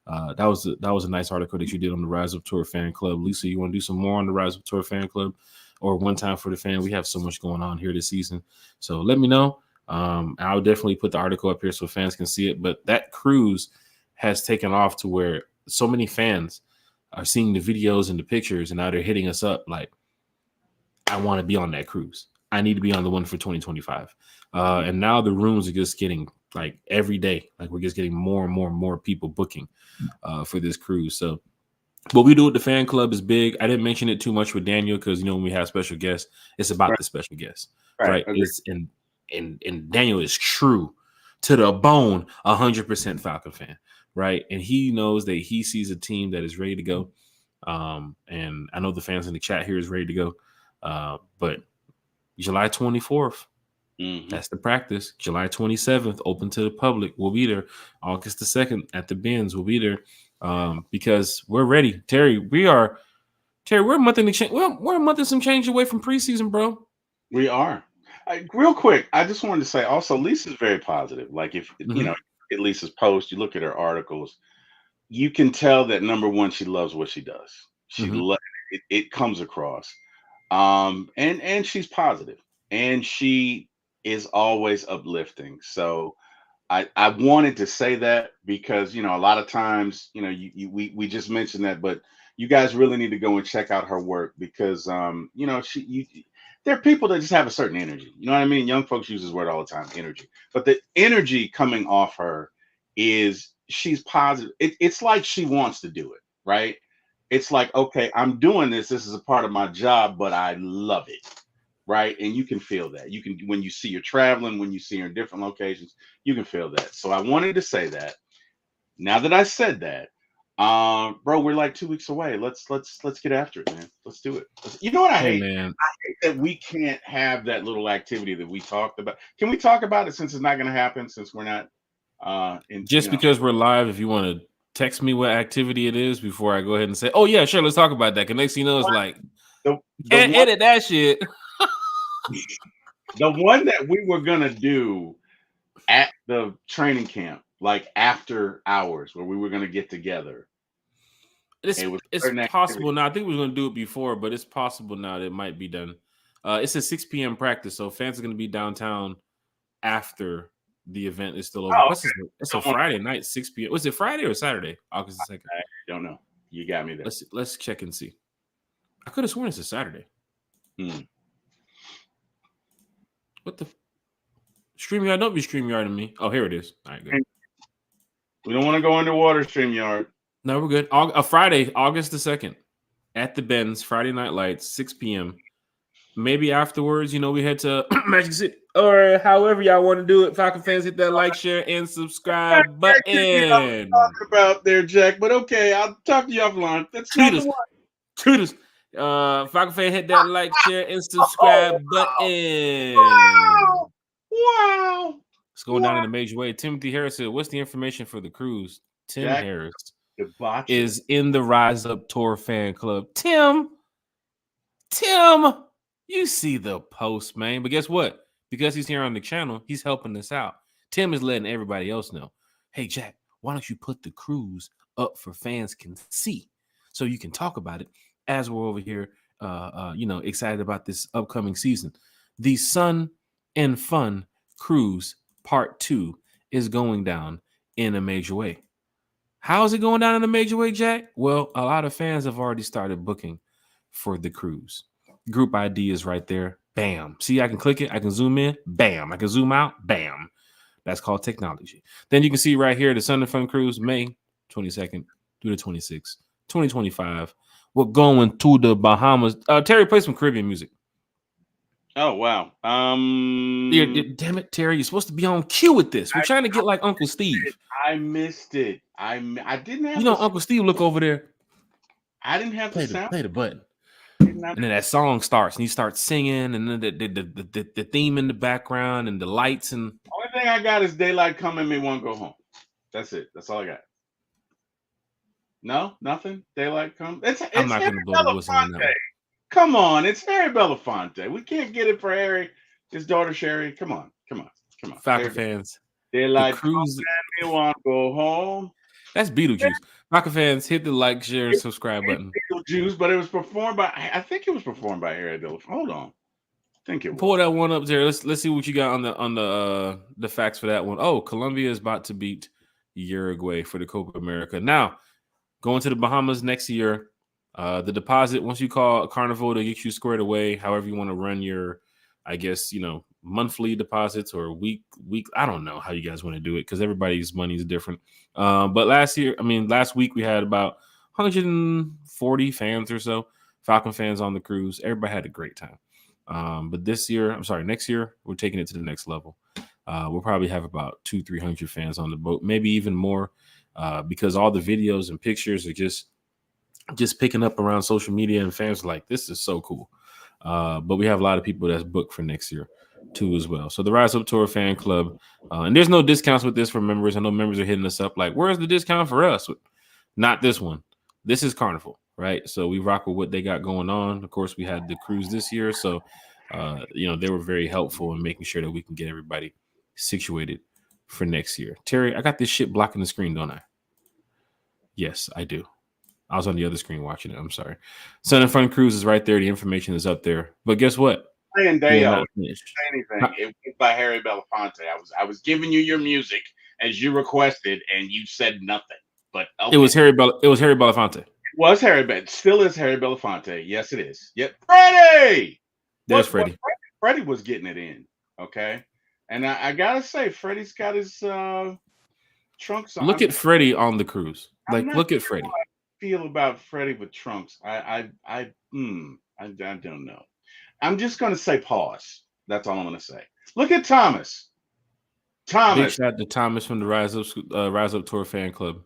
That was a nice article that you did on the Rise Up Tour fan club. Lisa, you want to do some more on the Rise Up Tour fan club, or One Time for the Fan? We have so much going on here this season, so let me know. I'll definitely put the article up here so fans can see it. But that cruise has taken off to where so many fans are seeing the videos and the pictures, and now they're hitting us up like, I want to be on that cruise. I need to be on the one for 2025. And now the rooms are just getting, like, every day, like, we're just getting more and more people booking for this cruise. So what we do with the fan club is big. I didn't mention it too much with Daniel because, you know, when we have special guests, it's about the special guests, right? It's, and Daniel is true to the bone, 100% Falcon fan, right? And he knows that he sees a team that is ready to go. And I know the fans in the chat here is ready to go. But July 24th, that's the practice. July 27th, open to the public. We'll be there. August the 2nd at the Benz. We'll be there because we're ready. Terry, we're a month in the change. We're a month and some change away from preseason, bro. We are. Real quick, I just wanted to say also, Lisa's very positive. Like, if you know, at Lisa's post, you look at her articles, you can tell that, number one, she loves what she does. She it comes across. And she's positive, and she is always uplifting. So I wanted to say that because, you know, a lot of times, you know, we just mentioned that, but you guys really need to go and check out her work because, you know, there are people that just have a certain energy. You know what I mean? Young folks use this word all the time, energy. But the energy coming off her is she's positive. It's like she wants to do it, right? It's like, okay, I'm doing this. This is a part of my job, but I love it, right? And you can feel that. You can, when you see her traveling, when you see her in different locations, you can feel that. So I wanted to say that. Now that I said that, bro, we're like 2 weeks away. Let's get after it, man. Let's do it. You know what I hate? Man. I hate that we can't have that little activity that we talked about. Can we talk about it since it's not going to happen? Since we're not because we're live. If you want to text me what activity it is before I go ahead and say, oh yeah, sure, let's talk about that. Because next thing you know, it's like can't edit that shit. The one that we were gonna do at the training camp, like after hours, where we were gonna get together. It's possible now. I think we were gonna do it before, but it's possible now that it might be done. It's a 6 p.m. practice, so fans are gonna be downtown after the event is still over. Oh, okay. It's a Friday night, 6 p.m. Was it Friday or Saturday? August 2nd. I don't know. You got me there. Let's check and see. I could have sworn it's a Saturday. What the StreamYard? Don't be StreamYarding me. Oh, here it is. All right, good. We don't want to go underwater, StreamYard. No, we're good. A Friday, August the 2nd, at the Benz, Friday Night Lights, 6 p.m. Maybe afterwards, you know, we head to Magic City or however y'all want to do it. Falcon fans, hit that like, share, and subscribe button. I'm talking about there, Jack, but okay, I'll talk to you offline. That's not the one. Tweet us. Falcon fan, hit that like, share, and subscribe button. Wow. It's going down in a major way. Timothy Harris said, what's the information for the cruise? Tim Jack, Harris is in the Rise Up Tour fan club. Tim, you see the post, man. But guess what? Because he's here on the channel, he's helping us out. Tim is letting everybody else know, hey, Jack, why don't you put the cruise up for fans can see so you can talk about it as we're over here, you know, excited about this upcoming season. The Sun and Fun Cruise Part 2 is going down in a major way. How is it going down in a major way, Jack? Well, a lot of fans have already started booking for the cruise. Group ID is right there. Bam. See, I can click it. I can zoom in. Bam. I can zoom out. Bam. That's called technology. Then you can see right here the Sun and Fun Cruise, May 22nd through the 26th, 2025. We're going to the Bahamas. Terry, play some Caribbean music. Oh, wow. Damn it, Terry. You're supposed to be on cue with this. We're trying to get like Uncle Steve. I missed it. I didn't have Uncle Steve look over there. I didn't have the sound. Play the button. And then that song starts, and you start singing, and then the theme in the background, and the lights, and only thing I got is daylight come and me won't go home. That's it. That's all I got. No, nothing. Daylight come. It's I'm not Harry going to blow the whistle on that Belafonte. one. Come on, it's Harry Belafonte. We can't get it for Harry. His daughter Sherry. Come on. Falcon fans, Daylight the come cruise. and me won't go home. That's Beetlejuice. Falcon fans, hit the like, share, and subscribe button. Beetlejuice, but it was performed by. I think it was performed by Harry Belafonte. Hold on. I think it was. Pull that one up there. Let's see what you got on the facts for that one. Oh, Colombia is about to beat Uruguay for the Copa America. Now, going to the Bahamas next year. The deposit, once you call Carnival to get you squared away, however you want to run your, I guess, monthly deposits or week. I don't know how you guys want to do it because everybody's money is different. But last week we had about 140 fans or so, Falcon fans on the cruise. Everybody had a great time. But next year, we're taking it to the next level. We'll probably have about 200-300 fans on the boat, maybe even more, because all the videos and pictures are just picking up around social media, and fans are like, this is so cool. But we have a lot of people that's booked for next year too as well. So the Rise Up Tour fan club, and there's no discounts with this for members. I know members are hitting us up like, where's the discount for us? Not this one. This is Carnival, right? So we rock with what they got going on. Of course, we had the cruise this year, so they were very helpful in making sure that we can get everybody situated for next year. Terry, I got this shit blocking the screen, don't I? Yes, I do. I was on the other screen watching it. I'm sorry. Sun and Fun Cruise is right there. The information is up there. But guess what? Saying Dale, anything. It was by Harry Belafonte. I was giving you your music as you requested, and you said nothing. But okay. It was Harry Belafonte. It was Harry, but still is Harry Belafonte. Yes, it is. Yep. Freddie. There's Freddie. Freddie was getting it in. Okay. And I gotta say, Freddie's got his trunks on. Look at Freddie on the cruise. Look at Freddie. Feel about Freddie with trunks. I don't know. I'm just gonna say pause. That's all I'm gonna say. Look at Thomas. Big shout to Thomas from the Rise Up Tour fan club.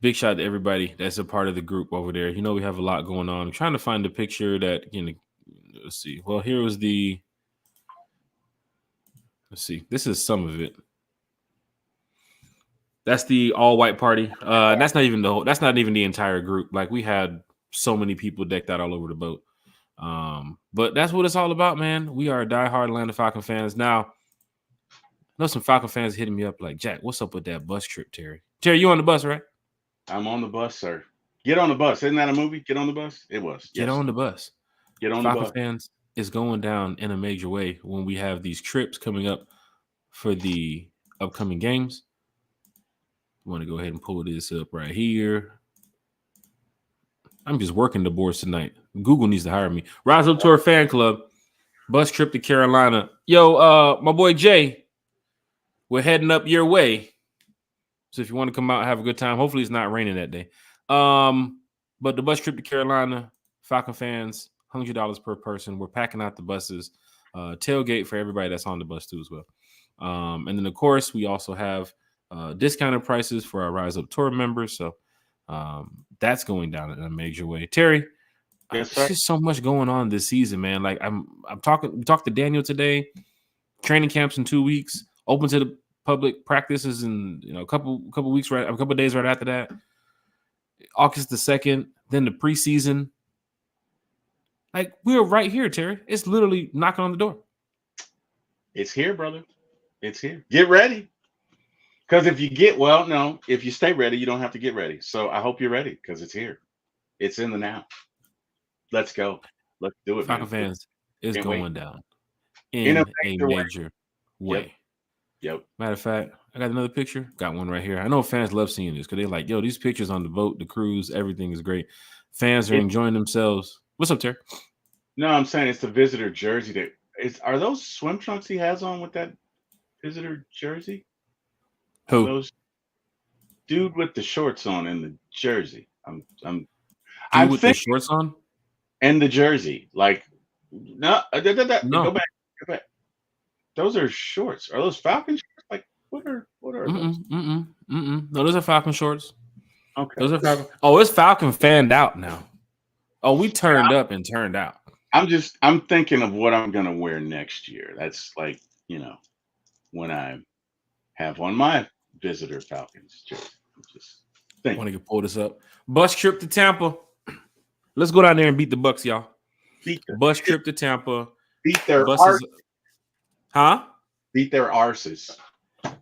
Big shout to everybody that's a part of the group over there. We have a lot going on. I'm trying to find a picture that let's see. Well, here was the. Let's see. This is some of it. That's the all-white party. That's not even the entire group. Like, we had so many people decked out all over the boat. But that's what it's all about, man. We are diehard Atlanta Falcon fans. Now, I know some Falcon fans hitting me up like, Jack, what's up with that bus trip, Terry? Terry, you on the bus, right? I'm on the bus, sir. Get on the bus. Isn't that a movie? Get on the bus? It was. Get on the bus. Get on the bus. Falcon fans is going down in a major way when we have these trips coming up for the upcoming games. I want to go ahead and pull this up right here. I'm just working the boards tonight. Google needs to hire me. Rise Up Tour fan club, bus trip to Carolina. Yo, my boy Jay, we're heading up your way. So if you want to come out and have a good time, hopefully it's not raining that day. But the bus trip to Carolina, Falcon fans, $100 per person. We're packing out the buses, tailgate for everybody that's on the bus too as well. And then of course we also have discounted prices for our Rise Up Tour members. So that's going down in a major way. Terry, yes, there's just so much going on this season, man. Like we talked to Daniel today. Training camps in 2 weeks, open to the public practices in a couple days right after that. August the 2nd, then the preseason. Like, we're right here, Terry. It's literally knocking on the door. It's here, brother. It's here. Get ready. Because if you stay ready, you don't have to get ready. So I hope you're ready because it's here. It's in the now. Let's go. Let's do it. Falcon fans is going down in a major way. Yep. Matter of fact, I got another picture. Got one right here. I know fans love seeing this because they're like, yo, these pictures on the boat, the cruise, everything is great. Fans are enjoying themselves. What's up, Terry? No, I'm saying it's the visitor jersey. Are those swim trunks he has on with that visitor jersey? Who? Those dude with the shorts on and the jersey. With the shorts on and the jersey. Like, no. No. Go back. Those are shorts. Are those Falcon shorts? Like, what are those? No, those are Falcon shorts. Okay. Those are Falcon. Oh, it's Falcon fanned out now. Oh, we turned up and turned out. I'm thinking of what I'm gonna wear next year. That's like, when I have on my visitor Falcons jersey. Just I think. want to get pull this up. Bus trip to Tampa. Let's go down there and beat the Bucks, y'all. Bus trip to Tampa. Beat their buses. Huh? Beat their arses.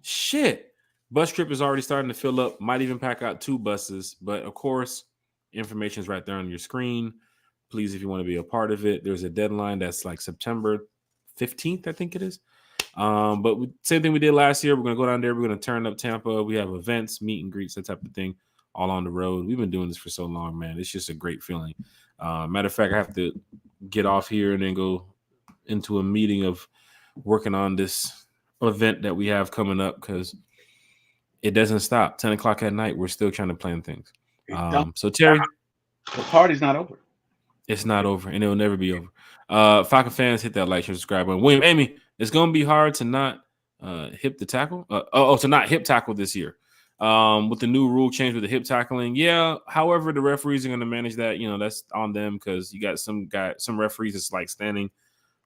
Shit. Bus trip is already starting to fill up. Might even pack out 2 buses. But of course, information is right there on your screen. Please, if you want to be a part of it, there's a deadline that's like September 15th, I think it is. But same thing we did last year. We're going to go down there. We're going to turn up Tampa. We have events, meet and greets, that type of thing, all on the road. We've been doing this for so long, man. It's just a great feeling. Matter of fact, I have to get off here and then go into a meeting of working on this event that we have coming up because it doesn't stop. 10 o'clock at night, we're still trying to plan things. So, Terry. The party's not over. It's not over, and it will never be over. Falcon fans, hit that like, share, subscribe button. William, Amy, it's going to be hard to not hip the tackle. To not hip tackle this year. With the new rule change with the hip tackling. Yeah, however, the referees are going to manage that. That's on them because you got some referees that's like standing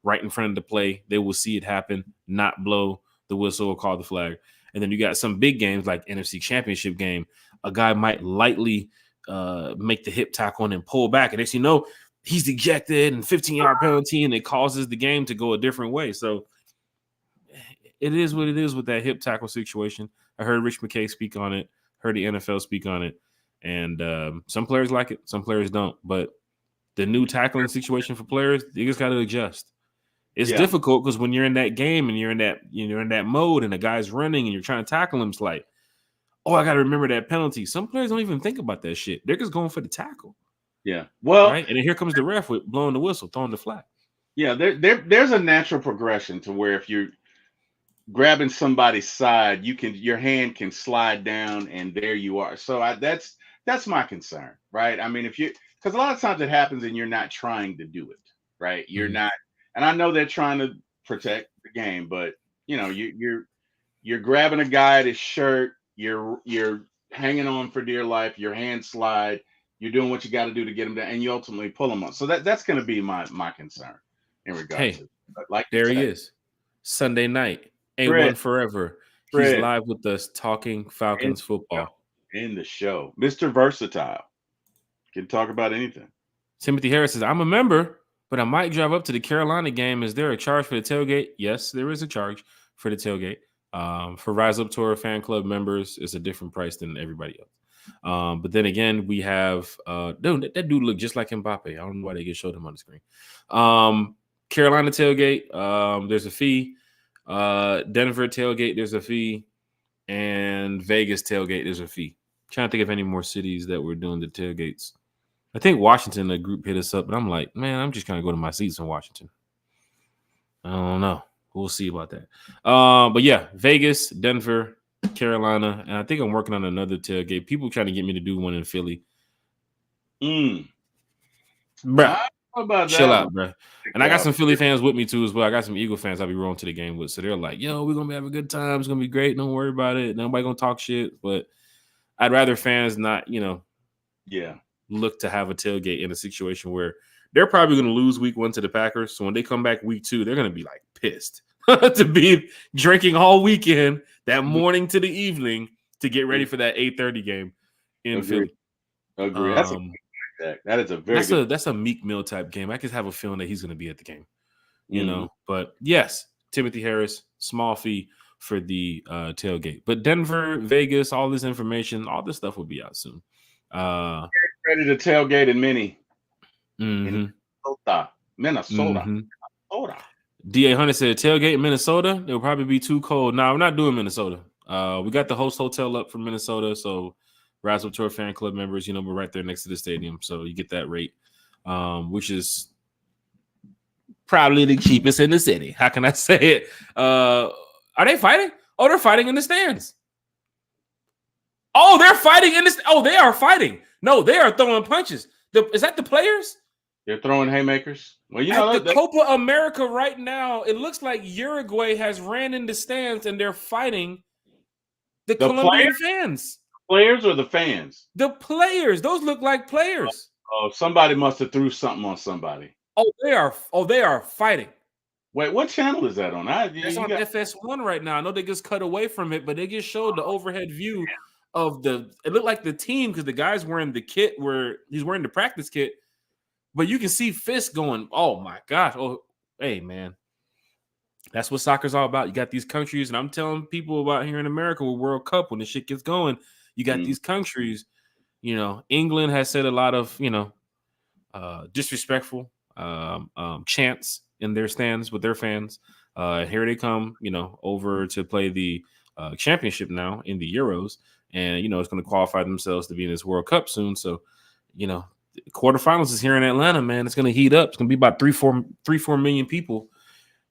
right in front of the play. They will see it happen, not blow the whistle or call the flag. And then you got some big games like NFC Championship game. A guy might lightly make the hip tackle and then pull back. And as you know, he's ejected and 15-yard penalty, and it causes the game to go a different way. So it is what it is with that hip tackle situation. I heard Rich McKay speak on it, heard the NFL speak on it, and some players like it, some players don't. But the new tackling situation for players, you just got to adjust. It's difficult because when you're in that game and you're in that mode and the guy's running and you're trying to tackle him, it's like, oh, I got to remember that penalty. Some players don't even think about that shit. They're just going for the tackle. Yeah. Well, right? And then here comes the ref with blowing the whistle, throwing the flag. Yeah, there's a natural progression to where if you're grabbing somebody's side, your hand can slide down and there you are. So that's my concern, right? I mean, because a lot of times it happens and you're not trying to do it, right? You're not, and I know they're trying to protect the game, but you're grabbing a guy at his shirt, you're hanging on for dear life, your hand slide. You're doing what you got to do to get them down, and you ultimately pull them up. So that's going to be my concern in regards to. Like there he is, Sunday night, A1 forever. He's live with us talking Falcons football in the show. Mr. Versatile can talk about anything. Timothy Harris says, "I'm a member, but I might drive up to the Carolina game. Is there a charge for the tailgate?" Yes, there is a charge for the tailgate. For Rise Up Tour fan club members, it's a different price than everybody else. But then again, we have that dude looked just like Mbappe. I don't know why they get showed him on the screen. Carolina tailgate, there's a fee. Denver tailgate, there's a fee, and Vegas tailgate, there's a fee. Trying to think of any more cities that were doing the tailgates. I think Washington, the group hit us up, but I'm like, man, I'm just gonna go to my seats in Washington. I don't know. We'll see about that. But yeah, Vegas, Denver, Carolina, and I think I'm working on another tailgate. People trying to get me to do one in Philly. Bruh, chill out, bro. And I got some Philly fans with me too as well. I got some Eagle fans I'll be rolling to the game with. So they're like, yo, we're gonna be having a good time. It's gonna be great. Don't worry about it. Nobody gonna talk shit. But I'd rather fans not, look to have a tailgate in a situation where they're probably gonna lose week 1 to the Packers. So when they come back week 2, they're gonna be like pissed to be drinking all weekend that morning to the evening to get ready for that 8:30 game in Philly. Agree. That is a very that's a Meek Mill type game. I just have a feeling that he's going to be at the game, you know. But yes, Timothy Harris, small fee for the tailgate. But Denver, Vegas, all this information, all this stuff will be out soon. Ready to tailgate in Minnesota. DA Hunter said tailgate in Minnesota. It'll probably be too cold. Nah, we're not doing Minnesota. We got the host hotel up for Minnesota, so Rise Up Tour fan club members, we're right there next to the stadium, so you get that rate, which is probably the cheapest in the city. How can I say it? Are they fighting? Oh, they're fighting in the stands. Oh, they're fighting in this. Oh, they are fighting. No, they are throwing punches. Is that the players? They're throwing haymakers. Well, at the Copa America right now, it looks like Uruguay has ran in the stands and they're fighting the Colombian fans. Players or the fans? The players. Those look like players. Oh, somebody must have threw something on somebody. They are fighting. Wait, what channel is that on? It's You on got FS1 right now. I know they just cut away from it, but they just showed the overhead view of it looked like the team because the guy's wearing the kit where he's wearing the practice kit, but you can see Fisk going, oh my gosh. Oh, hey man. That's what soccer's all about. You got these countries, and I'm telling people about here in America with World Cup when the shit gets going, you got these countries, England has said a lot of, disrespectful chants in their stands with their fans. Here they come, over to play the championship now in the Euros, and it's going to qualify themselves to be in this World Cup soon. So, quarterfinals is here in Atlanta, man. It's going to heat up. It's going to be about 4 million people,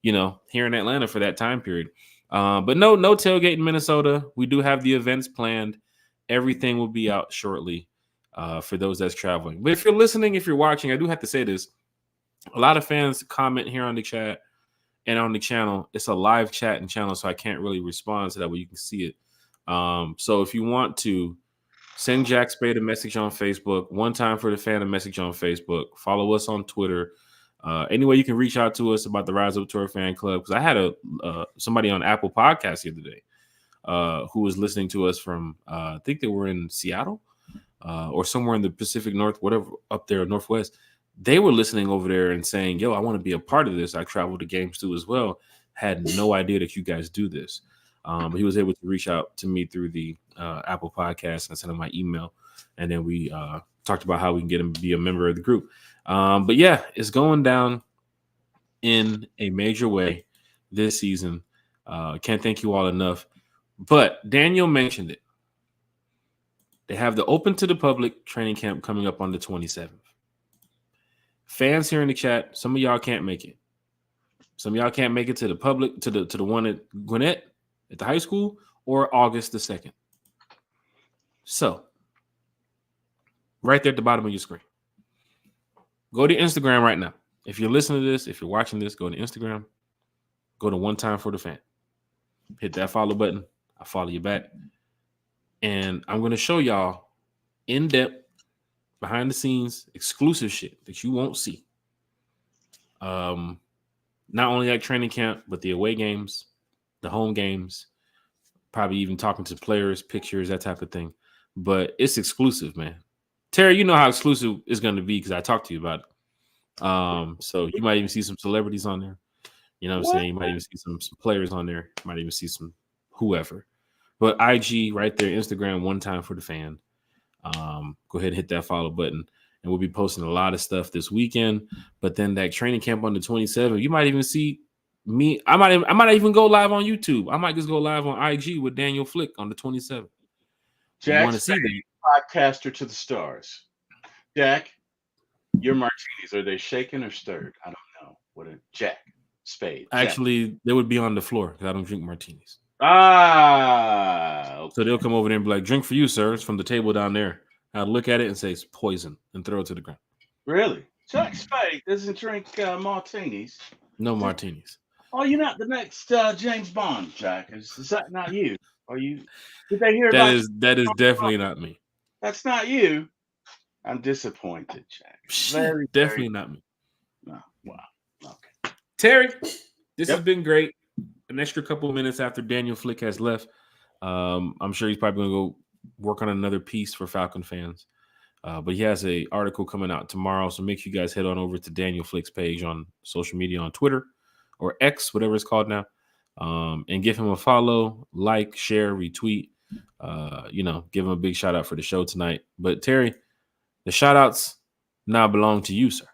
here in Atlanta for that time period. But no tailgate in Minnesota. We do have the events planned. Everything will be out shortly. For those that's traveling. But if you're listening, if you're watching, I do have to say this. A lot of fans comment here on the chat and on the channel. It's a live chat and channel, so I can't really respond to that, but you can see it. So if you want to send Jack Spade a message on Facebook, one time for the fan a message on Facebook, follow us on Twitter. Any way you can reach out to us about the Rise Up Tour Fan Club, because I had somebody on Apple Podcast the other day who was listening to us from, I think they were in Seattle. Or somewhere in the Pacific North, whatever, up there, Northwest, they were listening over there and saying, yo, I want to be a part of this. I traveled to games too as well. Had no idea that you guys do this. He was able to reach out to me through the Apple Podcast and send him my email. And then we talked about how we can get him to be a member of the group. But yeah, it's going down in a major way this season. Can't thank you all enough. But Daniel mentioned it. They have the open to the public training camp coming up on the 27th. Fans here in the chat, some of y'all can't make it. Some of y'all can't make it to the public, to the one at Gwinnett at the high school, or August the 2nd. So, right there at the bottom of your screen. Go to Instagram right now. If you're listening to this, if you're watching this, go to Instagram. Go to One Time for the Fan. Hit that follow button. I'll follow you back. And I'm going to show y'all in-depth, behind-the-scenes, exclusive shit that you won't see. Not only at training camp, but the away games, the home games, probably even talking to players, pictures, that type of thing. But it's exclusive, man. Terry, you know how exclusive it's going to be because I talked to you about it. So you might even see some celebrities on there. You know what I'm saying? You might even see some players on there. You might even see some whoever. But IG right there, Instagram, One Time for the Fan. Go ahead and hit that follow button. And we'll be posting a lot of stuff this weekend. But then that training camp on the 27th, you might even see me. I might even go live on YouTube. I might just go live on IG with Daniel Flick on the 27th. Jack, want to see that? Podcaster to the stars. Jack, your martinis, are they shaken or stirred? I don't know. What a Jack Spade. Actually, they would be on the floor because I don't drink martinis. Okay. So they'll come over there and be like, drink for you, sir. It's from the table down there. I'd look at it and say it's poison and throw it to the ground. Really? Jack Spade doesn't drink martinis. No martinis. Oh, you're not the next James Bond, Jack. Is that not you? Are you? Did they hear that about that is definitely not me. That's not you. I'm disappointed, Jack. Definitely not me. No. Wow. Okay. Terry, this has been great. An extra couple of minutes after Daniel Flick has left. I'm sure he's probably going to go work on another piece for Falcon fans. But he has an article coming out tomorrow. So make sure you guys head on over to Daniel Flick's page on social media, on Twitter or X, whatever it's called now. And give him a follow, like, share, retweet. Give him a big shout out for the show tonight. But Terry, the shout outs now belong to you, sir.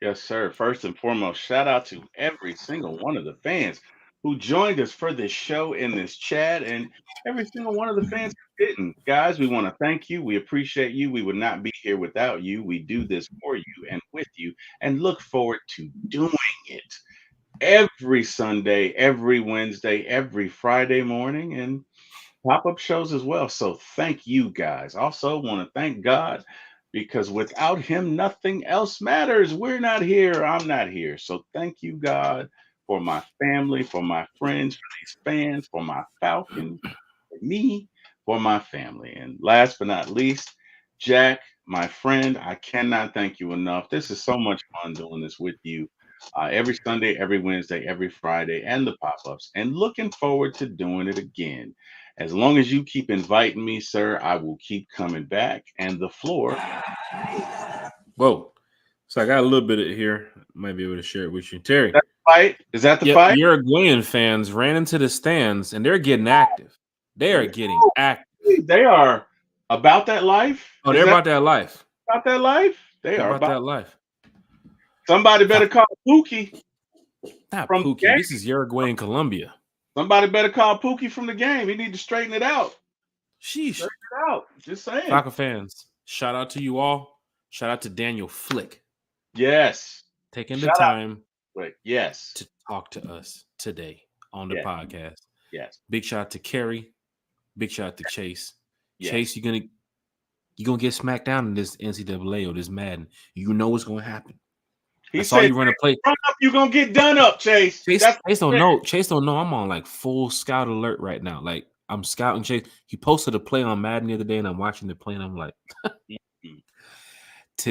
Yes, sir. First and foremost, shout out to every single one of the fans who joined us for this show in this chat, and every single one of the fans who didn't. Guys, we want to thank you. We appreciate you. We would not be here without you. We do this for you and with you, and look forward to doing it every Sunday, every Wednesday, every Friday morning, and pop-up shows as well. So thank you, guys. Also want to thank God, because without him, nothing else matters. We're not here. I'm not here. So thank you, God, for my family, for my friends, for these fans, for my Falcons, for me, for my family. And last but not least, Jack, my friend, I cannot thank you enough. This is so much fun doing this with you every Sunday, every Wednesday, every Friday, and the pop ups. And looking forward to doing it again. As long as you keep inviting me, sir, I will keep coming back. And the floor. Whoa. So I got a little bit of it here. Might be able to share it with you. Terry. That fight? Is that the fight? Uruguayan fans ran into the stands and they're getting active. They are getting active. They are about that life. Oh, they're about that life. About that life? They They're are about that life. Somebody better call Pookie. Not Pookie. This is Uruguayan Colombia. Somebody better call Pookie from the game. He need to straighten it out. Sheesh. Straighten it out. Just saying. Falcon fans, shout out to you all. Shout out to Daniel Flick. Yes. Taking the time yes. to talk to us today on the podcast. Yes. Big shout out to Kerry. Big shout out to Chase. Yes. Chase, you're gonna get smacked down in this NCAA or this Madden. You know what's gonna happen. He saw you run a play. Run up, you're gonna get done up, Chase. Chase don't know. Chase don't know. I'm on like full scout alert right now. Like I'm scouting Chase. He posted a play on Madden the other day, and I'm watching the play, and I'm like, How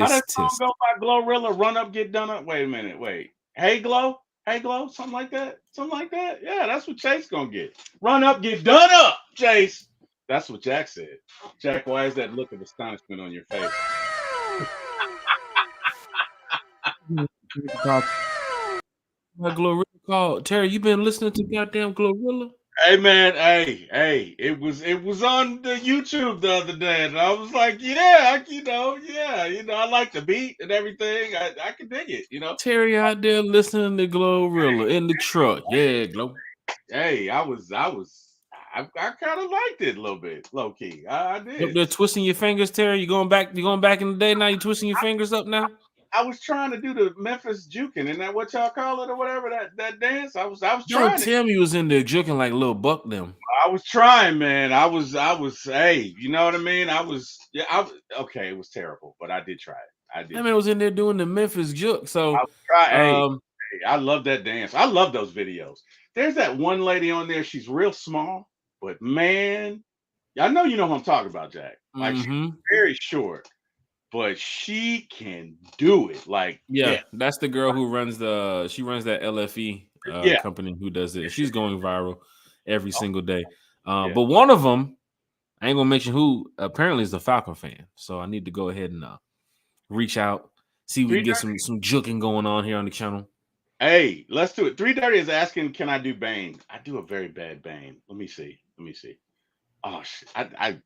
does song go by Glorilla? Run up, get done up. Wait a minute. Wait. Hey Glow, something like that. Yeah, that's what Chase gonna get. Run up, get done up, Chase. That's what Jack said. Jack, why is that look of astonishment on your face? My Glorilla call. Terry, you been listening to goddamn Glorilla? Hey man, hey, it was on the YouTube the other day, and I was like, I like the beat and everything. I can dig it, Terry out there listening to Glorilla in the truck. Yeah, Glow. Hey, I kind of liked it a little bit, low key. I did. Up there twisting your fingers, Terry. You going back in the day now? You twisting your fingers up now? I was trying to do the Memphis juking, isn't that what y'all call it or whatever, that dance? I was trying. Don't tell me you was in there juking like little Buck them. I was trying, man. I was hey, you know what I mean? Okay, it was terrible, but I did try it. I did. That man was in there doing the Memphis juke. So I love that dance. I love those videos. There's that one lady on there, she's real small, but man, I know you know who I'm talking about, Jack. Like she's very short. But she can do it. Like that's the girl who runs that LFE company who does it. She's going viral every single day. But one of them, I ain't gonna mention who, apparently is a Falcon fan. So I need to go ahead and reach out, see if we can get some juking going on here on the channel. Hey, let's do it. 330 is asking, can I do Bane? I do a very bad Bane. Let me see. Oh shit. I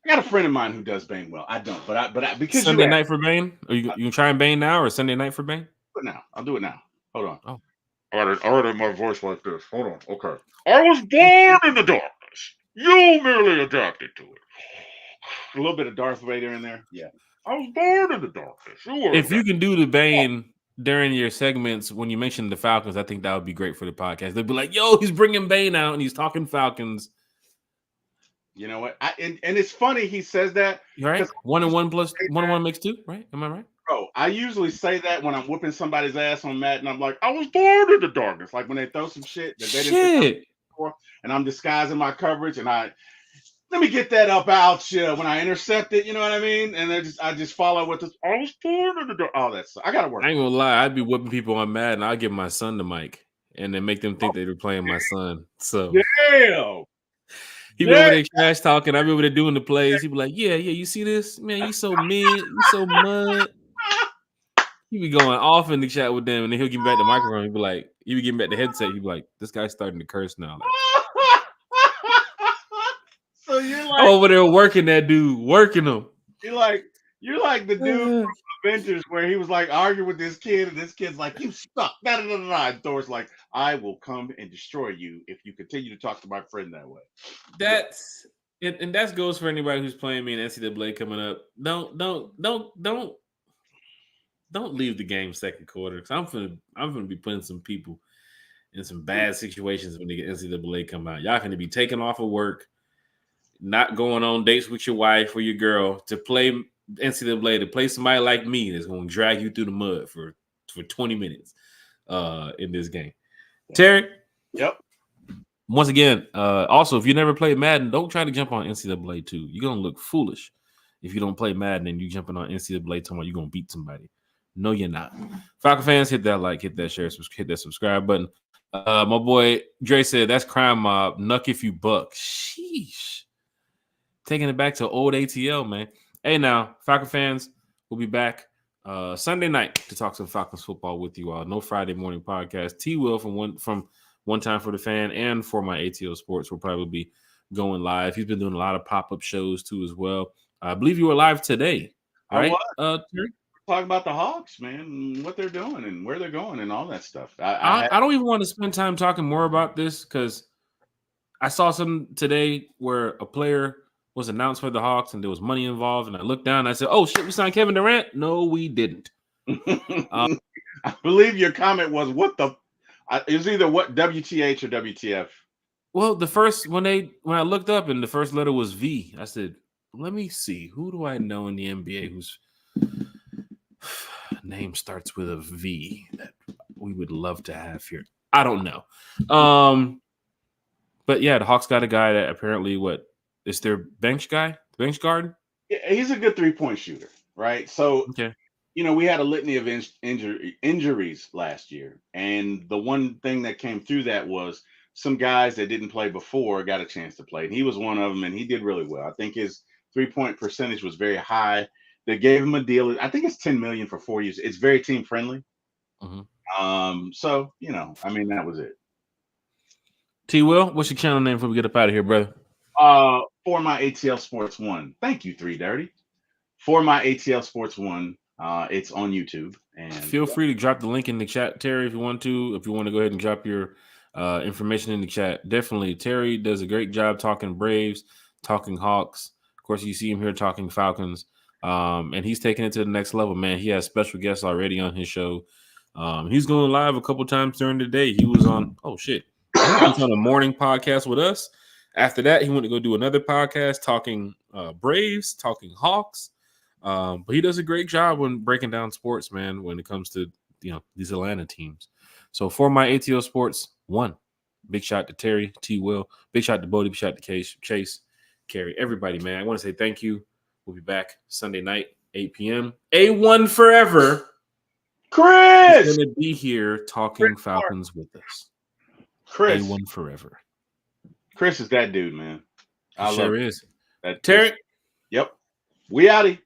got a friend of mine who does Bane well. I don't, but because Sunday night for Bane? Are you trying Bane now or Sunday night for Bane? I'll do it now. Hold on. Oh. I already my voice like this. Hold on. Okay. I was born in the darkness. You merely adapted to it. A little bit of Darth Vader in there. Yeah. I was born in the darkness. If you can do the Bane during your segments when you mention the Falcons, I think that would be great for the podcast. They'd be like, yo, he's bringing Bane out and he's talking Falcons. You know what? And it's funny he says that. Right? 1 and 1 plus 1 and 1 makes 2, right? Am I right? Bro, I usually say that when I'm whooping somebody's ass on Madden. I'm like, I was born in the darkness. Like when they throw some shit that they didn't before, and I'm disguising my coverage, and let me get that up out when I intercept it. You know what I mean? And I just follow with this. I was born in the dark. Oh, I gotta work. I ain't gonna lie. I'd be whipping people on Madden. I'll give my son the mic and then make them think they were playing my son. So damn. He be over there trash talking. I be over there doing the plays. He be like, yeah, you see this? Man, you so mid. You so mud. He be going off in the chat with them, and then he'll give me back the microphone. He be giving back the headset. He be like, this guy's starting to curse now. So you're like over there working that dude, working him. You're like the dude from Avengers where he was like arguing with this kid, and this kid's like, you suck. And Thor's like, I will come and destroy you if you continue to talk to my friend that way. And that goes for anybody who's playing me in NCAA coming up. Don't leave the game second quarter, because I'm gonna be putting some people in some bad situations when the NCAA come out. Y'all gonna be taking off of work, not going on dates with your wife or your girl to play NCAA, to play somebody like me that's gonna drag you through the mud for 20 minutes in this game. Terry? Yep. Once again, also, if you never played Madden, don't try to jump on NCAA 2. You're gonna look foolish if you don't play Madden and you jumping on NCAA talking about you're gonna beat somebody. No, you're not. Falcon fans, hit that like, hit that share, hit that subscribe button. My boy Dre said that's crime mob. Nuck if you buck. Sheesh. Taking it back to old ATL, man. Hey, now, Falcon fans, we'll be back Sunday night to talk some Falcons football with you all. No Friday morning podcast. T Will from one time for the fan and for my ATL Sports will probably be going live. He's been doing a lot of pop-up shows too as well. I believe you were live today, right? Terry? Talk about the Hawks, man, what they're doing and where they're going and all that stuff. I don't even want to spend time talking more about this because I saw something today where a player was announced for the Hawks and there was money involved, and I looked down and I said, "Oh shit, we signed Kevin Durant." No, we didn't. I believe your comment was, "What the?" It was either what WTH or WTF. Well, the first when I looked up and the first letter was V, I said, "Let me see, who do I know in the NBA whose name starts with a V that we would love to have here?" I don't know. But yeah, the Hawks got a guy that apparently is their bench guy, bench guard. Yeah, he's a good 3-point shooter, right? So, okay, we had a litany of injuries last year, and the one thing that came through that was some guys that didn't play before got a chance to play, and he was one of them, and he did really well. I think his 3-point percentage was very high. They gave him a deal. I think it's $10 million for 4 years. It's very team friendly. Mm-hmm. So that was it. T Will, what's your channel name before we get up out of here, brother? For my ATL Sports 1. Thank you, 3 Dirty. For my ATL Sports 1, it's on YouTube. And feel free to drop the link in the chat, Terry, if you want to. If you want to go ahead and drop your information in the chat, definitely. Terry does a great job talking Braves, talking Hawks. Of course, you see him here talking Falcons. And he's taking it to the next level, man. He has special guests already on his show. He's going live a couple times during the day. He was on, he was on a morning podcast with us. After that, he went to go do another podcast talking Braves, talking Hawks. But he does a great job when breaking down sports, man, when it comes to these Atlanta teams. So for my ATL Sports 1, big shout to Terry, T Will, big shout to Bodie, big shout to Chase, Carrie, everybody, man. I want to say thank you. We'll be back Sunday night, 8 p.m. A1 forever. Chris is going to be here talking Falcons with us. Chris. A1 forever. Chris is that dude, man. He sure is. That Terry. Yep. We outie.